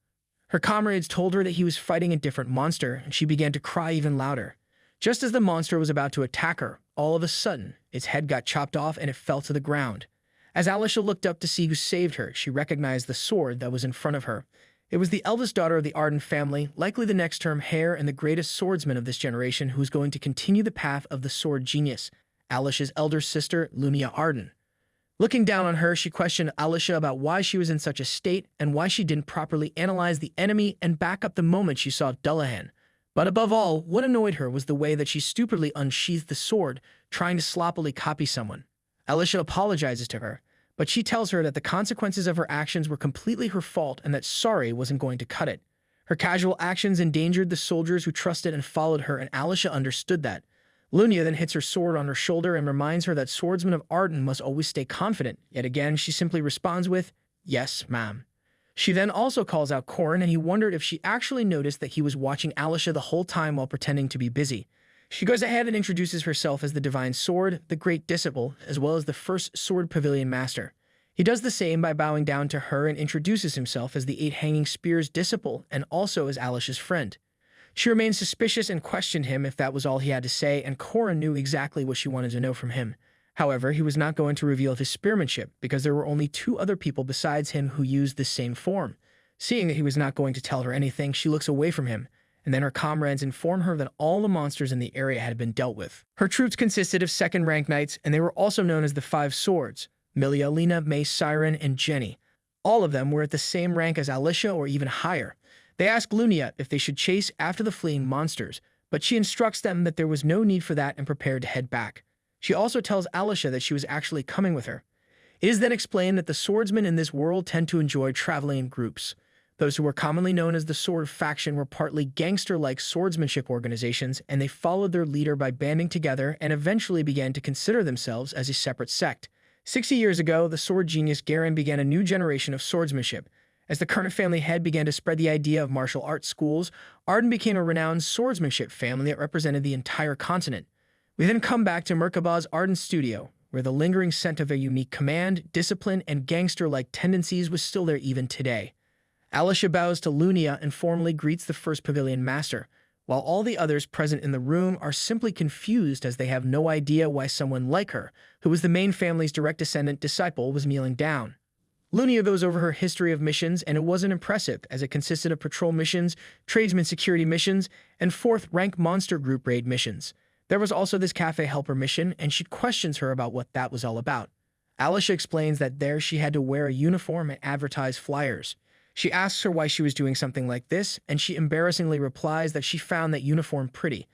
Her comrades told her that he was fighting a different monster, and she began to cry even louder. Just as the monster was about to attack her, all of a sudden, its head got chopped off and it fell to the ground. As Alicia looked up to see who saved her, she recognized the sword that was in front of her. It was the eldest daughter of the Arden family, likely the next term heir and the greatest swordsman of this generation, who was going to continue the path of the sword genius, Alicia's elder sister, Lunia Arden. Looking down on her, she questioned Alicia about why she was in such a state and why she didn't properly analyze the enemy and back up the moment she saw Dullahan. But above all, what annoyed her was the way that she stupidly unsheathed the sword, trying to sloppily copy someone. Alicia apologizes to her, but she tells her that the consequences of her actions were completely her fault and that sorry wasn't going to cut it. Her casual actions endangered the soldiers who trusted and followed her, and Alicia understood that. Lunia then hits her sword on her shoulder and reminds her that swordsmen of Arden must always stay confident. Yet again, she simply responds with, "Yes, ma'am." She then also calls out Corin, and he wondered if she actually noticed that he was watching Alicia the whole time while pretending to be busy. She goes ahead and introduces herself as the Divine Sword, the Great Disciple, as well as the First Sword Pavilion Master. He does the same by bowing down to her and introduces himself as the Eight Hanging Spears Disciple and also as Alicia's friend. She remained suspicious and questioned him if that was all he had to say, and Corin knew exactly what she wanted to know from him. However, he was not going to reveal his spearmanship because there were only two other people besides him who used this same form. Seeing that he was not going to tell her anything, she looks away from him, and then her comrades inform her that all the monsters in the area had been dealt with. Her troops consisted of second-rank knights, and they were also known as the Five Swords: Milia, Lena, May, Siren, and Jenny. All of them were at the same rank as Alicia or even higher. They ask Lunia if they should chase after the fleeing monsters, but she instructs them that there was no need for that and prepared to head back. She also tells Alicia that she was actually coming with her. It is then explained that the swordsmen in this world tend to enjoy traveling in groups. Those who were commonly known as the Sword Faction were partly gangster-like swordsmanship organizations, and they followed their leader by banding together and eventually began to consider themselves as a separate sect. 60 years ago, the sword genius Garen began a new generation of swordsmanship. As the current family head began to spread the idea of martial arts schools, Arden became a renowned swordsmanship family that represented the entire continent. We then come back to Merkaba's Arden studio, where the lingering scent of a unique command, discipline, and gangster-like tendencies was still there even today. Alicia bows to Lunia and formally greets the first pavilion master, while all the others present in the room are simply confused as they have no idea why someone like her, who was the main family's direct descendant disciple, was kneeling down. Lunia goes over her history of missions, and it wasn't impressive, as it consisted of patrol missions, tradesman security missions, and fourth-rank monster group raid missions. There was also this cafe helper mission, and she questions her about what that was all about. Alicia explains that there she had to wear a uniform and advertise flyers. She asks her why she was doing something like this, and she embarrassingly replies that she found that uniform pretty.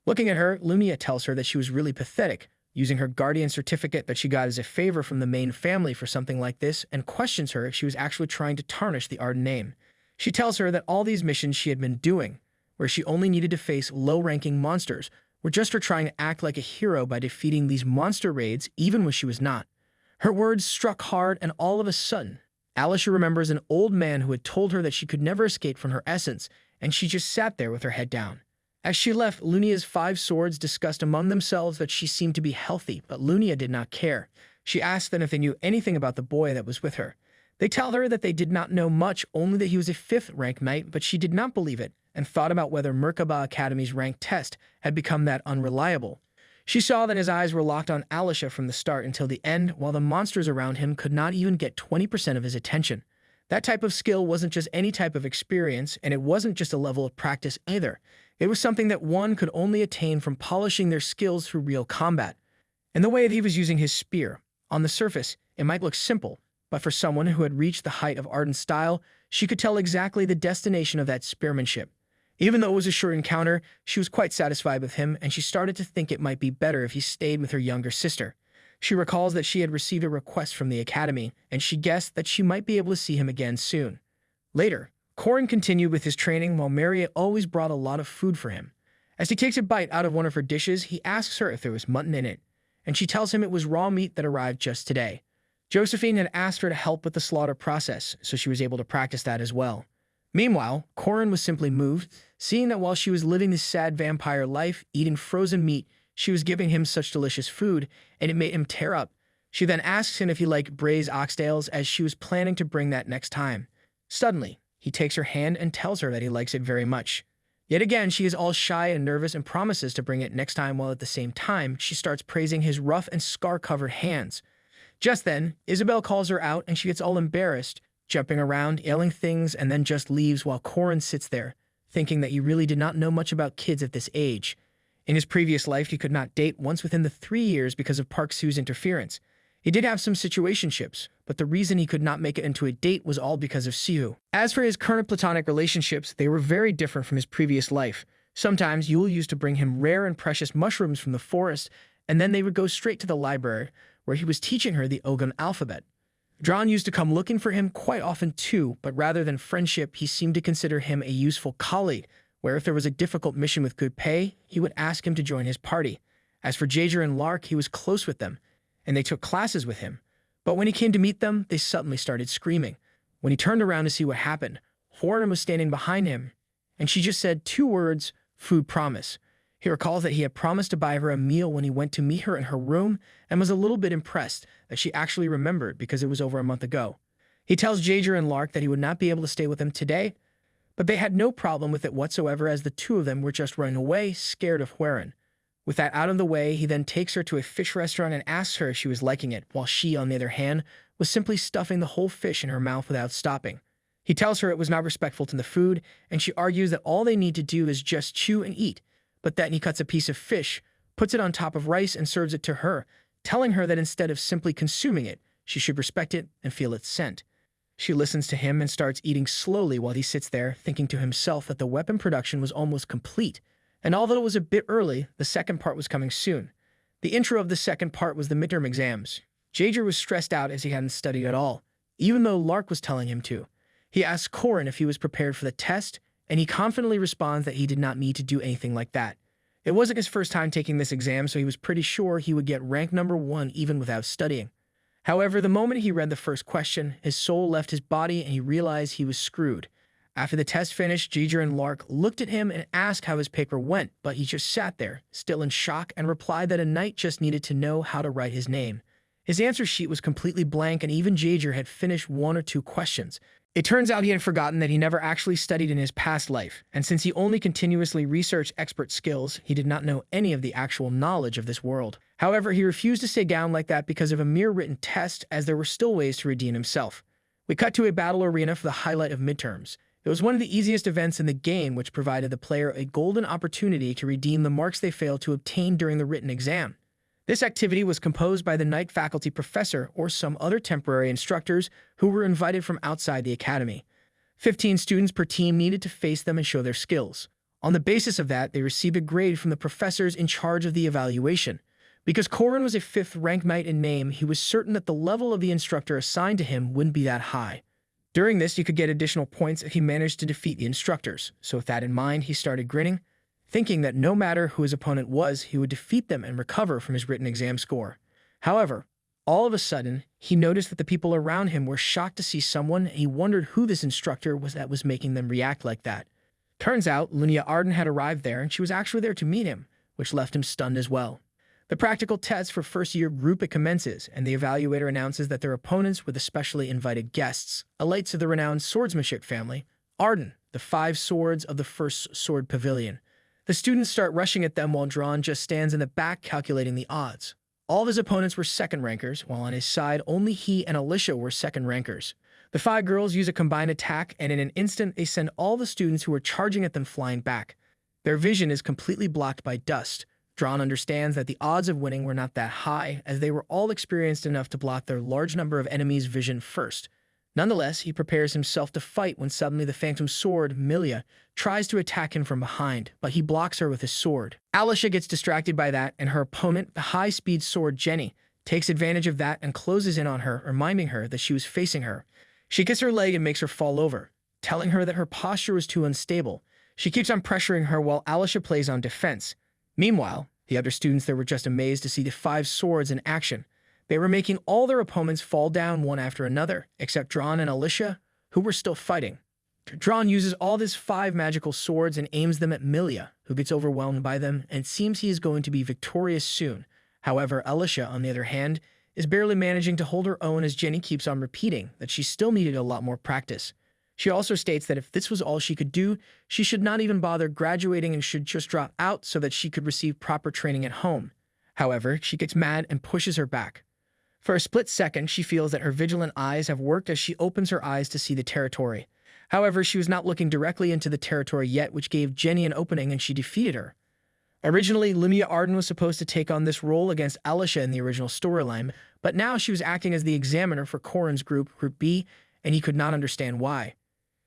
Looking at her, Lunia tells her that she was really pathetic, using her guardian certificate that she got as a favor from the main family for something like this, and questions her if she was actually trying to tarnish the Arden name. She tells her that all these missions she had been doing, where she only needed to face low-ranking monsters, were just her trying to act like a hero by defeating these monster raids even when she was not. Her words struck hard, and all of a sudden, Alicia remembers an old man who had told her that she could never escape from her essence, and she just sat there with her head down. As she left, Lunia's 5 swords discussed among themselves that she seemed to be healthy, but Lunia did not care. She asked them if they knew anything about the boy that was with her. They tell her that they did not know much, only that he was a 5th rank knight, but she did not believe it, and thought about whether Merkaba Academy's rank test had become that unreliable. She saw that his eyes were locked on Alicia from the start until the end, while the monsters around him could not even get 20% of his attention. That type of skill wasn't just any type of experience, and it wasn't just a level of practice either. It was something that one could only attain from polishing their skills through real combat. And the way that he was using his spear, on the surface, it might look simple, but for someone who had reached the height of art and style, she could tell exactly the destination of that spearmanship. Even though it was a short encounter, she was quite satisfied with him, and she started to think it might be better if he stayed with her younger sister. She recalls that she had received a request from the academy, and she guessed that she might be able to see him again soon. Later, Corin continued with his training while Mary always brought a lot of food for him. As he takes a bite out of one of her dishes, he asks her if there was mutton in it, and she tells him it was raw meat that arrived just today. Josephine had asked her to help with the slaughter process, so she was able to practice that as well. Meanwhile, Corin was simply moved, seeing that while she was living this sad vampire life, eating frozen meat, she was giving him such delicious food, and it made him tear up. She then asks him if he liked braised oxtails, as she was planning to bring that next time. Suddenly, he takes her hand and tells her that he likes it very much. Yet again, she is all shy and nervous and promises to bring it next time, while at the same time, she starts praising his rough and scar-covered hands. Just then, Isabel calls her out, and she gets all embarrassed, jumping around, yelling things, and then just leaves while Corin sits there, thinking that he really did not know much about kids at this age. In his previous life, he could not date once within the 3 years because of Park Soo's interference. He did have some situationships, but the reason he could not make it into a date was all because of Siu. As for his current platonic relationships, they were very different from his previous life. Sometimes Yule used to bring him rare and precious mushrooms from the forest, and then they would go straight to the library, where he was teaching her the Ogun alphabet. Dron used to come looking for him quite often too, but rather than friendship, he seemed to consider him a useful colleague, where if there was a difficult mission with good pay, he would ask him to join his party. As for Jaeger and Lark, he was close with them, and they took classes with him. But when he came to meet them, they suddenly started screaming. When he turned around to see what happened, Horan was standing behind him, and she just said 2 words, "Food promise." He recalls that he had promised to buy her a meal when he went to meet her in her room, and was a little bit impressed that she actually remembered because it was over a month ago. He tells Jaeger and Lark that he would not be able to stay with them today, but they had no problem with it whatsoever, as the 2 of them were just running away, scared of Huaren. With that out of the way, he then takes her to a fish restaurant and asks her if she was liking it, while she, on the other hand, was simply stuffing the whole fish in her mouth without stopping. He tells her it was not respectful to the food, and she argues that all they need to do is just chew and eat, but then he cuts a piece of fish, puts it on top of rice, and serves it to her, telling her that instead of simply consuming it, she should respect it and feel its scent. She listens to him and starts eating slowly while he sits there, thinking to himself that the weapon production was almost complete, and although it was a bit early, the second part was coming soon. The intro of the second part was the midterm exams. Jaeger was stressed out as he hadn't studied at all, even though Lark was telling him to. He asks Corin if he was prepared for the test, and he confidently responds that he did not need to do anything like that. It wasn't his first time taking this exam, so he was pretty sure he would get rank number 1 even without studying. However, the moment he read the first question, his soul left his body and he realized he was screwed. After the test finished, Jaeger and Lark looked at him and asked how his paper went, but he just sat there, still in shock, and replied that a knight just needed to know how to write his name. His answer sheet was completely blank, and even Jaeger had finished 1 or 2 questions. It turns out he had forgotten that he never actually studied in his past life, and since he only continuously researched expert skills, he did not know any of the actual knowledge of this world. However, he refused to stay down like that because of a mere written test, as there were still ways to redeem himself. We cut to a battle arena for the highlight of midterms. It was one of the easiest events in the game, which provided the player a golden opportunity to redeem the marks they failed to obtain during the written exam. This activity was composed by the Knight faculty professor or some other temporary instructors who were invited from outside the academy. 15 students per team needed to face them and show their skills. On the basis of that, they received a grade from the professors in charge of the evaluation. Because Corin was a 5th rank knight in name, he was certain that the level of the instructor assigned to him wouldn't be that high. During this, you could get additional points if he managed to defeat the instructors, so with that in mind, he started grinning, thinking that no matter who his opponent was, he would defeat them and recover from his written exam score. However, all of a sudden, he noticed that the people around him were shocked to see someone, and he wondered who this instructor was that was making them react like that. Turns out, Lunia Arden had arrived there, and she was actually there to meet him, which left him stunned as well. The practical test for first-year group commences, and the evaluator announces that their opponents were the specially invited guests, elites of the renowned swordsmanship family, Arden, the 5 swords of the First Sword Pavilion. The students start rushing at them while Dron just stands in the back calculating the odds. All of his opponents were second rankers, while on his side only he and Alicia were second rankers. The 5 girls use a combined attack, and in an instant they send all the students who are charging at them flying back. Their vision is completely blocked by dust. Dron understands that the odds of winning were not that high, as they were all experienced enough to block their large number of enemies' vision first. Nonetheless, he prepares himself to fight when suddenly the phantom sword, Milia, tries to attack him from behind, but he blocks her with his sword. Alicia gets distracted by that, and her opponent, the high-speed sword Jenny, takes advantage of that and closes in on her, reminding her that she was facing her. She gets her leg and makes her fall over, telling her that her posture was too unstable. She keeps on pressuring her while Alicia plays on defense. Meanwhile, the other students there were just amazed to see the 5 swords in action. They were making all their opponents fall down one after another, except Dron and Alicia, who were still fighting. Dron uses all his 5 magical swords and aims them at Milia, who gets overwhelmed by them, and it seems he is going to be victorious soon. However, Alicia, on the other hand, is barely managing to hold her own as Jenny keeps on repeating that she still needed a lot more practice. She also states that if this was all she could do, she should not even bother graduating and should just drop out so that she could receive proper training at home. However, she gets mad and pushes her back. For a split second, she feels that her vigilant eyes have worked as she opens her eyes to see the territory. However, she was not looking directly into the territory yet, which gave Jenny an opening and she defeated her. Originally, Lunia Arden was supposed to take on this role against Alicia in the original storyline, but now she was acting as the examiner for Corin's group, Group B, and he could not understand why.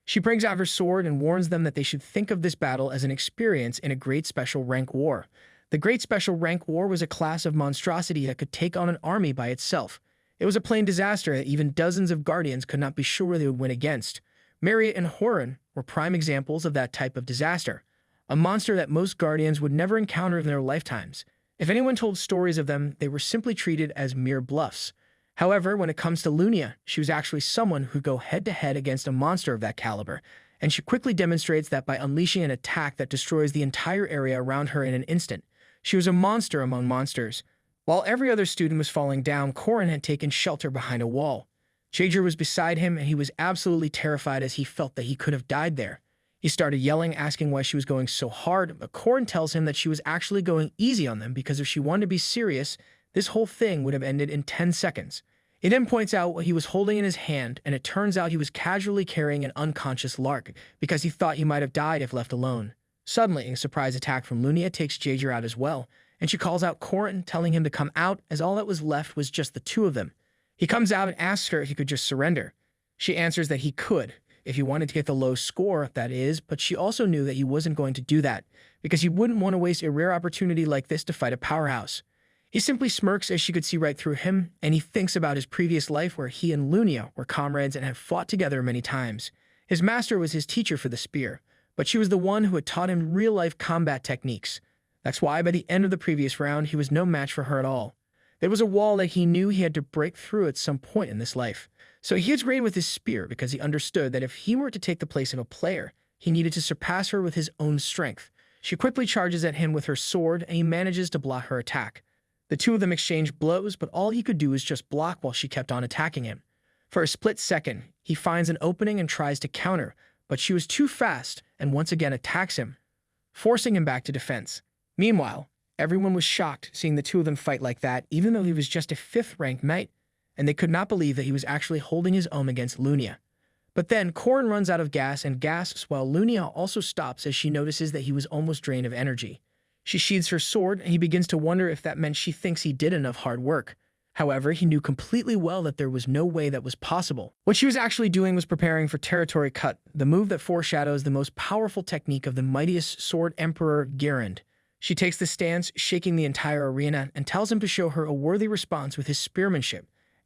She brings out her sword and warns them that they should think of this battle as an experience in a Great Special Rank War. The Great Special Rank War was a class of monstrosity that could take on an army by itself. It was a plain disaster that even dozens of guardians could not be sure they would win against. Marriott and Horan were prime examples of that type of disaster, a monster that most guardians would never encounter in their lifetimes. If anyone told stories of them, they were simply treated as mere bluffs. However, when it comes to Lunia, she was actually someone who could go head-to-head against a monster of that caliber, and she quickly demonstrates that by unleashing an attack that destroys the entire area around her in an instant. She was a monster among monsters. While every other student was falling down, Corin had taken shelter behind a wall. Jager was beside him, and he was absolutely terrified as he felt that he could have died there. He started yelling, asking why she was going so hard, but Corin tells him that she was actually going easy on them because if she wanted to be serious, this whole thing would have ended in 10 seconds. He then points out what he was holding in his hand, and it turns out he was casually carrying an unconscious Lark because he thought he might have died if left alone. Suddenly, a surprise attack from Lunia takes Jager out as well, and she calls out Corin, telling him to come out as all that was left was just the 2 of them. He comes out and asks her if he could just surrender. She answers that he could, if he wanted to get the low score, that is, but she also knew that he wasn't going to do that, because he wouldn't want to waste a rare opportunity like this to fight a powerhouse. He simply smirks as she could see right through him, and he thinks about his previous life where he and Lunia were comrades and had fought together many times. His master was his teacher for the spear, but she was the one who had taught him real-life combat techniques. That's why by the end of the previous round, he was no match for her at all. There was a wall that he knew he had to break through at some point in this life. So he was great with his spear because he understood that if he were to take the place of a player, he needed to surpass her with his own strength. She quickly charges at him with her sword, and he manages to block her attack. The 2 of them exchange blows, but all he could do was just block while she kept on attacking him. For a split second, he finds an opening and tries to counter, but she was too fast and once again attacks him, forcing him back to defense. Meanwhile, everyone was shocked seeing the 2 of them fight like that, even though he was just a 5th-ranked knight, and they could not believe that he was actually holding his own against Lunia. But then, Corin runs out of gas and gasps while Lunia also stops as she notices that he was almost drained of energy. She sheathes her sword, and he begins to wonder if that meant she thinks he did enough hard work. However, he knew completely well that there was no way that was possible. What she was actually doing was preparing for Territory Cut, the move that foreshadows the most powerful technique of the mightiest sword emperor, Gerund. She takes the stance, shaking the entire arena, and tells him to show her a worthy response with his spearmanship.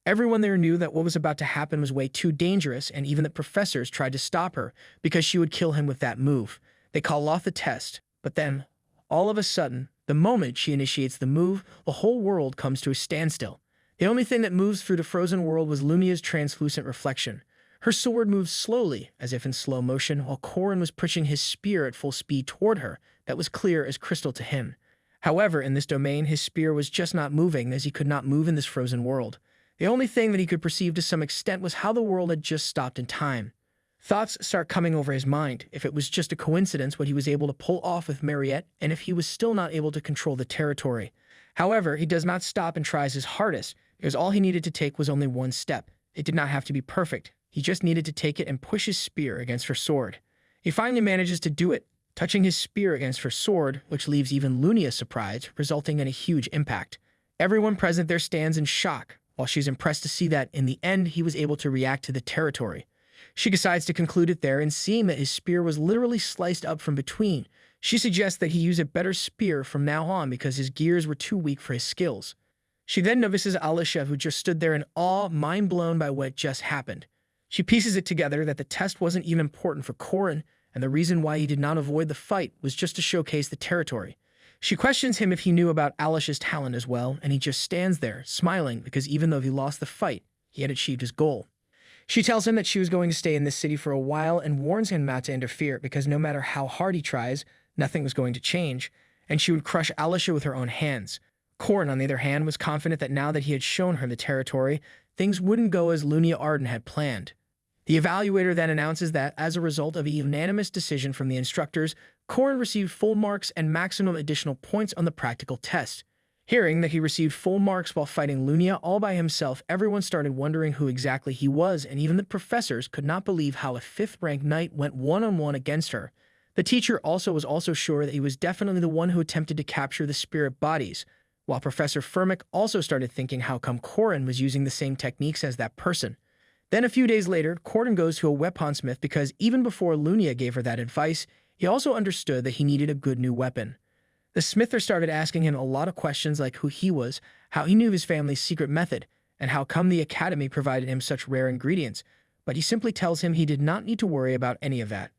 Everyone there knew that what was about to happen was way too dangerous, and even the professors tried to stop her because she would kill him with that move. They call off the test, but then, all of a sudden, the moment she initiates the move, the whole world comes to a standstill. The only thing that moves through the frozen world was Lumia's translucent reflection. Her sword moved slowly, as if in slow motion, while Corrin was pushing his spear at full speed toward her. That was clear as crystal to him. However, in this domain, his spear was just not moving, as he could not move in this frozen world. The only thing that he could perceive to some extent was how the world had just stopped in time. Thoughts start coming over his mind, if it was just a coincidence what he was able to pull off with Mariette, and if he was still not able to control the territory. However, he does not stop and tries his hardest, because all he needed to take was only one step. It did not have to be perfect. He just needed to take it and push his spear against her sword. He finally manages to do it, touching his spear against her sword, which leaves even Lunia surprised, resulting in a huge impact. Everyone present there stands in shock, while she's impressed to see that, in the end, he was able to react to the territory. She decides to conclude it there, and seeing that his spear was literally sliced up from between, she suggests that he use a better spear from now on because his gears were too weak for his skills. She then notices Alicia, who just stood there in awe, mind blown by what just happened. She pieces it together that the test wasn't even important for Corrin, and the reason why he did not avoid the fight was just to showcase the territory. She questions him if he knew about Alicia's talent as well, and he just stands there, smiling, because even though he lost the fight, he had achieved his goal. She tells him that she was going to stay in this city for a while and warns him not to interfere because no matter how hard he tries, nothing was going to change, and she would crush Alicia with her own hands. Corrin, on the other hand, was confident that now that he had shown her the territory, things wouldn't go as Lunia Arden had planned. The evaluator then announces that, as a result of a unanimous decision from the instructors, Corrin received full marks and maximum additional points on the practical test. Hearing that he received full marks while fighting Lunia all by himself, everyone started wondering who exactly he was, and even the professors could not believe how a 5th-ranked knight went one-on-one against her. The teacher was also sure that he was definitely the one who attempted to capture the spirit bodies, while Professor Firmic also started thinking how come Corrin was using the same techniques as that person. Then a few days later, Corrin goes to a weaponsmith because even before Lunia gave her that advice, he also understood that he needed a good new weapon. The smither started asking him a lot of questions like who he was, how he knew his family's secret method, and how come the academy provided him such rare ingredients, but he simply tells him he did not need to worry about any of that.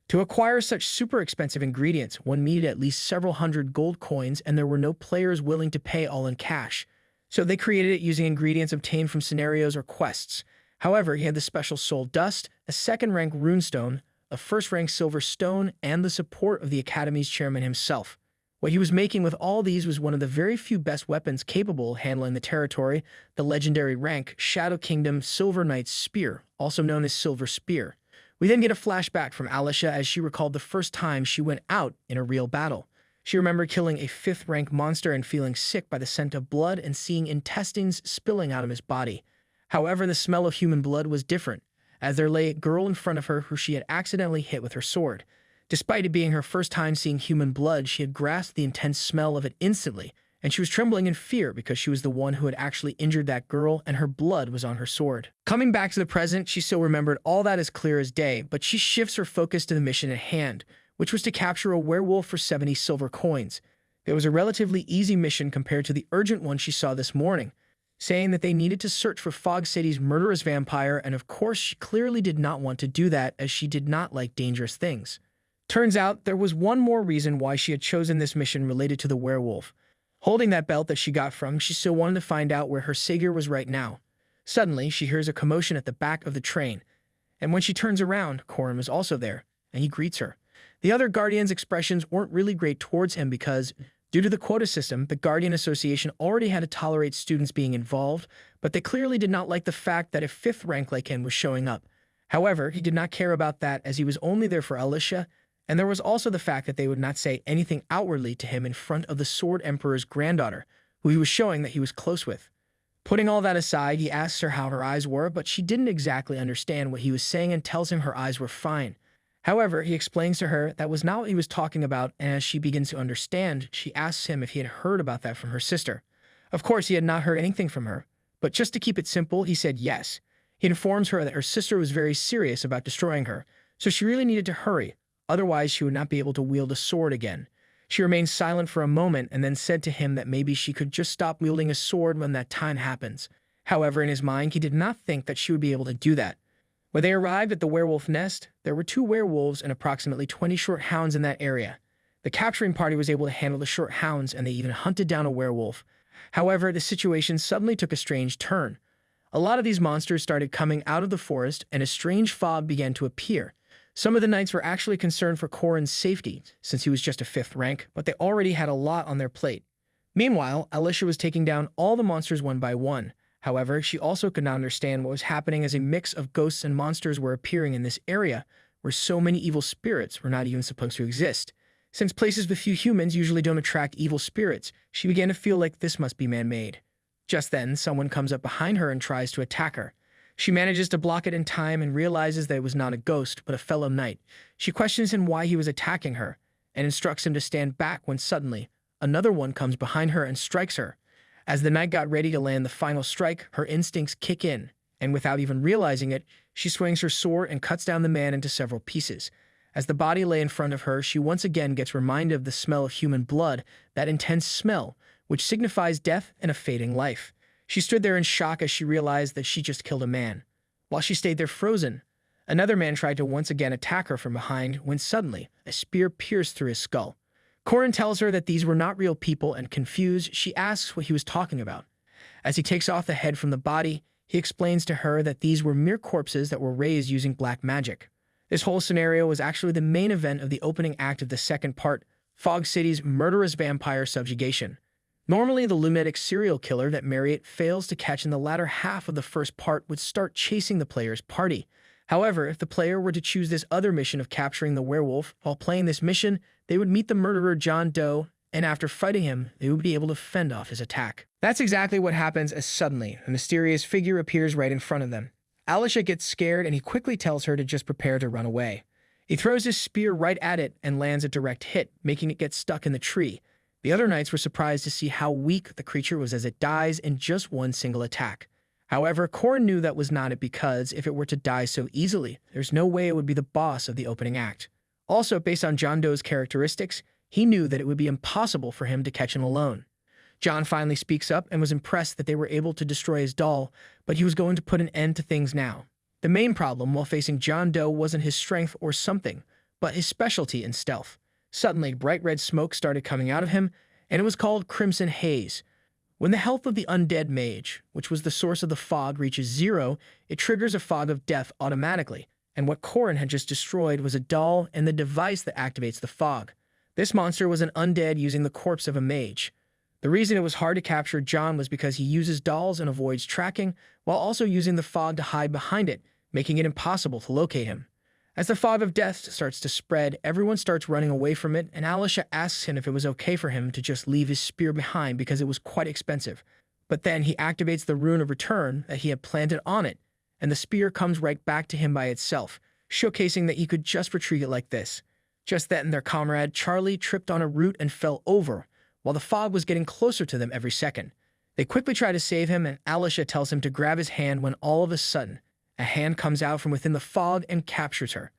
To acquire such super expensive ingredients, one needed at least several hundred gold coins, and there were no players willing to pay all in cash. So they created it using ingredients obtained from scenarios or quests. However, he had the special soul dust, a 2nd-rank runestone, a 1st-rank silver stone, and the support of the Academy's chairman himself. What he was making with all these was one of the very few best weapons capable of handling the territory, the legendary rank Shadow Kingdom Silver Knight's Spear, also known as Silver Spear. We then get a flashback from Alicia as she recalled the first time she went out in a real battle. She remembered killing a 5th-rank monster and feeling sick by the scent of blood and seeing intestines spilling out of his body. However, the smell of human blood was different, as there lay a girl in front of her who she had accidentally hit with her sword. Despite it being her first time seeing human blood, she had grasped the intense smell of it instantly, and she was trembling in fear because she was the one who had actually injured that girl and her blood was on her sword. Coming back to the present, she still remembered all that as clear as day, but she shifts her focus to the mission at hand, which was to capture a werewolf for 70 silver coins. It was a relatively easy mission compared to the urgent one she saw this morning, saying that they needed to search for Fog City's murderous vampire, and of course she clearly did not want to do that as she did not like dangerous things. Turns out there was one more reason why she had chosen this mission related to the werewolf. Holding that belt that she got from, she still wanted to find out where her savior was right now. Suddenly, she hears a commotion at the back of the train, and when she turns around, Corrin was also there, and he greets her. The other Guardians' expressions weren't really great towards him because, due to the quota system, the Guardian Association already had to tolerate students being involved, but they clearly did not like the fact that a 5th rank like him was showing up. However, he did not care about that as he was only there for Alicia, and there was also the fact that they would not say anything outwardly to him in front of the Sword Emperor's granddaughter, who he was showing that he was close with. Putting all that aside, he asks her how her eyes were, but she didn't exactly understand what he was saying and tells him her eyes were fine. However, he explains to her that was not what he was talking about, and as she begins to understand, she asks him if he had heard about that from her sister. Of course, he had not heard anything from her, but just to keep it simple, he said yes. He informs her that her sister was very serious about destroying her, so she really needed to hurry, otherwise she would not be able to wield a sword again. She remained silent for a moment and then said to him that maybe she could just stop wielding a sword when that time happens. However, in his mind, he did not think that she would be able to do that. When they arrived at the werewolf nest, there were 2 werewolves and approximately 20 short hounds in that area. The capturing party was able to handle the short hounds, and they even hunted down a werewolf. However, the situation suddenly took a strange turn. A lot of these monsters started coming out of the forest, and a strange fog began to appear. Some of the knights were actually concerned for Corin's safety, since he was just a 5th rank, but they already had a lot on their plate. Meanwhile, Alicia was taking down all the monsters one by one. However, she also could not understand what was happening, as a mix of ghosts and monsters were appearing in this area, where so many evil spirits were not even supposed to exist. Since places with few humans usually don't attract evil spirits, she began to feel like this must be man-made. Just then, someone comes up behind her and tries to attack her. She manages to block it in time and realizes that it was not a ghost, but a fellow knight. She questions him why he was attacking her, and instructs him to stand back when suddenly, another one comes behind her and strikes her. As the knight got ready to land the final strike, her instincts kick in, and without even realizing it, she swings her sword and cuts down the man into several pieces. As the body lay in front of her, she once again gets reminded of the smell of human blood, that intense smell, which signifies death and a fading life. She stood there in shock as she realized that she just killed a man. While she stayed there frozen, another man tried to once again attack her from behind when suddenly a spear pierced through his skull. Corin tells her that these were not real people, and confused, she asks what he was talking about. As he takes off the head from the body, he explains to her that these were mere corpses that were raised using black magic. This whole scenario was actually the main event of the opening act of the second part, Fog City's murderous vampire subjugation. Normally, the lunatic serial killer that Marriott fails to catch in the latter half of the first part would start chasing the player's party. However, if the player were to choose this other mission of capturing the werewolf, while playing this mission, they would meet the murderer John Doe, and after fighting him, they would be able to fend off his attack. That's exactly what happens, as suddenly, a mysterious figure appears right in front of them. Alicia gets scared, and he quickly tells her to just prepare to run away. He throws his spear right at it and lands a direct hit, making it get stuck in the tree. The other knights were surprised to see how weak the creature was as it dies in just one single attack. However, Corin knew that was not it, because if it were to die so easily, there's no way it would be the boss of the opening act. Also, based on John Doe's characteristics, he knew that it would be impossible for him to catch him alone. John finally speaks up and was impressed that they were able to destroy his doll, but he was going to put an end to things now. The main problem while facing John Doe wasn't his strength or something, but his specialty in stealth. Suddenly, bright red smoke started coming out of him, and it was called Crimson Haze. When the health of the undead mage, which was the source of the fog, reaches 0, it triggers a fog of death automatically, and what Corin had just destroyed was a doll and the device that activates the fog. This monster was an undead using the corpse of a mage. The reason it was hard to capture John was because he uses dolls and avoids tracking, while also using the fog to hide behind it, making it impossible to locate him. As the fog of death starts to spread, everyone starts running away from it, and Alicia asks him if it was okay for him to just leave his spear behind because it was quite expensive. But then he activates the rune of return that he had planted on it, and the spear comes right back to him by itself, showcasing that he could just retrieve it like this. Just then, their comrade Charlie tripped on a root and fell over, while the fog was getting closer to them every second. They quickly try to save him, and Alicia tells him to grab his hand when all of a sudden, a hand comes out from within the fog and captures her.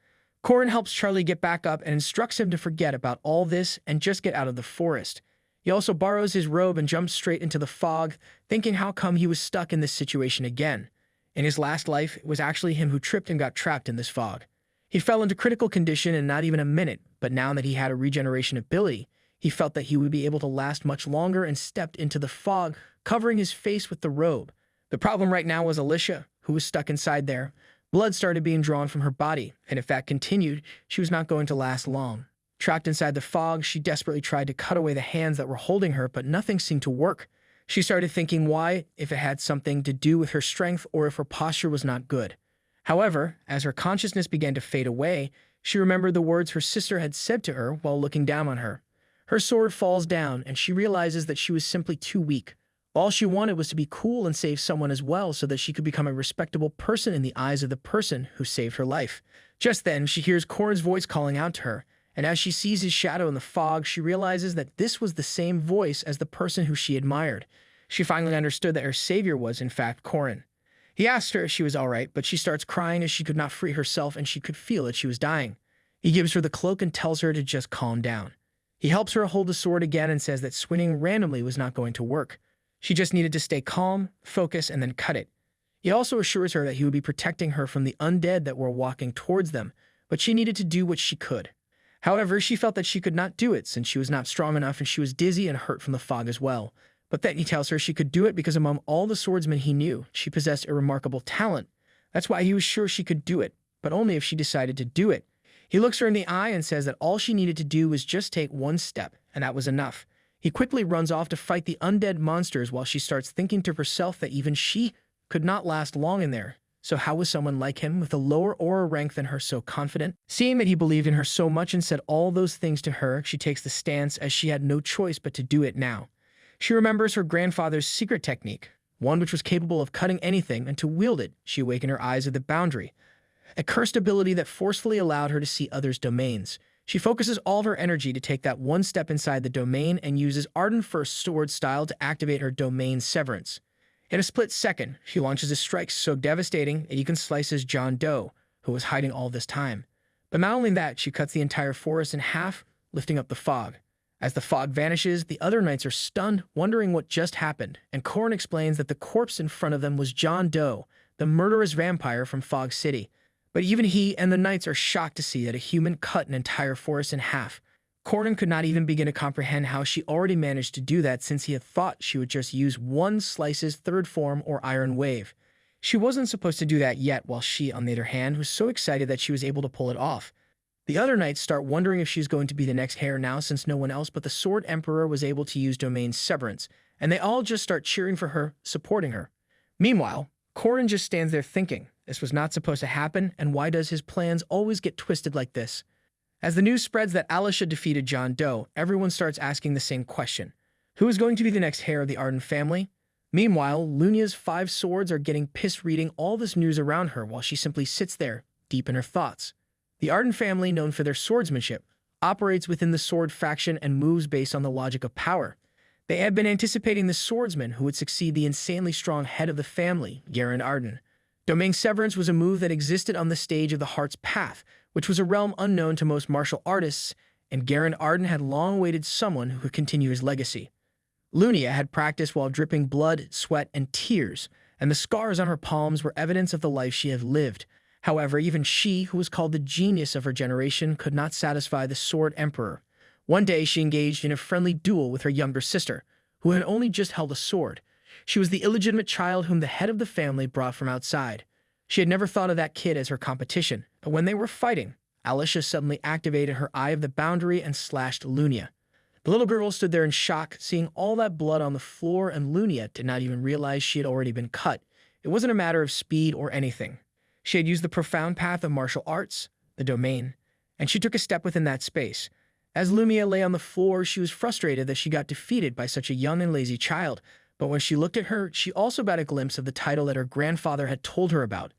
Corin helps Charlie get back up and instructs him to forget about all this and just get out of the forest. He also borrows his robe and jumps straight into the fog, thinking how come he was stuck in this situation again. In his last life, it was actually him who tripped and got trapped in this fog. He fell into critical condition in not even a minute, but now that he had a regeneration ability, he felt that he would be able to last much longer and stepped into the fog, covering his face with the robe. The problem right now was Alicia, who was stuck inside there. Blood started being drawn from her body, and if that continued, she was not going to last long. Trapped inside the fog, she desperately tried to cut away the hands that were holding her, but nothing seemed to work. She started thinking why, if it had something to do with her strength or if her posture was not good. However, as her consciousness began to fade away, she remembered the words her sister had said to her while looking down on her. Her sword falls down, and she realizes that she was simply too weak. All she wanted was to be cool and save someone as well so that she could become a respectable person in the eyes of the person who saved her life. Just then, she hears Corin's voice calling out to her, and as she sees his shadow in the fog, she realizes that this was the same voice as the person who she admired. She finally understood that her savior was, in fact, Corin. He asked her if she was all right, but she starts crying as she could not free herself and she could feel that she was dying. He gives her the cloak and tells her to just calm down. He helps her hold the sword again and says that swinging randomly was not going to work. She just needed to stay calm, focus, and then cut it. He also assures her that he would be protecting her from the undead that were walking towards them, but she needed to do what she could. However, she felt that she could not do it since she was not strong enough and she was dizzy and hurt from the fog as well. But then he tells her she could do it because among all the swordsmen he knew, she possessed a remarkable talent. That's why he was sure she could do it, but only if she decided to do it. He looks her in the eye and says that all she needed to do was just take one step, and that was enough. He quickly runs off to fight the undead monsters while she starts thinking to herself that even she could not last long in there. So how was someone like him with a lower aura rank than her so confident? Seeing that he believed in her so much and said all those things to her, she takes the stance as she had no choice but to do it now. She remembers her grandfather's secret technique, one which was capable of cutting anything, and to wield it, she awakened her eyes of the boundary, a cursed ability that forcefully allowed her to see others' domains. She focuses all of her energy to take that one step inside the domain and uses Ardent First Sword style to activate her domain severance. In a split second, she launches a strike so devastating that you can slice his John Doe, who was hiding all this time. But not only that, she cuts the entire forest in half, lifting up the fog. As the fog vanishes, the other knights are stunned, wondering what just happened, and Korn explains that the corpse in front of them was John Doe, the murderous vampire from Fog City. But even he and the knights are shocked to see that a human cut an entire forest in half. Corden could not even begin to comprehend how she already managed to do that since he had thought she would just use one slice's third form or iron wave. She wasn't supposed to do that yet, while she, on the other hand, was so excited that she was able to pull it off. The other knights start wondering if she's going to be the next heir now since no one else but the Sword Emperor was able to use domain severance, and they all just start cheering for her, supporting her. Meanwhile, Corden just stands there thinking, this was not supposed to happen, and why does his plans always get twisted like this? As the news spreads that Alicia defeated John Doe, everyone starts asking the same question. Who is going to be the next heir of the Arden family? Meanwhile, Lunia's 5 swords are getting pissed reading all this news around her while she simply sits there, deep in her thoughts. The Arden family, known for their swordsmanship, operates within the sword faction and moves based on the logic of power. They had been anticipating the swordsman who would succeed the insanely strong head of the family, Garen Arden. Domain Severance was a move that existed on the stage of the Heart's Path, which was a realm unknown to most martial artists, and Garen Arden had long awaited someone who could continue his legacy. Lunia had practiced while dripping blood, sweat, and tears, and the scars on her palms were evidence of the life she had lived. However, even she, who was called the genius of her generation, could not satisfy the Sword Emperor. One day, she engaged in a friendly duel with her younger sister, who had only just held a sword. She was the illegitimate child whom the head of the family brought from outside. She had never thought of that kid as her competition, but when they were fighting, Alicia suddenly activated her Eye of the Boundary and slashed Lunia. The little girl stood there in shock, seeing all that blood on the floor, and Lunia did not even realize she had already been cut. It wasn't a matter of speed or anything. She had used the profound path of martial arts, the domain, and she took a step within that space. As Lumia lay on the floor, she was frustrated that she got defeated by such a young and lazy child, but when she looked at her, she also got a glimpse of the title that her grandfather had told her about.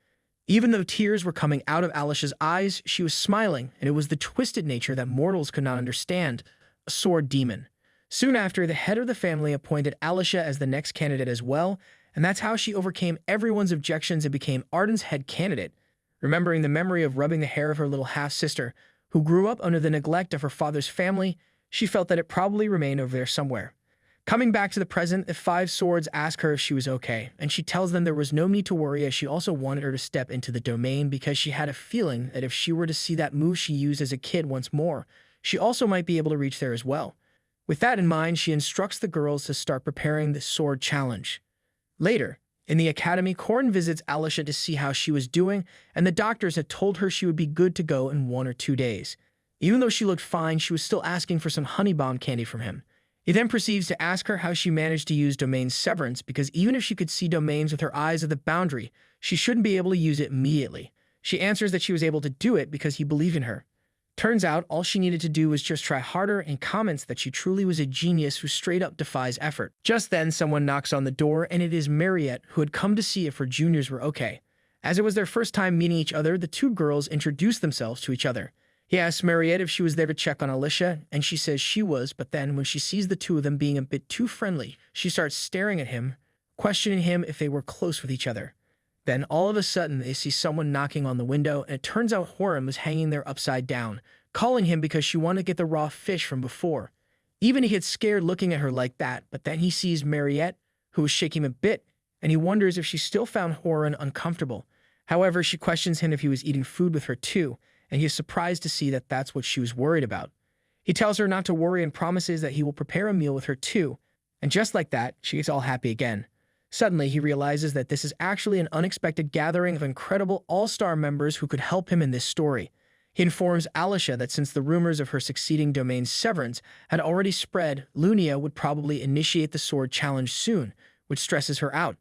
Even though tears were coming out of Alicia's eyes, she was smiling, and it was the twisted nature that mortals could not understand, a sword demon. Soon after, the head of the family appointed Alicia as the next candidate as well, and that's how she overcame everyone's objections and became Arden's head candidate. Remembering the memory of rubbing the hair of her little half-sister, who grew up under the neglect of her father's family, she felt that it probably remained over there somewhere. Coming back to the present, the 5 swords ask her if she was okay, and she tells them there was no need to worry as she also wanted her to step into the domain because she had a feeling that if she were to see that move she used as a kid once more, she also might be able to reach there as well. With that in mind, she instructs the girls to start preparing the sword challenge. Later, in the academy, Corrin visits Alicia to see how she was doing, and the doctors had told her she would be good to go in 1 or 2 days. Even though she looked fine, she was still asking for some honey bomb candy from him. He then proceeds to ask her how she managed to use domain severance because even if she could see domains with her eyes of the boundary, she shouldn't be able to use it immediately. She answers that she was able to do it because he believed in her. Turns out all she needed to do was just try harder and comments that she truly was a genius who straight up defies effort. Just then, someone knocks on the door, and it is Mariette, who had come to see if her juniors were okay. As it was their first time meeting each other, the 2 girls introduced themselves to each other. He asks Mariette if she was there to check on Alicia, and she says she was, but then when she sees the 2 of them being a bit too friendly, she starts staring at him, questioning him if they were close with each other. Then, all of a sudden, they see someone knocking on the window, and it turns out Horam was hanging there upside down, calling him because she wanted to get the raw fish from before. Even he gets scared looking at her like that, but then he sees Mariette, who was shaking a bit, and he wonders if she still found Horan uncomfortable. However, she questions him if he was eating food with her too, and he is surprised to see that that's what she was worried about. He tells her not to worry and promises that he will prepare a meal with her too, and just like that, she gets all happy again. Suddenly, he realizes that this is actually an unexpected gathering of incredible all-star members who could help him in this story. He informs Alicia that since the rumors of her succeeding domain's severance had already spread, Lunia would probably initiate the sword challenge soon, which stresses her out.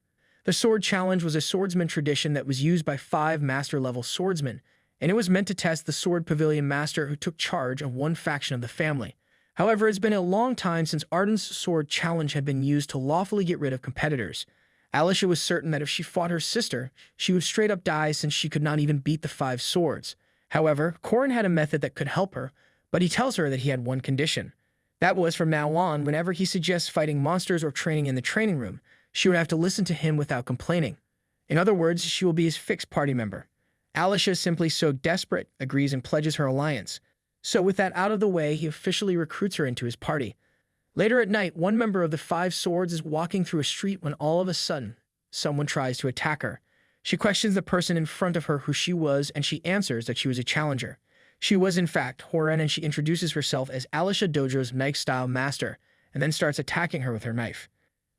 The sword challenge was a swordsman tradition that was used by 5 master-level swordsmen, and it was meant to test the sword pavilion master who took charge of one faction of the family. However, it's been a long time since Arden's sword challenge had been used to lawfully get rid of competitors. Alicia was certain that if she fought her sister, she would straight up die since she could not even beat the 5 swords. However, Corin had a method that could help her, but he tells her that he had one condition. That was from now on, whenever he suggests fighting monsters or training in the training room, she would have to listen to him without complaining. In other words, she will be his fixed party member. Alicia, simply so desperate, agrees and pledges her alliance. So with that out of the way, he officially recruits her into his party. Later at night, one member of the 5 swords is walking through a street when all of a sudden, someone tries to attack her. She questions the person in front of her who she was, and she answers that she was a challenger. She was in fact Horan, and she introduces herself as Alicia Dojo's knife-style master, and then starts attacking her with her knife.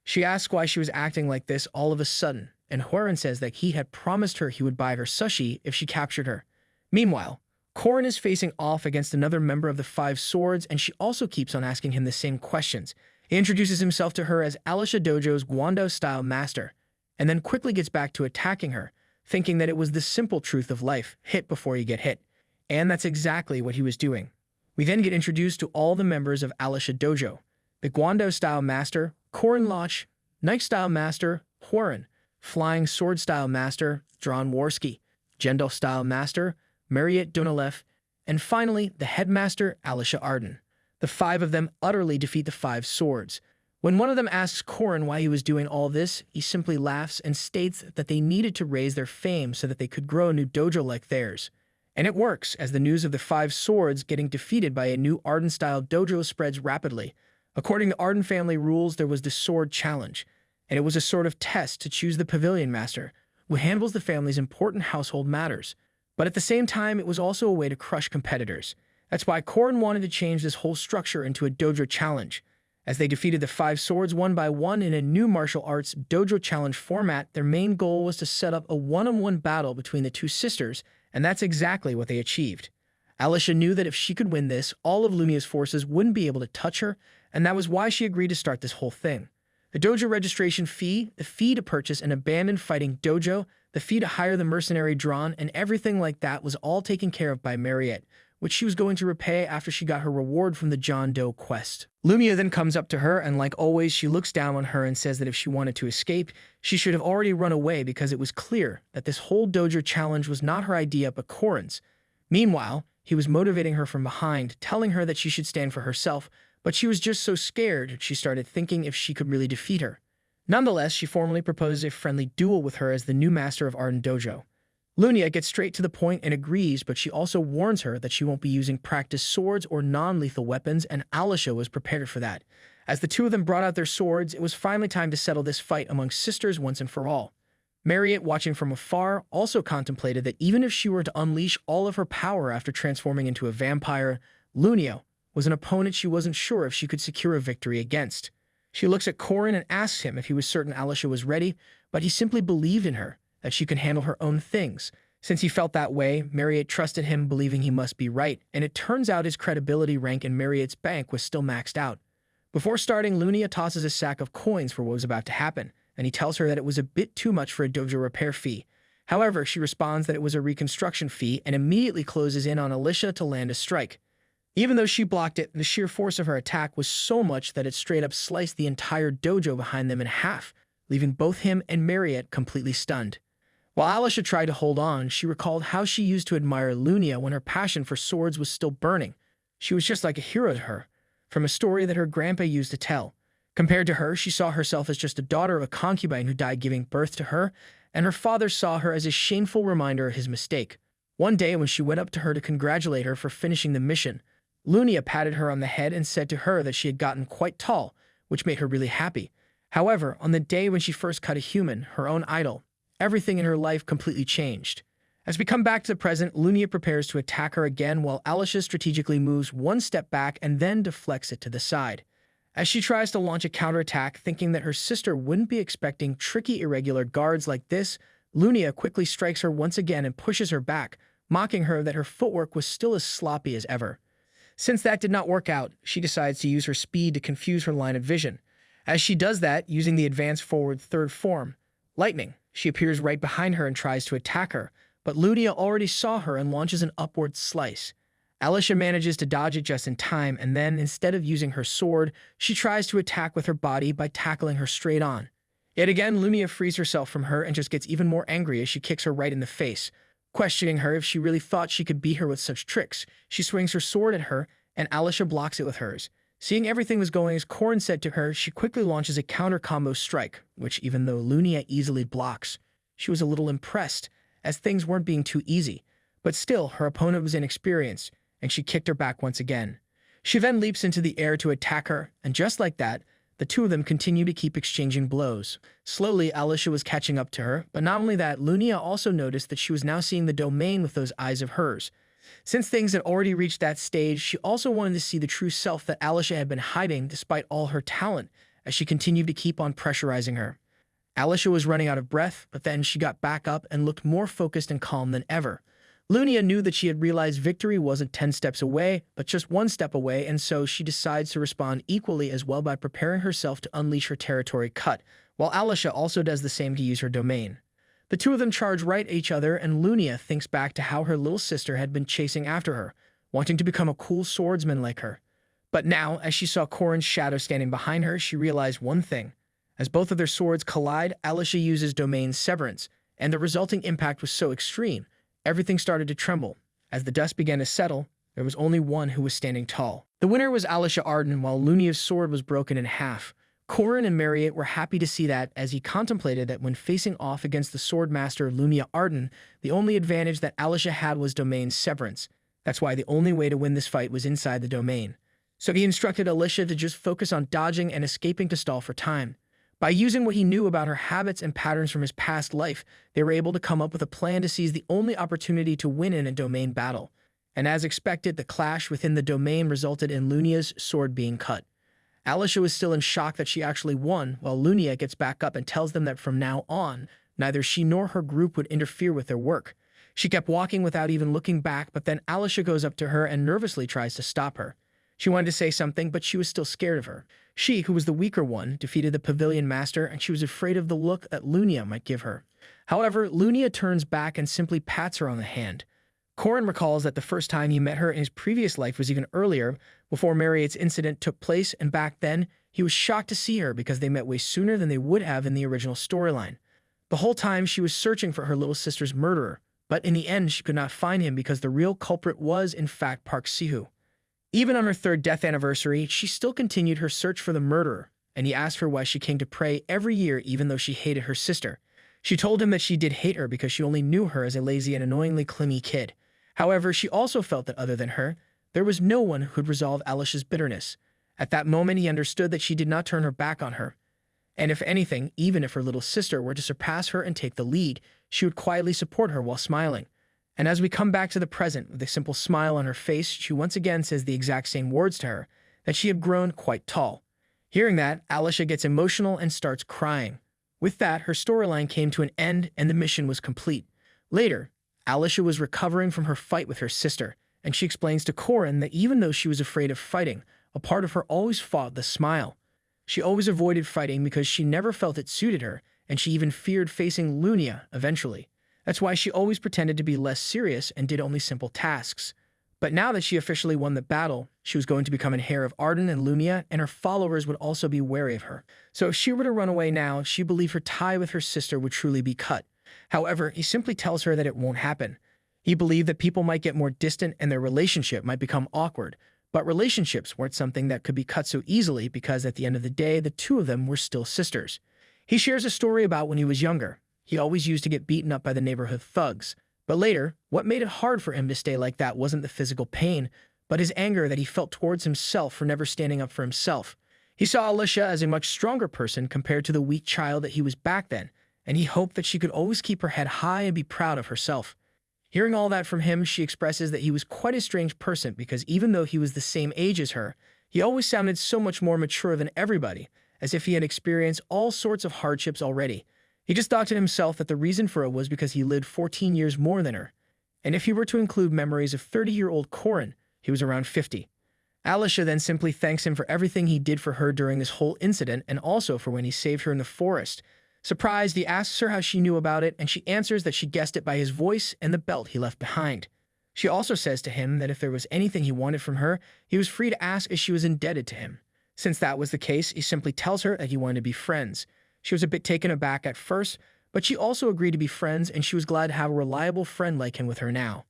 She asks why she was acting like this all of a sudden, and Horan says that he had promised her he would buy her sushi if she captured her. Meanwhile, Corin is facing off against another member of the 5 swords, and she also keeps on asking him the same questions. He introduces himself to her as Alicia Dojo's Guando-style master, and then quickly gets back to attacking her, thinking that it was the simple truth of life, hit before you get hit. And that's exactly what he was doing. We then get introduced to all the members of Alicia Dojo: the Guando-style master, Corin Loch; knife-style master, Horan; flying sword-style master, Dronzer; Jendal-style master, Mariette Donalev; and finally, the headmaster, Alicia Arden. The 5 of them utterly defeat the 5 swords. When one of them asks Corin why he was doing all this, he simply laughs and states that they needed to raise their fame so that they could grow a new dojo like theirs. And it works, as the news of the 5 swords getting defeated by a new Arden-style dojo spreads rapidly. According to Arden family rules, there was the sword challenge, and it was a sort of test to choose the pavilion master, who handles the family's important household matters. But at the same time, it was also a way to crush competitors. That's why Corin wanted to change this whole structure into a dojo challenge. As they defeated the 5 swords one by one in a new martial arts dojo challenge format, their main goal was to set up a one-on-one battle between the 2 sisters, and that's exactly what they achieved. Alicia knew that if she could win this, all of Lumia's forces wouldn't be able to touch her, and that was why she agreed to start this whole thing. The dojo registration fee, the fee to purchase an abandoned fighting dojo, the fee to hire the mercenary Dron, and everything like that was all taken care of by Mariette, which she was going to repay after she got her reward from the John Doe quest. Lumia then comes up to her, and like always, she looks down on her and says that if she wanted to escape, she should have already run away because it was clear that this whole dojo challenge was not her idea but Corin's. Meanwhile, he was motivating her from behind, telling her that she should stand for herself, but she was just so scared she started thinking if she could really defeat her. Nonetheless, she formally proposes a friendly duel with her as the new master of Arden Dojo. Lunia gets straight to the point and agrees, but she also warns her that she won't be using practice swords or non-lethal weapons, and Alicia was prepared for that. As the 2 of them brought out their swords, it was finally time to settle this fight among sisters once and for all. Mariette, watching from afar, also contemplated that even if she were to unleash all of her power after transforming into a vampire, Lunia was an opponent she wasn't sure if she could secure a victory against. She looks at Corin and asks him if he was certain Alicia was ready, but he simply believed in her, that she could handle her own things. Since he felt that way, Mariette trusted him, believing he must be right, and it turns out his credibility rank in Mariette's bank was still maxed out. Before starting, Lunia tosses a sack of coins for what was about to happen, and he tells her that it was a bit too much for a dojo repair fee. However, she responds that it was a reconstruction fee and immediately closes in on Alicia to land a strike. Even though she blocked it, the sheer force of her attack was so much that it straight up sliced the entire dojo behind them in half, leaving both him and Mariette completely stunned. While Alicia tried to hold on, she recalled how she used to admire Lunia when her passion for swords was still burning. She was just like a hero to her, from a story that her grandpa used to tell. Compared to her, she saw herself as just a daughter of a concubine who died giving birth to her, and her father saw her as a shameful reminder of his mistake. One day, when she went up to her to congratulate her for finishing the mission, Lunia patted her on the head and said to her that she had gotten quite tall, which made her really happy. However, on the day when she first cut a human, her own idol, everything in her life completely changed. As we come back to the present, Lunia prepares to attack her again while Alicia strategically moves one step back and then deflects it to the side. As she tries to launch a counterattack, thinking that her sister wouldn't be expecting tricky irregular guards like this, Lunia quickly strikes her once again and pushes her back, mocking her that her footwork was still as sloppy as ever. Since that did not work out, she decides to use her speed to confuse her line of vision. As she does that, using the advanced forward third form, Lightning, she appears right behind her and tries to attack her, but Lunia already saw her and launches an upward slice. Alicia manages to dodge it just in time, and then, instead of using her sword, she tries to attack with her body by tackling her straight on. Yet again, Lunia frees herself from her and just gets even more angry as she kicks her right in the face. Questioning her if she really thought she could beat her with such tricks, she swings her sword at her, and Alicia blocks it with hers. Seeing everything was going as Corrin said to her, she quickly launches a counter-combo strike, which even though Lunia easily blocks, she was a little impressed, as things weren't being too easy. But still, her opponent was inexperienced, and she kicked her back once again. She then leaps into the air to attack her, and just like that, the two of them continue to keep exchanging blows. Slowly, Alicia was catching up to her, but not only that, Lunia also noticed that she was now seeing the domain with those eyes of hers. Since things had already reached that stage, she also wanted to see the true self that Alicia had been hiding despite all her talent, as she continued to keep on pressurizing her. Alicia was running out of breath, but then she got back up and looked more focused and calm than ever. Lunia knew that she had realized victory wasn't 10 steps away, but just 1 step away, and so she decides to respond equally as well by preparing herself to unleash her territory cut, while Alicia also does the same to use her domain. The two of them charge right at each other, and Lunia thinks back to how her little sister had been chasing after her, wanting to become a cool swordsman like her. But now, as she saw Corrin's shadow standing behind her, she realized one thing. As both of their swords collide, Alicia uses domain severance, and the resulting impact was so extreme, everything started to tremble. As the dust began to settle, there was only one who was standing tall. The winner was Alicia Arden, while Lunia's sword was broken in half. Corrin and Marriott were happy to see that, as he contemplated that when facing off against the swordmaster Lunia Arden, the only advantage that Alicia had was domain severance. That's why the only way to win this fight was inside the domain. So he instructed Alicia to just focus on dodging and escaping to stall for time. By using what he knew about her habits and patterns from his past life, they were able to come up with a plan to seize the only opportunity to win in a domain battle. And as expected, the clash within the domain resulted in Lunia's sword being cut. Alicia was still in shock that she actually won, while Lunia gets back up and tells them that from now on, neither she nor her group would interfere with their work. She kept walking without even looking back, but then Alicia goes up to her and nervously tries to stop her. She wanted to say something, but she was still scared of her. She, who was the weaker one, defeated the pavilion master, and she was afraid of the look that Lunia might give her. However, Lunia turns back and simply pats her on the hand. Corrin recalls that the first time he met her in his previous life was even earlier, before Marriott's incident took place, and back then, he was shocked to see her because they met way sooner than they would have in the original storyline. The whole time, she was searching for her little sister's murderer, but in the end, she could not find him because the real culprit was, in fact, Park Sihu. Even on her 3rd death anniversary, she still continued her search for the murderer, and he asked her why she came to pray every year even though she hated her sister. She told him that she did hate her because she only knew her as a lazy and annoyingly clingy kid. However, she also felt that other than her, there was no one who could resolve Alicia's bitterness. At that moment, he understood that she did not turn her back on her. And if anything, even if her little sister were to surpass her and take the lead, she would quietly support her while smiling. And as we come back to the present, with a simple smile on her face, she once again says the exact same words to her, that she had grown quite tall. Hearing that, Alicia gets emotional and starts crying. With that, her storyline came to an end and the mission was complete. Later, Alicia was recovering from her fight with her sister, and she explains to Corrin that even though she was afraid of fighting, a part of her always fought the smile. She always avoided fighting because she never felt it suited her, and she even feared facing Lunia eventually. That's why she always pretended to be less serious and did only simple tasks. But now that she officially won the battle, she was going to become an heir of Arden and Lunia, and her followers would also be wary of her. So if she were to run away now, she believed her tie with her sister would truly be cut. However, he simply tells her that it won't happen. He believed that people might get more distant and their relationship might become awkward, but relationships weren't something that could be cut so easily because at the end of the day, the two of them were still sisters. He shares a story about when he was younger. He always used to get beaten up by the neighborhood thugs. But later, what made it hard for him to stay like that wasn't the physical pain, but his anger that he felt towards himself for never standing up for himself. He saw Alicia as a much stronger person compared to the weak child that he was back then, and he hoped that she could always keep her head high and be proud of herself. Hearing all that from him, she expresses that he was quite a strange person because even though he was the same age as her, he always sounded so much more mature than everybody, as if he had experienced all sorts of hardships already. He just thought to himself that the reason for it was because he lived 14 years more than her. And if he were to include memories of 30-year-old Corin, he was around 50. Alicia then simply thanks him for everything he did for her during this whole incident and also for when he saved her in the forest. Surprised, he asks her how she knew about it, and she answers that she guessed it by his voice and the belt he left behind. She also says to him that if there was anything he wanted from her, he was free to ask as she was indebted to him. Since that was the case, he simply tells her that he wanted to be friends. She was a bit taken aback at first, but she also agreed to be friends, and she was glad to have a reliable friend like him with her now.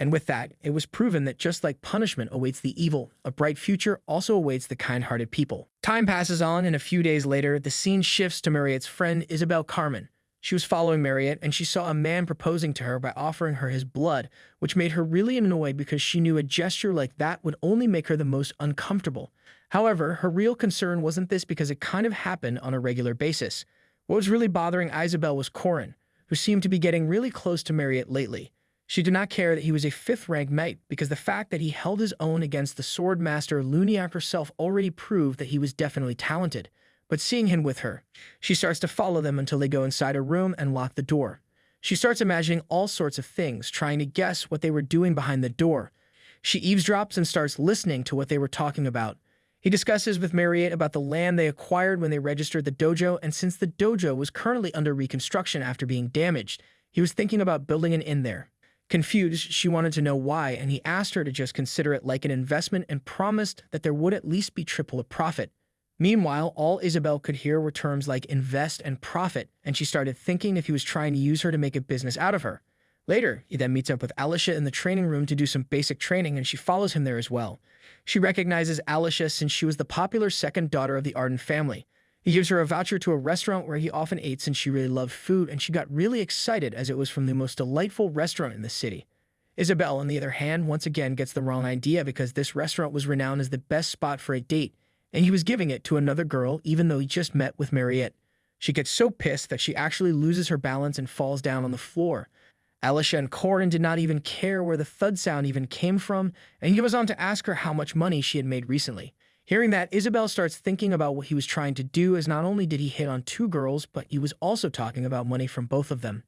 And with that, it was proven that just like punishment awaits the evil, a bright future also awaits the kind-hearted people. Time passes on, and a few days later, the scene shifts to Mariette's friend, Isabel Carmen. She was following Mariette, and she saw a man proposing to her by offering her his blood, which made her really annoyed because she knew a gesture like that would only make her the most uncomfortable. However, her real concern wasn't this because it kind of happened on a regular basis. What was really bothering Isabel was Corin, who seemed to be getting really close to Mariette lately. She did not care that he was a 5th-rank knight because the fact that he held his own against the sword master Luniac herself already proved that he was definitely talented. But seeing him with her, she starts to follow them until they go inside a room and lock the door. She starts imagining all sorts of things, trying to guess what they were doing behind the door. She eavesdrops and starts listening to what they were talking about. He discusses with Mariette about the land they acquired when they registered the dojo, and since the dojo was currently under reconstruction after being damaged, he was thinking about building an inn there. Confused, she wanted to know why, and he asked her to just consider it like an investment and promised that there would at least be triple the profit. Meanwhile, all Isabel could hear were terms like invest and profit, and she started thinking if he was trying to use her to make a business out of her. Later, he then meets up with Alicia in the training room to do some basic training, and she follows him there as well. She recognizes Alicia since she was the popular second daughter of the Arden family. He gives her a voucher to a restaurant where he often ate since she really loved food, and she got really excited as it was from the most delightful restaurant in the city. Isabel, on the other hand, once again gets the wrong idea because this restaurant was renowned as the best spot for a date, and he was giving it to another girl even though he just met with Mariette. She gets so pissed that she actually loses her balance and falls down on the floor. Alicia and Corin did not even care where the thud sound even came from, and he goes on to ask her how much money she had made recently. Hearing that, Isabel starts thinking about what he was trying to do, as not only did he hit on 2 girls, but he was also talking about money from both of them.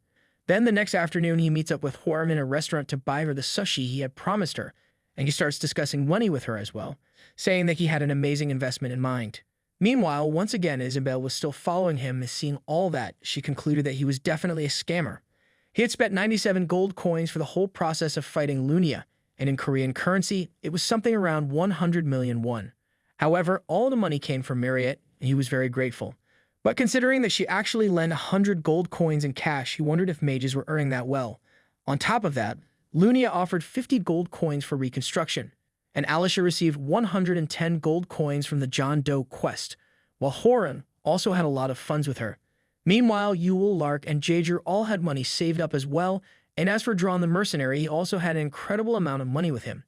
Then the next afternoon, he meets up with Horm in a restaurant to buy her the sushi he had promised her, and he starts discussing money with her as well, saying that he had an amazing investment in mind. Meanwhile, once again, Isabel was still following him, and seeing all that, she concluded that he was definitely a scammer. He had spent 97 gold coins for the whole process of fighting Lunia, and in Korean currency, it was something around 100 million won. However, all the money came from Mariette, and he was very grateful. But considering that she actually lent 100 gold coins in cash, he wondered if mages were earning that well. On top of that, Lunia offered 50 gold coins for reconstruction, and Alicia received 110 gold coins from the John Doe quest, while Horan also had a lot of funds with her. Meanwhile, Yule, Lark, and Jager all had money saved up as well, and as for Drawn the Mercenary, he also had an incredible amount of money with him.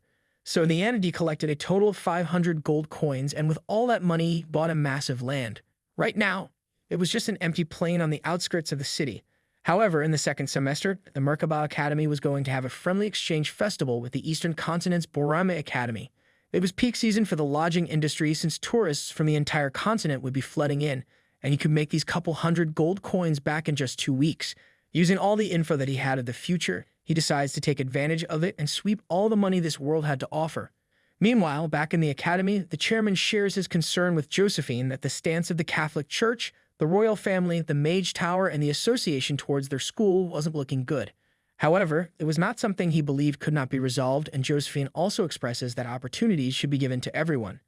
So in the end, he collected a total of 500 gold coins, and with all that money, he bought a massive land. Right now, it was just an empty plain on the outskirts of the city. However, in the second semester, the Merkaba Academy was going to have a friendly exchange festival with the Eastern Continent's Borame Academy. It was peak season for the lodging industry since tourists from the entire continent would be flooding in, and he could make these couple hundred gold coins back in just 2 weeks. Using all the info that he had of the future, he decides to take advantage of it and sweep all the money this world had to offer. Meanwhile, back in the academy, the chairman shares his concern with Josephine that the stance of the Catholic Church, the royal family, the Mage Tower, and the association towards their school wasn't looking good. However, it was not something he believed could not be resolved, and Josephine also expresses that opportunities should be given to everyone.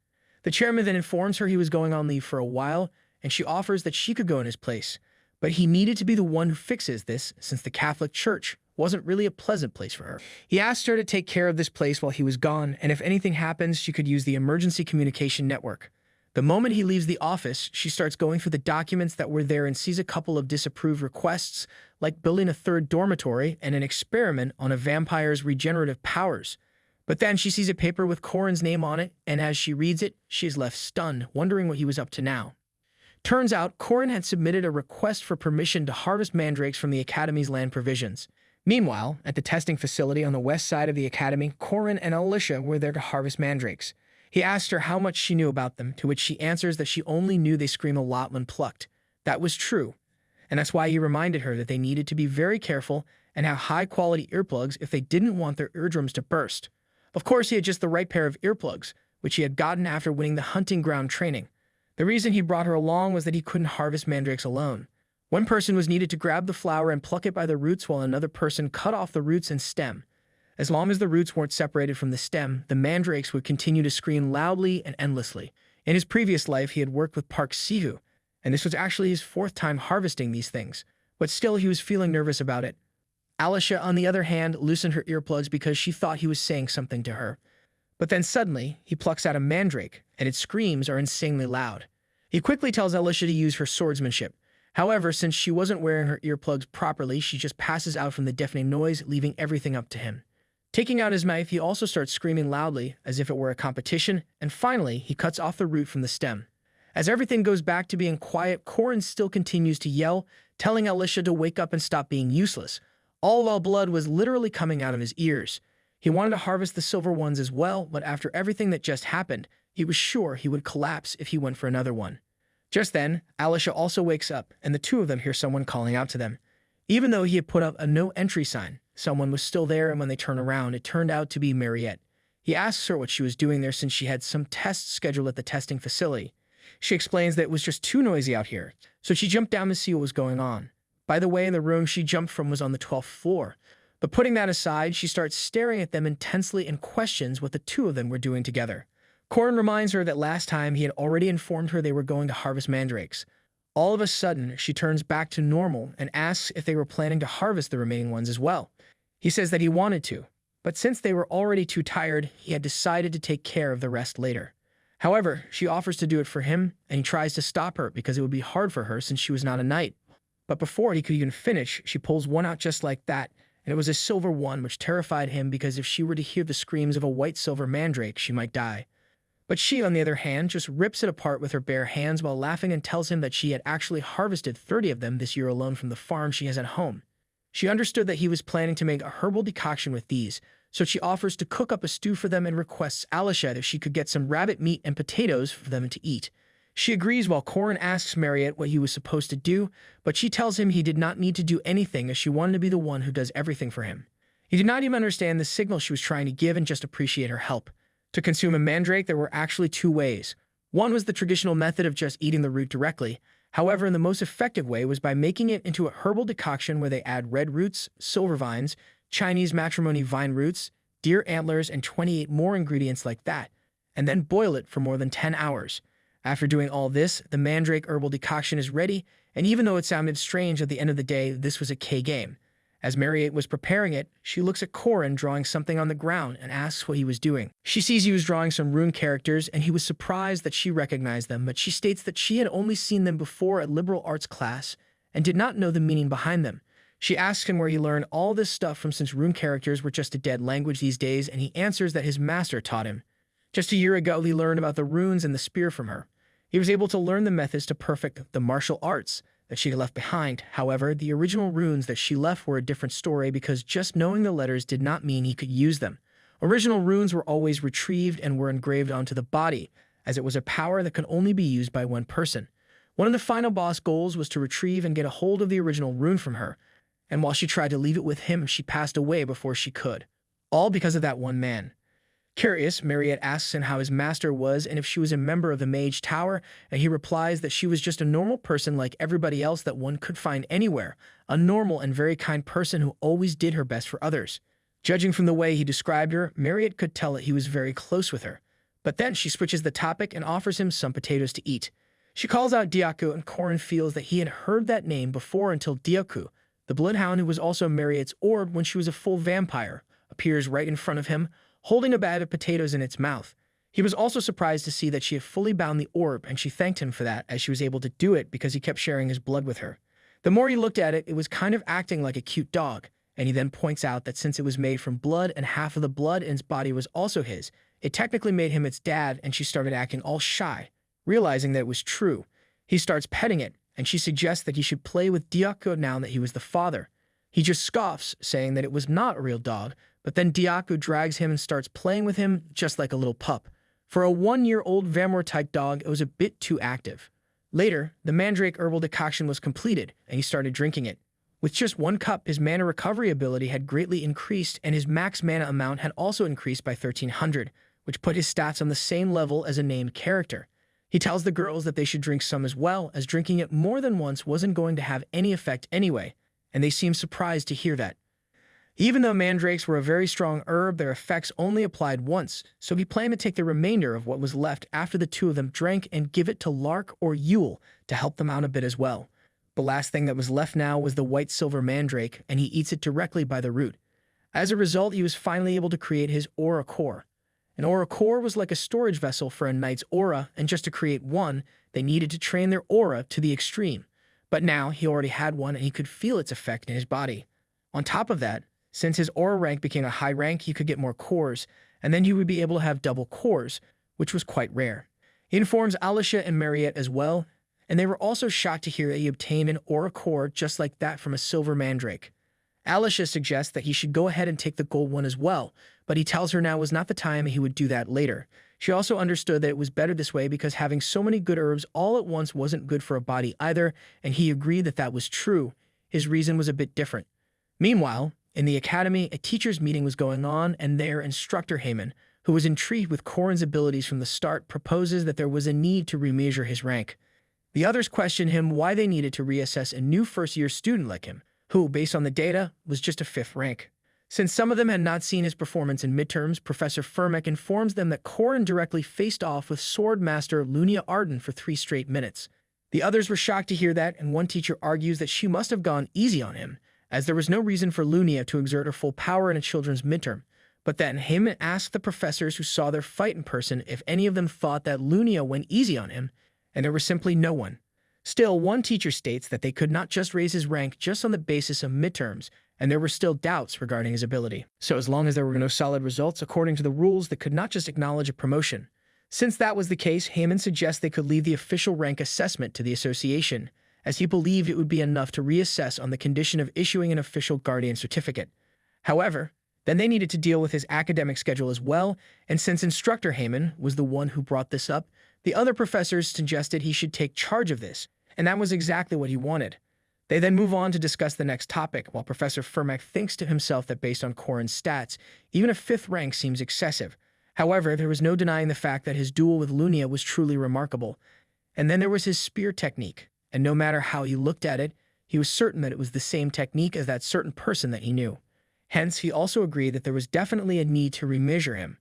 The chairman then informs her he was going on leave for a while, and she offers that she could go in his place. But he needed to be the one who fixes this, since the Catholic Church wasn't really a pleasant place for her. He asked her to take care of this place while he was gone, and if anything happens, she could use the emergency communication network. The moment he leaves the office, she starts going through the documents that were there and sees a couple of disapproved requests, like building a 3rd dormitory and an experiment on a vampire's regenerative powers. But then she sees a paper with Corin's name on it, and as she reads it, she is left stunned, wondering what he was up to now. Turns out, Corin had submitted a request for permission to harvest mandrakes from the Academy's land provisions. Meanwhile, at the testing facility on the west side of the Academy, Corin and Alicia were there to harvest mandrakes. He asked her how much she knew about them, to which she answers that she only knew they scream a lot when plucked. That was true, and that's why he reminded her that they needed to be very careful and have high-quality earplugs if they didn't want their eardrums to burst. Of course, he had just the right pair of earplugs, which he had gotten after winning the hunting ground training. The reason he brought her along was that he couldn't harvest mandrakes alone. One person was needed to grab the flower and pluck it by the roots while another person cut off the roots and stem. As long as the roots weren't separated from the stem, the mandrakes would continue to scream loudly and endlessly. In his previous life, he had worked with Park Sihu, and this was actually his 4th time harvesting these things, but still he was feeling nervous about it. Alicia, on the other hand, loosened her earplugs because she thought he was saying something to her. But then suddenly, he plucks out a mandrake, and its screams are insanely loud. He quickly tells Alicia to use her swordsmanship. However, since she wasn't wearing her earplugs properly, she just passes out from the deafening noise, leaving everything up to him. Taking out his knife, he also starts screaming loudly, as if it were a competition, and finally, he cuts off the root from the stem. As everything goes back to being quiet, Corin still continues to yell, telling Alicia to wake up and stop being useless, all while blood was literally coming out of his ears. He wanted to harvest the silver ones as well, but after everything that just happened, he was sure he would collapse if he went for another one. Just then, Alicia also wakes up, and the two of them hear someone calling out to them. Even though he had put up a no-entry sign, someone was still there, and when they turn around, it turned out to be Mariette. He asks her what she was doing there since she had some tests scheduled at the testing facility. She explains that it was just too noisy out here, so she jumped down to see what was going on. By the way, the room she jumped from was on the 12th floor. But putting that aside, she starts staring at them intensely and questions what the two of them were doing together. Corin reminds her that last time he had already informed her they were going to harvest mandrakes. All of a sudden, she turns back to normal and asks if they were planning to harvest the remaining ones as well. He says that he wanted to, but since they were already too tired, he had decided to take care of the rest later. However, she offers to do it for him, and he tries to stop her because it would be hard for her since she was not a knight. But before he could even finish, she pulls one out just like that, and it was a silver one, which terrified him because if she were to hear the screams of a white-silver mandrake, she might die. But she, on the other hand, just rips it apart with her bare hands while laughing and tells him that she had actually harvested 30 of them this year alone from the farm she has at home. She understood that he was planning to make a herbal decoction with these, so she offers to cook up a stew for them and requests Alicia if she could get some rabbit meat and potatoes for them to eat. She agrees while Corin asks Mariette what he was supposed to do, but she tells him he did not need to do anything as she wanted to be the one who does everything for him. He did not even understand the signal she was trying to give and just appreciate her help. To consume a mandrake, there were actually 2 ways. One was the traditional method of just eating the root directly. However, the most effective way was by making it into a herbal decoction where they add red roots, silver vines, Chinese matrimony vine roots, deer antlers, and 28 more ingredients like that, and then boil it for more than 10 hours. After doing all this, the mandrake herbal decoction is ready, and even though it sounded strange at the end of the day, this was a K game. As Mariette was preparing it, she looks at Corin drawing something on the ground and asks what he was doing. She sees he was drawing some rune characters, and he was surprised that she recognized them, but she states that she had only seen them before at liberal arts class and did not know the meaning behind them. She asks him where he learned all this stuff from since rune characters were just a dead language these days, and he answers that his master taught him. Just a year ago, he learned about the runes and the spear from her. He was able to learn the methods to perfect the martial arts that she had left behind. However, the original runes that she left were a different story because just knowing the letters did not mean he could use them. Original runes were always retrieved and were engraved onto the body, as it was a power that could only be used by one person. One of the final boss goals was to retrieve and get a hold of the original rune from her, and while she tried to leave it with him, she passed away before she could. All because of that one man. Curious, Mariette asks him how his master was and if she was a member of the Mage Tower, and he replies that she was just a normal person like everybody else that one could find anywhere, a normal and very kind person who always did her best for others. Judging from the way he described her, Mariette could tell that he was very close with her. But then she switches the topic and offers him some potatoes to eat. She calls out Diaku, and Corin feels that he had heard that name before until Diaku, the bloodhound who was also Mariette's orb when she was a full vampire, appears right in front of him, holding a bag of potatoes in its mouth. He was also surprised to see that she had fully bound the orb, and she thanked him for that, as she was able to do it because he kept sharing his blood with her. The more he looked at it, it was kind of acting like a cute dog, and he then points out that since it was made from blood and half of the blood in its body was also his, it technically made him its dad, and she started acting all shy. Realizing that it was true, he starts petting it, and she suggests that he should play with Diako now that he was the father. He just scoffs, saying that it was not a real dog, but then Diako drags him and starts playing with him just like a little pup. For a 1-year-old vampire-type dog, it was a bit too active. Later, the mandrake herbal decoction was completed, and he started drinking it. With just 1 cup, his mana recovery ability had greatly increased, and his max mana amount had also increased by 1,300, which put his stats on the same level as a named character. He tells the girls that they should drink some as well, as drinking it more than once wasn't going to have any effect anyway, and they seem surprised to hear that. Even though mandrakes were a very strong herb, their effects only applied once, so he planned to take the remainder of what was left after the two of them drank and give it to Lark or Yule to help them out a bit as well. The last thing that was left now was the white-silver mandrake, and he eats it directly by the root. As a result, he was finally able to create his aura core. An aura core was like a storage vessel for a knight's aura, and just to create one, they needed to train their aura to the extreme. But now, he already had one, and he could feel its effect in his body. On top of that, since his aura rank became a high rank, he could get more cores, and then he would be able to have double cores, which was quite rare. He informs Alicia and Mariette as well, and they were also shocked to hear that he obtained an aura core just like that from a silver mandrake. Alicia suggests that he should go ahead and take the gold one as well, but he tells her now was not the time and he would do that later. She also understood that it was better this way because having so many good herbs all at once wasn't good for a body either, and he agreed that that was true. His reason was a bit different. Meanwhile, in the academy, a teacher's meeting was going on, and their instructor Heyman, who was intrigued with Corin's abilities from the start, proposes that there was a need to remeasure his rank. The others question him why they needed to reassess a new first-year student like him, who, based on the data, was just a 5th rank. Since some of them had not seen his performance in midterms, Professor Firmek informs them that Corin directly faced off with Sword Master Lunia Arden for 3 straight minutes. The others were shocked to hear that, and one teacher argues that she must have gone easy on him, as there was no reason for Lunia to exert her full power in a children's midterm. But then Heyman asked the professors who saw their fight in person if any of them thought that Lunia went easy on him, and there was simply no one. Still, one teacher states that they could not just raise his rank just on the basis of midterms, and there were still doubts regarding his ability. So as long as there were no solid results according to the rules, they could not just acknowledge a promotion. Since that was the case, Heyman suggests they could leave the official rank assessment to the association, as he believed it would be enough to reassess on the condition of issuing an official guardian certificate. However, then they needed to deal with his academic schedule as well, and since Instructor Heyman was the one who brought this up, the other professors suggested he should take charge of this, and that was exactly what he wanted. They then move on to discuss the next topic, while Professor Firmek thinks to himself that based on Corin's stats, even a 5th rank seems excessive. However, there was no denying the fact that his duel with Lunia was truly remarkable. And then there was his spear technique, and no matter how he looked at it, he was certain that it was the same technique as that certain person that he knew. Hence, he also agreed that there was definitely a need to remeasure him.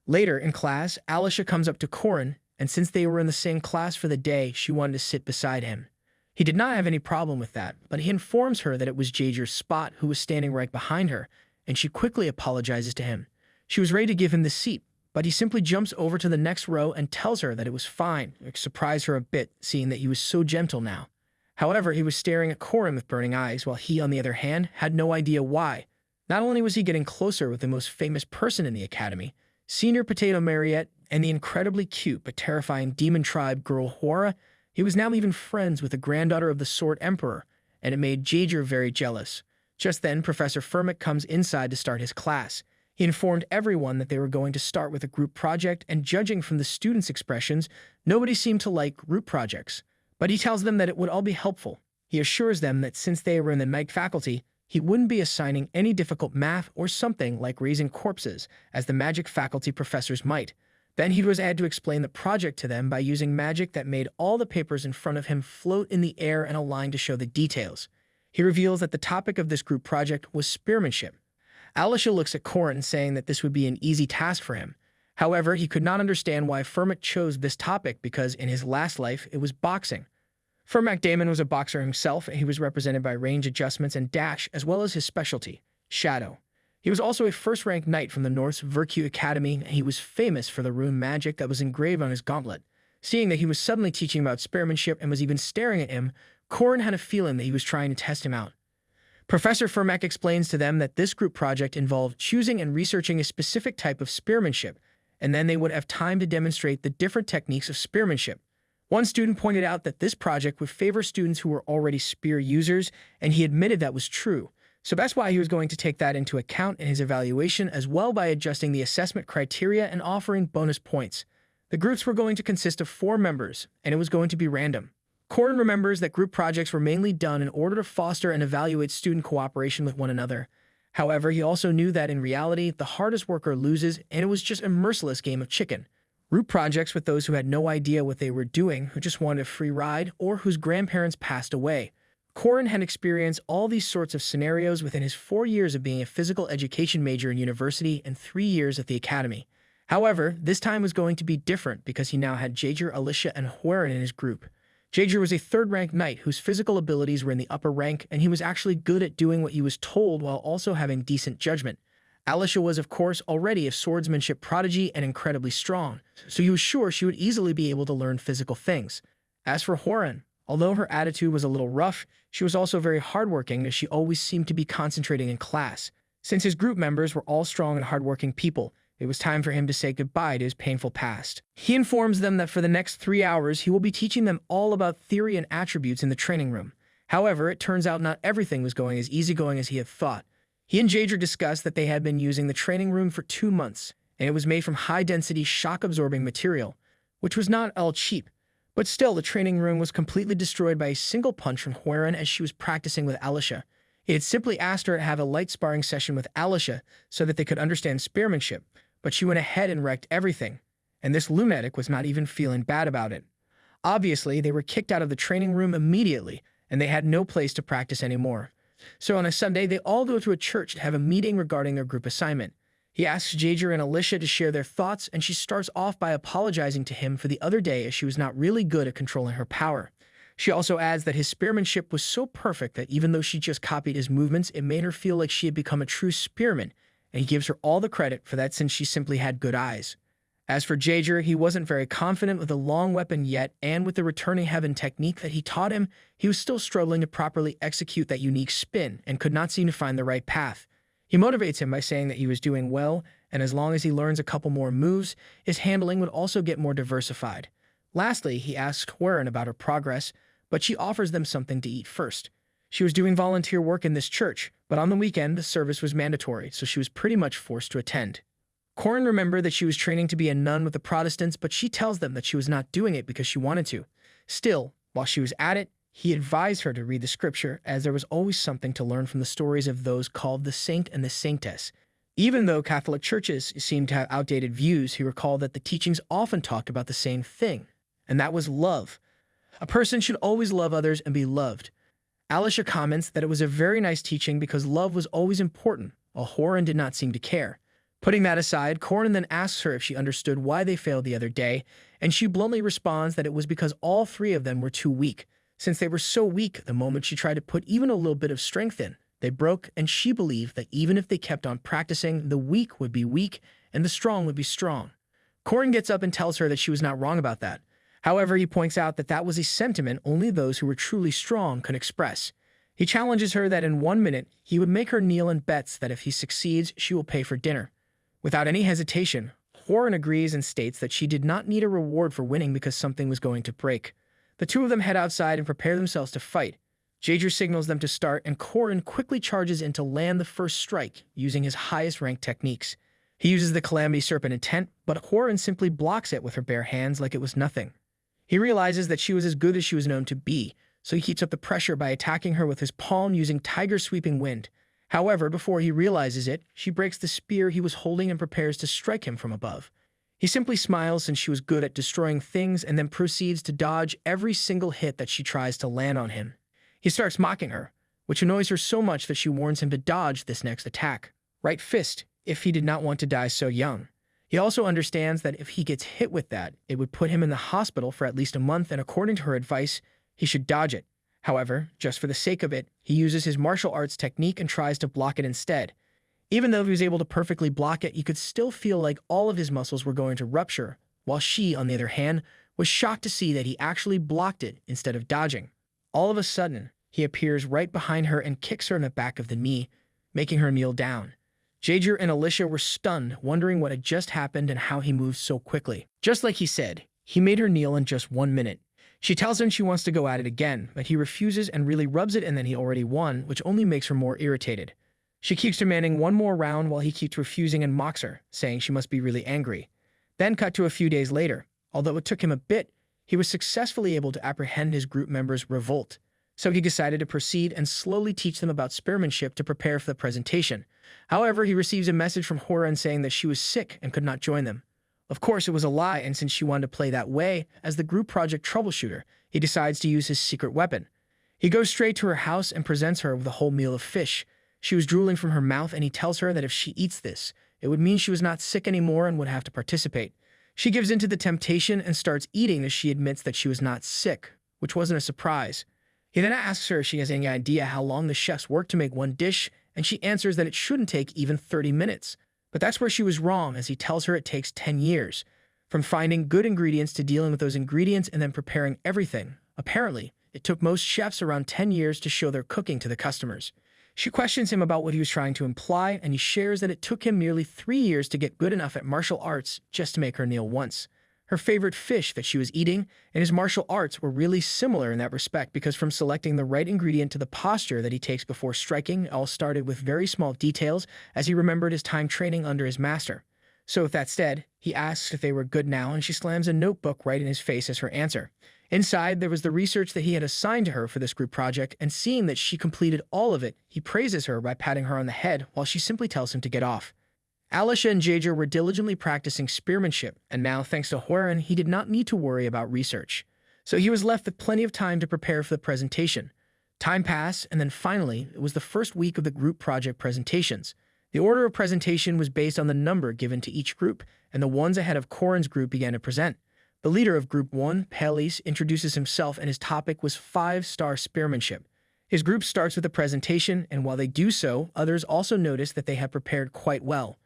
Later in class, Alicia comes up to Corin, and since they were in the same class for the day, she wanted to sit beside him. He did not have any problem with that, but he informs her that it was Jager's Spot who was standing right behind her, and she quickly apologizes to him. She was ready to give him the seat, but he simply jumps over to the next row and tells her that it was fine, which surprised her a bit, seeing that he was so gentle now. However, he was staring at Corin with burning eyes, while he, on the other hand, had no idea why. Not only was he getting closer with the most famous person in the academy, Senior Potato Mariette, and the incredibly cute but terrifying demon tribe girl Huara, he was now even friends with the granddaughter of the Sword Emperor, and it made Jager very jealous. Just then, Professor Firmek comes inside to start his class. He informed everyone that they were going to start with a group project, and judging from the students' expressions, nobody seemed to like group projects. But he tells them that it would all be helpful. He assures them that since they were in the night faculty, he wouldn't be assigning any difficult math or something like raising corpses, as the magic faculty professors might. Then he was had to explain the project to them by using magic that made all the papers in front of him float in the air and align to show the details. He reveals that the topic of this group project was spearmanship. Alicia looks at Corin, saying that this would be an easy task for him. However, he could not understand why Firmek chose this topic because in his last life, it was boxing. Firmek Damon was a boxer himself, and he was represented by range adjustments and dash, as well as his specialty, shadow. He was also a first-ranked knight from the North's Virtue Academy, and he was famous for the rune magic that was engraved on his gauntlet. Seeing that he was suddenly teaching about spearmanship and was even staring at him, Corin had a feeling that he was trying to test him out. Professor Firmak explains to them that this group project involved choosing and researching a specific type of spearmanship, and then they would have time to demonstrate the different techniques of spearmanship. One student pointed out that this project would favor students who were already spear users, and he admitted that was true. So that's why he was going to take that into account in his evaluation as well by adjusting the assessment criteria and offering bonus points. The groups were going to consist of 4 members, and it was going to be random. Corin remembers that group projects were mainly done in order to foster and evaluate student cooperation with one another. However, he also knew that in reality, the hardest worker loses, and it was just a merciless game of chicken. Group projects with those who had no idea what they were doing, who just wanted a free ride, or whose grandparents passed away. Corin had experienced all these sorts of scenarios within his 4 years of being a physical education major in university and 3 years at the academy. However, this time was going to be different because he now had Jaeger, Alicia, and Hwarin in his group. Jaeger was a 3rd-ranked knight whose physical abilities were in the upper rank, and he was actually good at doing what he was told while also having decent judgment. Alicia was, of course, already a swordsmanship prodigy and incredibly strong, so he was sure she would easily be able to learn physical things. As for Hwarin, although her attitude was a little rough, she was also very hardworking as she always seemed to be concentrating in class. Since his group members were all strong and hardworking people, it was time for him to say goodbye to his painful past. He informs them that for the next 3 hours, he will be teaching them all about theory and attributes in the training room. However, it turns out not everything was going as easygoing as he had thought. He and Jaeger discussed that they had been using the training room for 2 months, and it was made from high-density, shock-absorbing material, which was not all cheap. But still, the training room was completely destroyed by a single punch from Hwarin as she was practicing with Alicia. He had simply asked her to have a light sparring session with Alicia so that they could understand spearmanship, but she went ahead and wrecked everything, and this lunatic was not even feeling bad about it. Obviously, they were kicked out of the training room immediately, and they had no place to practice anymore. So on a Sunday, they all go to a church to have a meeting regarding their group assignment. He asks Jaeger and Alicia to share their thoughts, and she starts off by apologizing to him for the other day as she was not really good at controlling her power. She also adds that his spearmanship was so perfect that even though she just copied his movements, it made her feel like she had become a true spearman, and he gives her all the credit for that since she simply had good eyes. As for Jaeger, he wasn't very confident with a long weapon yet, and with the returning heaven technique that he taught him, he was still struggling to properly execute that unique spin and could not seem to find the right path. He motivates him by saying that he was doing well, and as long as he learns a couple more moves, his handling would also get more diversified. Lastly, he asks Hwarin about her progress, but she offers them something to eat first. She was doing volunteer work in this church, but on the weekend, the service was mandatory, so she was pretty much forced to attend. Corin remembered that she was training to be a nun with the Protestants, but she tells them that she was not doing it because she wanted to. Still, while she was at it, he advised her to read the scripture, as there was always something to learn from the stories of those called the saint and the saintess. Even though Catholic churches seemed to have outdated views, he recalled that the teachings often talked about the same thing, and that was love. A person should always love others and be loved. Alicia comments that it was a very nice teaching because love was always important, while Hwarin did not seem to care. Putting that aside, Corin then asks her if she understood why they failed the other day, and she bluntly responds that it was because all 3 of them were too weak. Since they were so weak, the moment she tried to put even a little bit of strength in, they broke, and she believed that even if they kept on practicing, the weak would be weak and the strong would be strong. Corin gets up and tells her that she was not wrong about that. However, he points out that that was a sentiment only those who were truly strong could express. He challenges her that in 1 minute, he would make her kneel and bets that if he succeeds, she will pay for dinner. Without any hesitation, Hwarin agrees and states that she did not need a reward for winning because something was going to break. The 2 of them head outside and prepare themselves to fight. Jaeger signals them to start, and Corin quickly charges in to land the first strike, using his highest-ranked techniques. He uses the Calamity Serpent intent, but Hwarin simply blocks it with her bare hands like it was nothing. He realizes that she was as good as she was known to be, so he keeps up the pressure by attacking her with his palm using Tiger Sweeping Wind. However, before he realizes it, she breaks the spear he was holding and prepares to strike him from above. He simply smiles since she was good at destroying things and then proceeds to dodge every single hit that she tries to land on him. He starts mocking her, which annoys her so much that she warns him to dodge this next attack. Right fist, if he did not want to die so young. He also understands that if he gets hit with that, it would put him in the hospital for at least a month, and according to her advice, he should dodge it. However, just for the sake of it, he uses his martial arts technique and tries to block it instead. Even though he was able to perfectly block it, you could still feel like all of his muscles were going to rupture, while she, on the other hand, was shocked to see that he actually blocked it instead of dodging. All of a sudden, he appears right behind her and kicks her in the back of the knee, making her kneel down. Jaeger and Alicia were stunned, wondering what had just happened and how he moved so quickly. Just like he said, he made her kneel in just 1 minute. She tells him she wants to go at it again, but he refuses and really rubs it, and then he already won, which only makes her more irritated. She keeps demanding one more round while he keeps refusing and mocks her, saying she must be really angry. Then cut to a few days later. Although it took him a bit, he was successfully able to apprehend his group members' revolt. So he decided to proceed and slowly teach them about spearmanship to prepare for the presentation. However, he receives a message from Horan saying that she was sick and could not join them. Of course, it was a lie, and since she wanted to play that way, as the group project troubleshooter, he decides to use his secret weapon. He goes straight to her house and presents her with a whole meal of fish. She was drooling from her mouth, and he tells her that if she eats this, it would mean she was not sick anymore and would have to participate. She gives in to the temptation and starts eating as she admits that she was not sick, which wasn't a surprise. He then asks her if she has any idea how long the chefs work to make one dish, and she answers that it shouldn't take even 30 minutes. But that's where she was wrong, as he tells her it takes 10 years. From finding good ingredients to dealing with those ingredients and then preparing everything. Apparently, it took most chefs around 10 years to show their cooking to the customers. She questions him about what he was trying to imply, and he shares that it took him nearly 3 years to get good enough at martial arts just to make her kneel once. Her favorite fish that she was eating and his martial arts were really similar in that respect, because from selecting the right ingredient to the posture that he takes before striking, it all started with very small details as he remembered his time training under his master. So with that said, he asks if they were good now, and she slams a notebook right in his face as her answer. Inside, there was the research that he had assigned to her for this group project, and seeing that she completed all of it, he praises her by patting her on the head while she simply tells him to get off. Alicia and Jaeger were diligently practicing spearmanship, and now, thanks to Horan, he did not need to worry about research. So he was left with plenty of time to prepare for the presentation. Time passed, and then finally, it was the first week of the group project presentations. The order of presentation was based on the number given to each group, and the ones ahead of Corin's group began to present. The leader of Group 1, Palis, introduces himself, and his topic was 5-star spearmanship. His group starts with a presentation, and while they do so, others also notice that they have prepared quite well.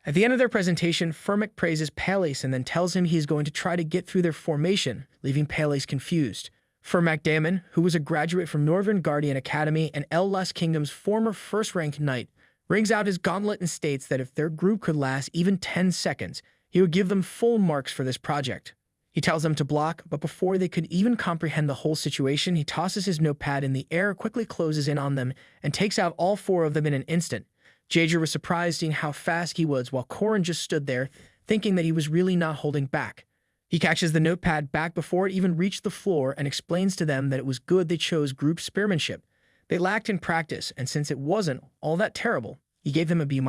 At the end of their presentation, Firmic praises Palis and then tells him he is going to try to get through their formation, leaving Palis confused. Firmac Damon, who was a graduate from Northern Guardian Academy and El Lus Kingdom's former first-rank knight, rings out his gauntlet and states that if their group could last even 10 seconds, he would give them full marks for this project. He tells them to block, but before they could even comprehend the whole situation, he tosses his notepad in the air, quickly closes in on them, and takes out all 4 of them in an instant. Jaeger was surprised seeing how fast he was, while Corin just stood there, thinking that he was really not holding back. He catches the notepad back before it even reached the floor and explains to them that it was good they chose group spearmanship. They lacked in practice, and since it wasn't all that terrible, he gave them a B-.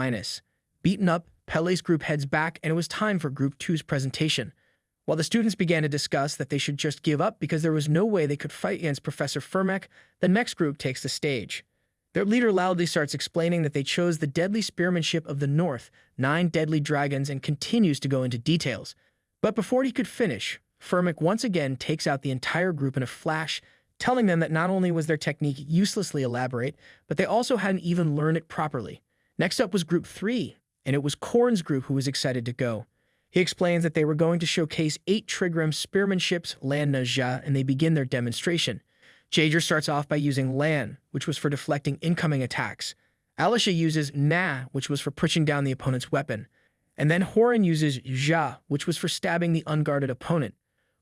Beaten up, Pele's group heads back, and it was time for Group 2's presentation. While the students began to discuss that they should just give up because there was no way they could fight against Professor Firmac, the next group takes the stage. Their leader loudly starts explaining that they chose the deadly spearmanship of the North, 9 deadly dragons, and continues to go into details. But before he could finish, Firmic once again takes out the entire group in a flash, telling them that not only was their technique uselessly elaborate, but they also hadn't even learned it properly. Next up was Group 3, and it was Corin's group who was excited to go. He explains that they were going to showcase 8 trigram spearmanships, Lan Na Jia, and they begin their demonstration. Jaeger starts off by using Lan, which was for deflecting incoming attacks. Alicia uses Na, which was for pushing down the opponent's weapon. And then Horan uses Jia, which was for stabbing the unguarded opponent.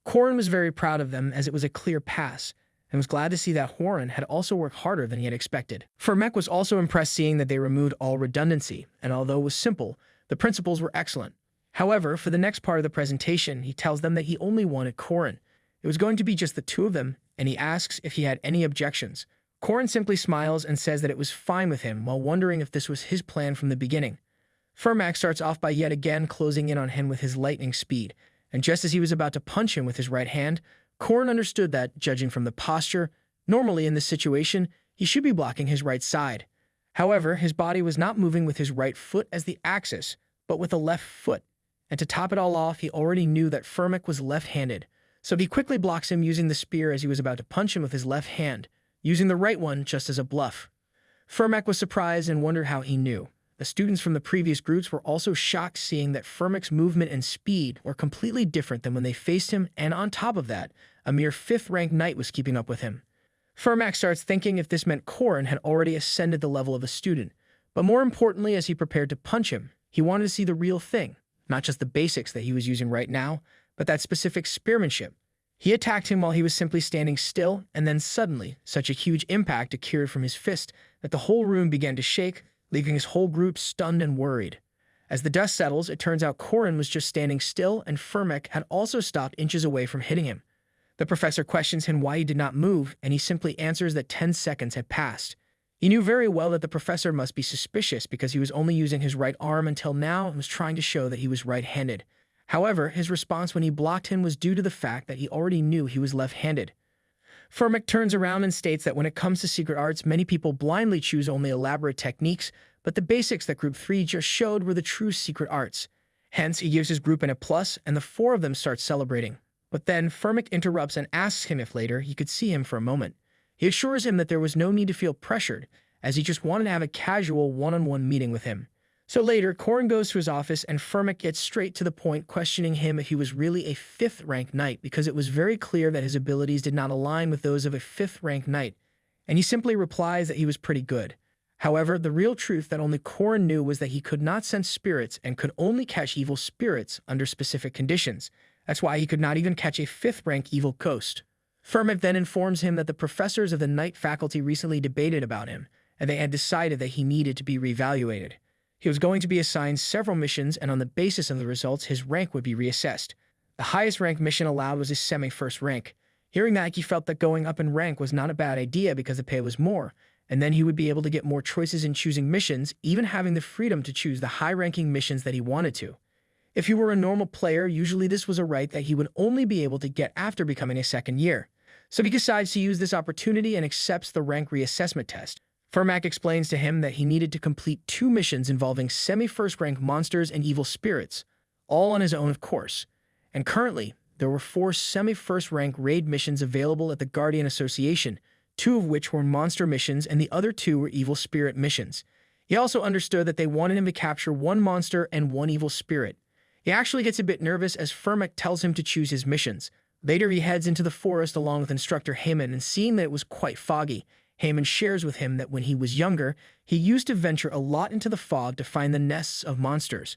Corin was very proud of them as it was a clear pass, and was glad to see that Horan had also worked harder than he had expected. Firmac was also impressed seeing that they removed all redundancy, and although it was simple, the principles were excellent. However, for the next part of the presentation, he tells them that he only wanted Corin. It was going to be just the 2 of them, and he asks if he had any objections. Corin simply smiles and says that it was fine with him, while wondering if this was his plan from the beginning. Firmac starts off by yet again closing in on him with his lightning speed, and just as he was about to punch him with his right hand, Corin understood that, judging from the posture, normally in this situation, he should be blocking his right side. However, his body was not moving with his right foot as the axis, but with the left foot. And to top it all off, he already knew that Firmac was left-handed, so he quickly blocks him using the spear as he was about to punch him with his left hand, using the right one just as a bluff. Firmac was surprised and wondered how he knew. The students from the previous groups were also shocked seeing that Firmac's movement and speed were completely different than when they faced him, and on top of that, a mere 5th-ranked knight was keeping up with him. Furmak starts thinking if this meant Korin had already ascended the level of a student. But more importantly, as he prepared to punch him, he wanted to see the real thing, not just the basics that he was using right now, but that specific spearmanship. He attacked him while he was simply standing still, and then suddenly, such a huge impact occurred from his fist that the whole room began to shake, leaving his whole group stunned and worried. As the dust settles, it turns out Korin was just standing still, and Furmak had also stopped inches away from hitting him. The professor questions him why he did not move, and he simply answers that 10 seconds had passed. He knew very well that the professor must be suspicious because he was only using his right arm until now and was trying to show that he was right-handed. However, his response when he blocked him was due to the fact that he already knew he was left-handed. Furmak turns around and states that when it comes to secret arts, many people blindly choose only elaborate techniques, but the basics that Group 3 just showed were the true secret arts. Hence, he gives his group an A+, and the 4 of them start celebrating. But then, Furmak interrupts and asks him if later he could see him for a moment. He assures him that there was no need to feel pressured, as he just wanted to have a casual one-on-one meeting with him. So later, Korin goes to his office and Furmak gets straight to the point, questioning him if he was really a 5th-ranked knight because it was very clear that his abilities did not align with those of a 5th-ranked knight, and he simply replies that he was pretty good. However, the real truth that only Korin knew was that he could not sense spirits and could only catch evil spirits under specific conditions. That's why he could not even catch a 5th-rank evil ghost. Furmak then informs him that the professors of the Knight faculty recently debated about him, and they had decided that he needed to be reevaluated. He was going to be assigned several missions, and on the basis of the results, his rank would be reassessed. The highest rank mission allowed was his semi-first rank. Hearing that, he felt that going up in rank was not a bad idea because the pay was more, and then he would be able to get more choices in choosing missions, even having the freedom to choose the high-ranking missions that he wanted to. If he were a normal player, usually this was a right that he would only be able to get after becoming a 2nd year. So he decides to use this opportunity and accepts the rank reassessment test. Furmak explains to him that he needed to complete 2 missions involving semi-first rank monsters and evil spirits, all on his own of course. And currently, there were 4 semi-first rank raid missions available at the Guardian Association, 2 of which were monster missions and the other 2 were evil spirit missions. He also understood that they wanted him to capture 1 monster and 1 evil spirit. He actually gets a bit nervous as Furmak tells him to choose his missions. Later, he heads into the forest along with instructor Heyman, and seeing that it was quite foggy, Heyman shares with him that when he was younger, he used to venture a lot into the fog to find the nests of monsters.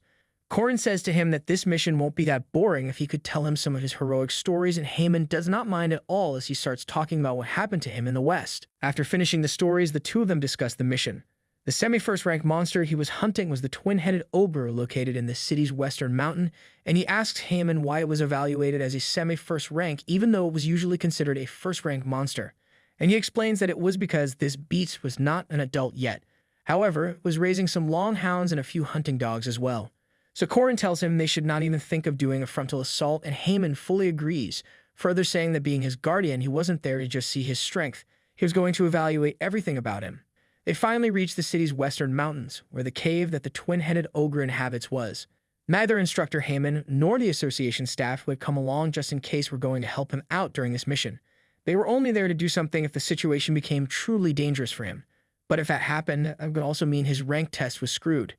Korin says to him that this mission won't be that boring if he could tell him some of his heroic stories, and Heyman does not mind at all as he starts talking about what happened to him in the West. After finishing the stories, the 2 of them discuss the mission. The semi-first rank monster he was hunting was the twin-headed ogre located in the city's western mountain, and he asks Heyman why it was evaluated as a semi-first rank even though it was usually considered a first-rank monster. And he explains that it was because this beast was not an adult yet. However, it was raising some long hounds and a few hunting dogs as well. So Korin tells him they should not even think of doing a frontal assault, and Heyman fully agrees, further saying that being his guardian, he wasn't there to just see his strength. He was going to evaluate everything about him. They finally reached the city's western mountains, where the cave that the twin-headed ogre inhabits was. Neither instructor Heyman nor the association staff who had come along just in case were going to help him out during this mission. They were only there to do something if the situation became truly dangerous for him. But if that happened, that would also mean his rank test was screwed.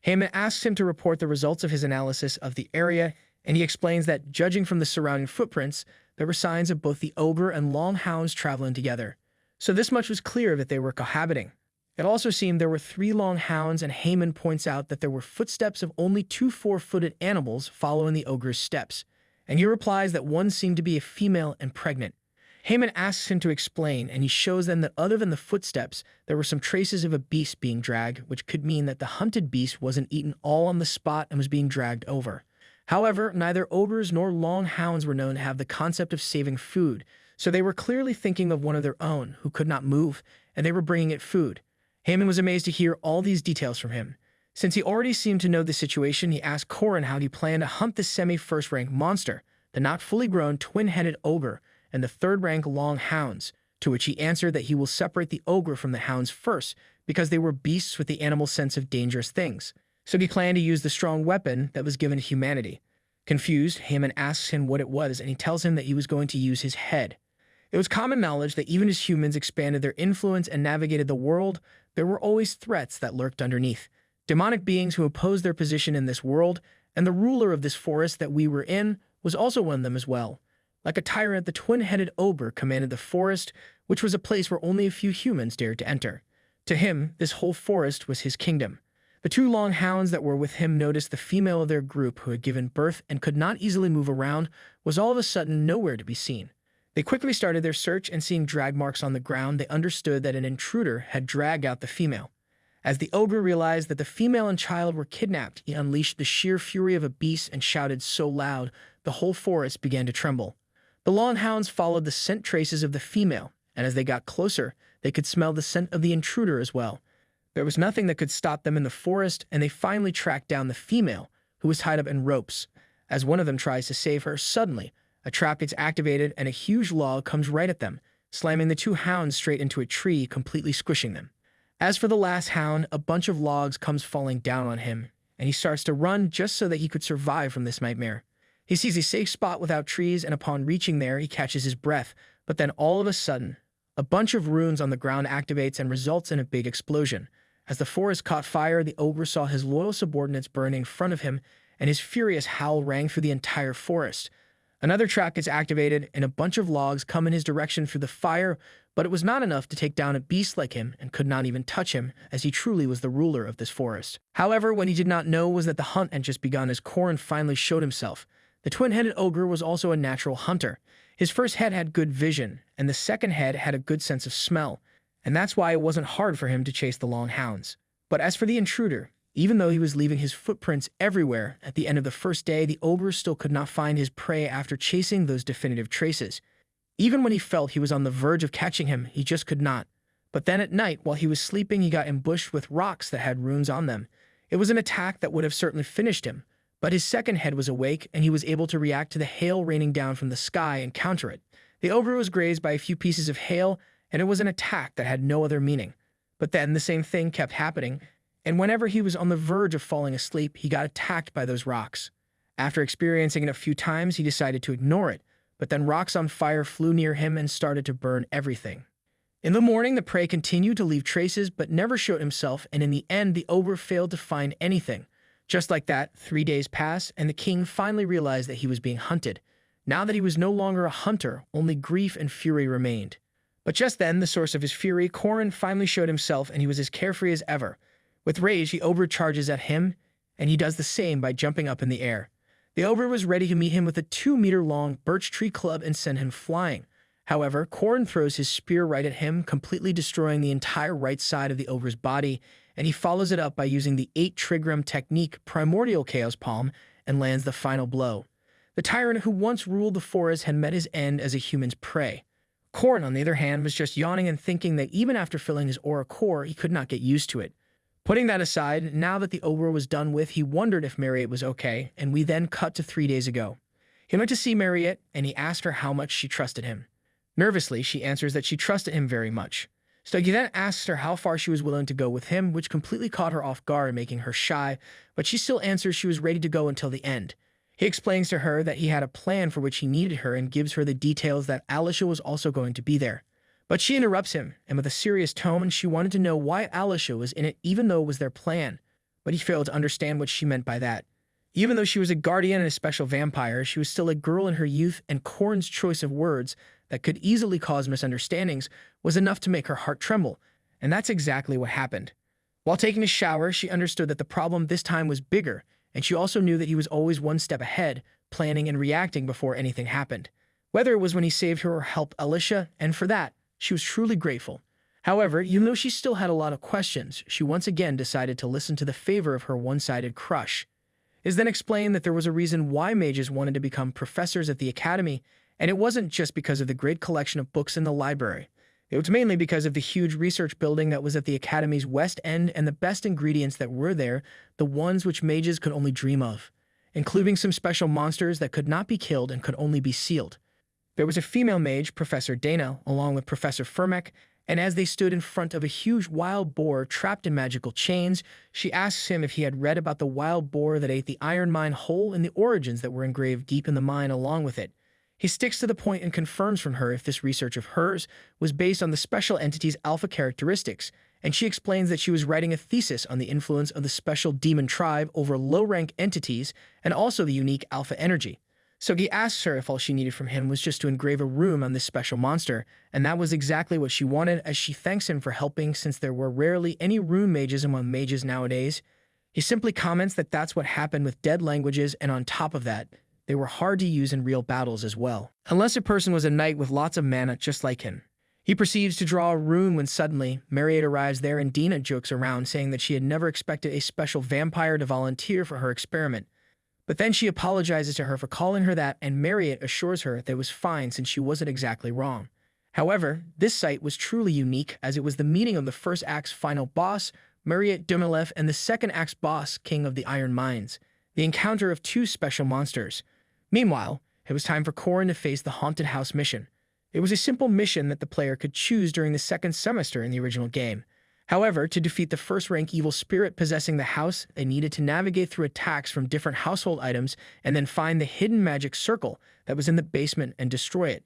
Heyman asks him to report the results of his analysis of the area, and he explains that, judging from the surrounding footprints, there were signs of both the ogre and long hounds traveling together. So this much was clear that they were cohabiting. It also seemed there were 3 long hounds, and Heyman points out that there were footsteps of only 2 4-footed animals following the ogre's steps, and he replies that one seemed to be a female and pregnant. Heyman asks him to explain, and he shows them that other than the footsteps, there were some traces of a beast being dragged, which could mean that the hunted beast wasn't eaten all on the spot and was being dragged over. However, neither ogres nor long hounds were known to have the concept of saving food, so they were clearly thinking of one of their own who could not move, and they were bringing it food. Heyman was amazed to hear all these details from him. Since he already seemed to know the situation, he asked Korin how he planned to hunt the semi-first rank monster, the not fully grown twin-headed ogre, and the 3rd-rank long hounds, to which he answered that he will separate the ogre from the hounds first, because they were beasts with the animal sense of dangerous things. So he planned to use the strong weapon that was given to humanity. Confused, Heyman asks him what it was, and he tells him that he was going to use his head. It was common knowledge that even as humans expanded their influence and navigated the world, there were always threats that lurked underneath. Demonic beings who opposed their position in this world, and the ruler of this forest that we were in was also one of them as well. Like a tyrant, the twin-headed ogre commanded the forest, which was a place where only a few humans dared to enter. To him, this whole forest was his kingdom. The two long hounds that were with him noticed the female of their group, who had given birth and could not easily move around, was all of a sudden nowhere to be seen. They quickly started their search, and seeing drag marks on the ground, they understood that an intruder had dragged out the female. As the ogre realized that the female and child were kidnapped, he unleashed the sheer fury of a beast and shouted so loud, the whole forest began to tremble. The long hounds followed the scent traces of the female, and as they got closer, they could smell the scent of the intruder as well. There was nothing that could stop them in the forest, and they finally tracked down the female, who was tied up in ropes. As one of them tries to save her, suddenly, a trap gets activated and a huge log comes right at them, slamming the two hounds straight into a tree, completely squishing them. As for the last hound, a bunch of logs comes falling down on him, and he starts to run just so that he could survive from this nightmare. He sees a safe spot without trees, and upon reaching there, he catches his breath, but then all of a sudden, a bunch of runes on the ground activates and results in a big explosion. As the forest caught fire, the ogre saw his loyal subordinates burn in front of him, and his furious howl rang through the entire forest. Another trap gets activated, and a bunch of logs come in his direction through the fire, but it was not enough to take down a beast like him and could not even touch him, as he truly was the ruler of this forest. However, what he did not know was that the hunt had just begun as Korin finally showed himself. The twin-headed ogre was also a natural hunter. His first head had good vision, and the second head had a good sense of smell, and that's why it wasn't hard for him to chase the long hounds. But as for the intruder, even though he was leaving his footprints everywhere, at the end of the first day, the ogre still could not find his prey after chasing those definitive traces. Even when he felt he was on the verge of catching him, he just could not. But then at night, while he was sleeping, he got ambushed with rocks that had runes on them. It was an attack that would have certainly finished him, but his second head was awake, and he was able to react to the hail raining down from the sky and counter it. The ogre was grazed by a few pieces of hail, and it was an attack that had no other meaning. But then the same thing kept happening, and whenever he was on the verge of falling asleep, he got attacked by those rocks. After experiencing it a few times, he decided to ignore it, but then rocks on fire flew near him and started to burn everything. In the morning, the prey continued to leave traces but never showed himself, and in the end, the ogre failed to find anything. Just like that, 3 days passed, and the king finally realized that he was being hunted. Now that he was no longer a hunter, only grief and fury remained. But just then, the source of his fury, Korin, finally showed himself, and he was as carefree as ever. With rage, the ogre charges at him, and he does the same by jumping up in the air. The ogre was ready to meet him with a 2-meter-long birch tree club and send him flying. However, Korin throws his spear right at him, completely destroying the entire right side of the ogre's body, and he follows it up by using the 8-trigram technique, Primordial Chaos Palm, and lands the final blow. The tyrant who once ruled the forest had met his end as a human's prey. Korin, on the other hand, was just yawning and thinking that even after filling his aura core, he could not get used to it. Putting that aside, now that the ogre was done with, he wondered if Mariette was okay, and we then cut to 3 days ago. He went to see Mariette, and he asked her how much she trusted him. Nervously, she answers that she trusted him very much. Stogie then asks her how far she was willing to go with him, which completely caught her off guard, making her shy, but she still answers she was ready to go until the end. He explains to her that he had a plan for which he needed her and gives her the details that Alicia was also going to be there. But she interrupts him, and with a serious tone, she wanted to know why Alicia was in it even though it was their plan. But he failed to understand what she meant by that. Even though she was a guardian and a special vampire, she was still a girl in her youth, and Korin's choice of words that could easily cause misunderstandings was enough to make her heart tremble, and that's exactly what happened. While taking a shower, she understood that the problem this time was bigger, and she also knew that he was always one step ahead, planning and reacting before anything happened. Whether it was when he saved her or helped Alicia, and for that, she was truly grateful. However, even though she still had a lot of questions, she once again decided to listen to the favor of her one-sided crush. It is then explained that there was a reason why mages wanted to become professors at the academy, and it wasn't just because of the great collection of books in the library. It was mainly because of the huge research building that was at the academy's west end and the best ingredients that were there, the ones which mages could only dream of, including some special monsters that could not be killed and could only be sealed. There was a female mage, Professor Dana, along with Professor Firmek, and as they stood in front of a huge wild boar trapped in magical chains, she asks him if he had read about the wild boar that ate the iron mine whole and the origins that were engraved deep in the mine along with it. He sticks to the point and confirms from her if this research of hers was based on the special entity's alpha characteristics, and she explains that she was writing a thesis on the influence of the special demon tribe over low-rank entities and also the unique alpha energy. So he asks her if all she needed from him was just to engrave a rune on this special monster, and that was exactly what she wanted, as she thanks him for helping since there were rarely any rune mages among mages nowadays. He simply comments that that's what happened with dead languages, and on top of that, they were hard to use in real battles as well, unless a person was a knight with lots of mana just like him. He proceeds to draw a rune when suddenly, Mariette arrives there and Dina jokes around saying that she had never expected a special vampire to volunteer for her experiment. But then she apologizes to her for calling her that, and Mariette assures her that it was fine since she wasn't exactly wrong. However, this sight was truly unique, as it was the meeting of the first act's final boss, Mariette Dumoulin, and the second act's boss, King of the Iron Mines, the encounter of two special monsters. Meanwhile, it was time for Corin to face the Haunted House mission. It was a simple mission that the player could choose during the second semester in the original game. However, to defeat the first-rank evil spirit possessing the house, they needed to navigate through attacks from different household items and then find the hidden magic circle that was in the basement and destroy it.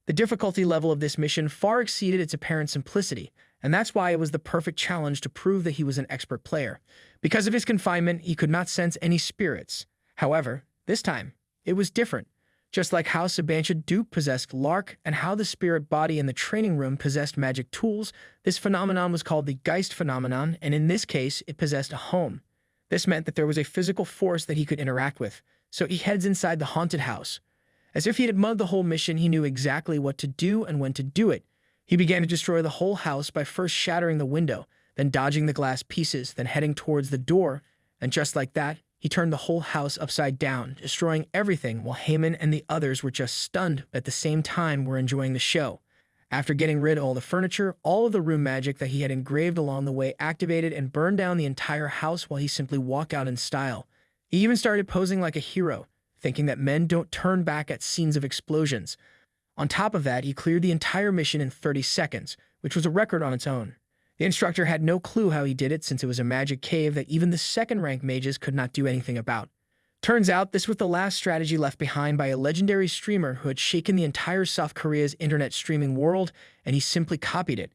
The difficulty level of this mission far exceeded its apparent simplicity, and that's why it was the perfect challenge to prove that he was an expert player. Because of his confinement, he could not sense any spirits. However, this time, it was different. Just like how Sabantia Duke possessed Lark and how the spirit body in the training room possessed magic tools, this phenomenon was called the Geist phenomenon, and in this case, it possessed a home. This meant that there was a physical force that he could interact with, so he heads inside the haunted house. As if he had mugged the whole mission, he knew exactly what to do and when to do it. He began to destroy the whole house by first shattering the window, then dodging the glass pieces, then heading towards the door, and just like that, he turned the whole house upside down, destroying everything while Heyman and the others were just stunned, but at the same time were enjoying the show. After getting rid of all the furniture, all of the room magic that he had engraved along the way activated and burned down the entire house while he simply walked out in style. He even started posing like a hero, thinking that men don't turn back at scenes of explosions. On top of that, he cleared the entire mission in 30 seconds, which was a record on its own. The instructor had no clue how he did it since it was a magic cave that even the second-rank mages could not do anything about. Turns out this was the last strategy left behind by a legendary streamer who had shaken the entire South Korea's internet streaming world, and he simply copied it.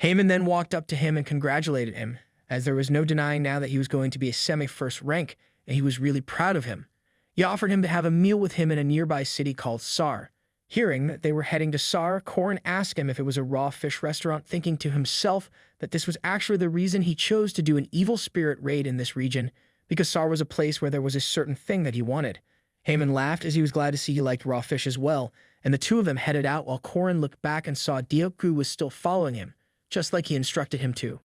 Heyman then walked up to him and congratulated him, as there was no denying now that he was going to be a semi-first rank, and he was really proud of him. He offered him to have a meal with him in a nearby city called Sar. Hearing that they were heading to Sar, Corin asked him if it was a raw fish restaurant, thinking to himself that this was actually the reason he chose to do an evil spirit raid in this region, because Sar was a place where there was a certain thing that he wanted. Heyman laughed as he was glad to see he liked raw fish as well, and the two of them headed out while Corin looked back and saw Dioku was still following him, just like he instructed him to.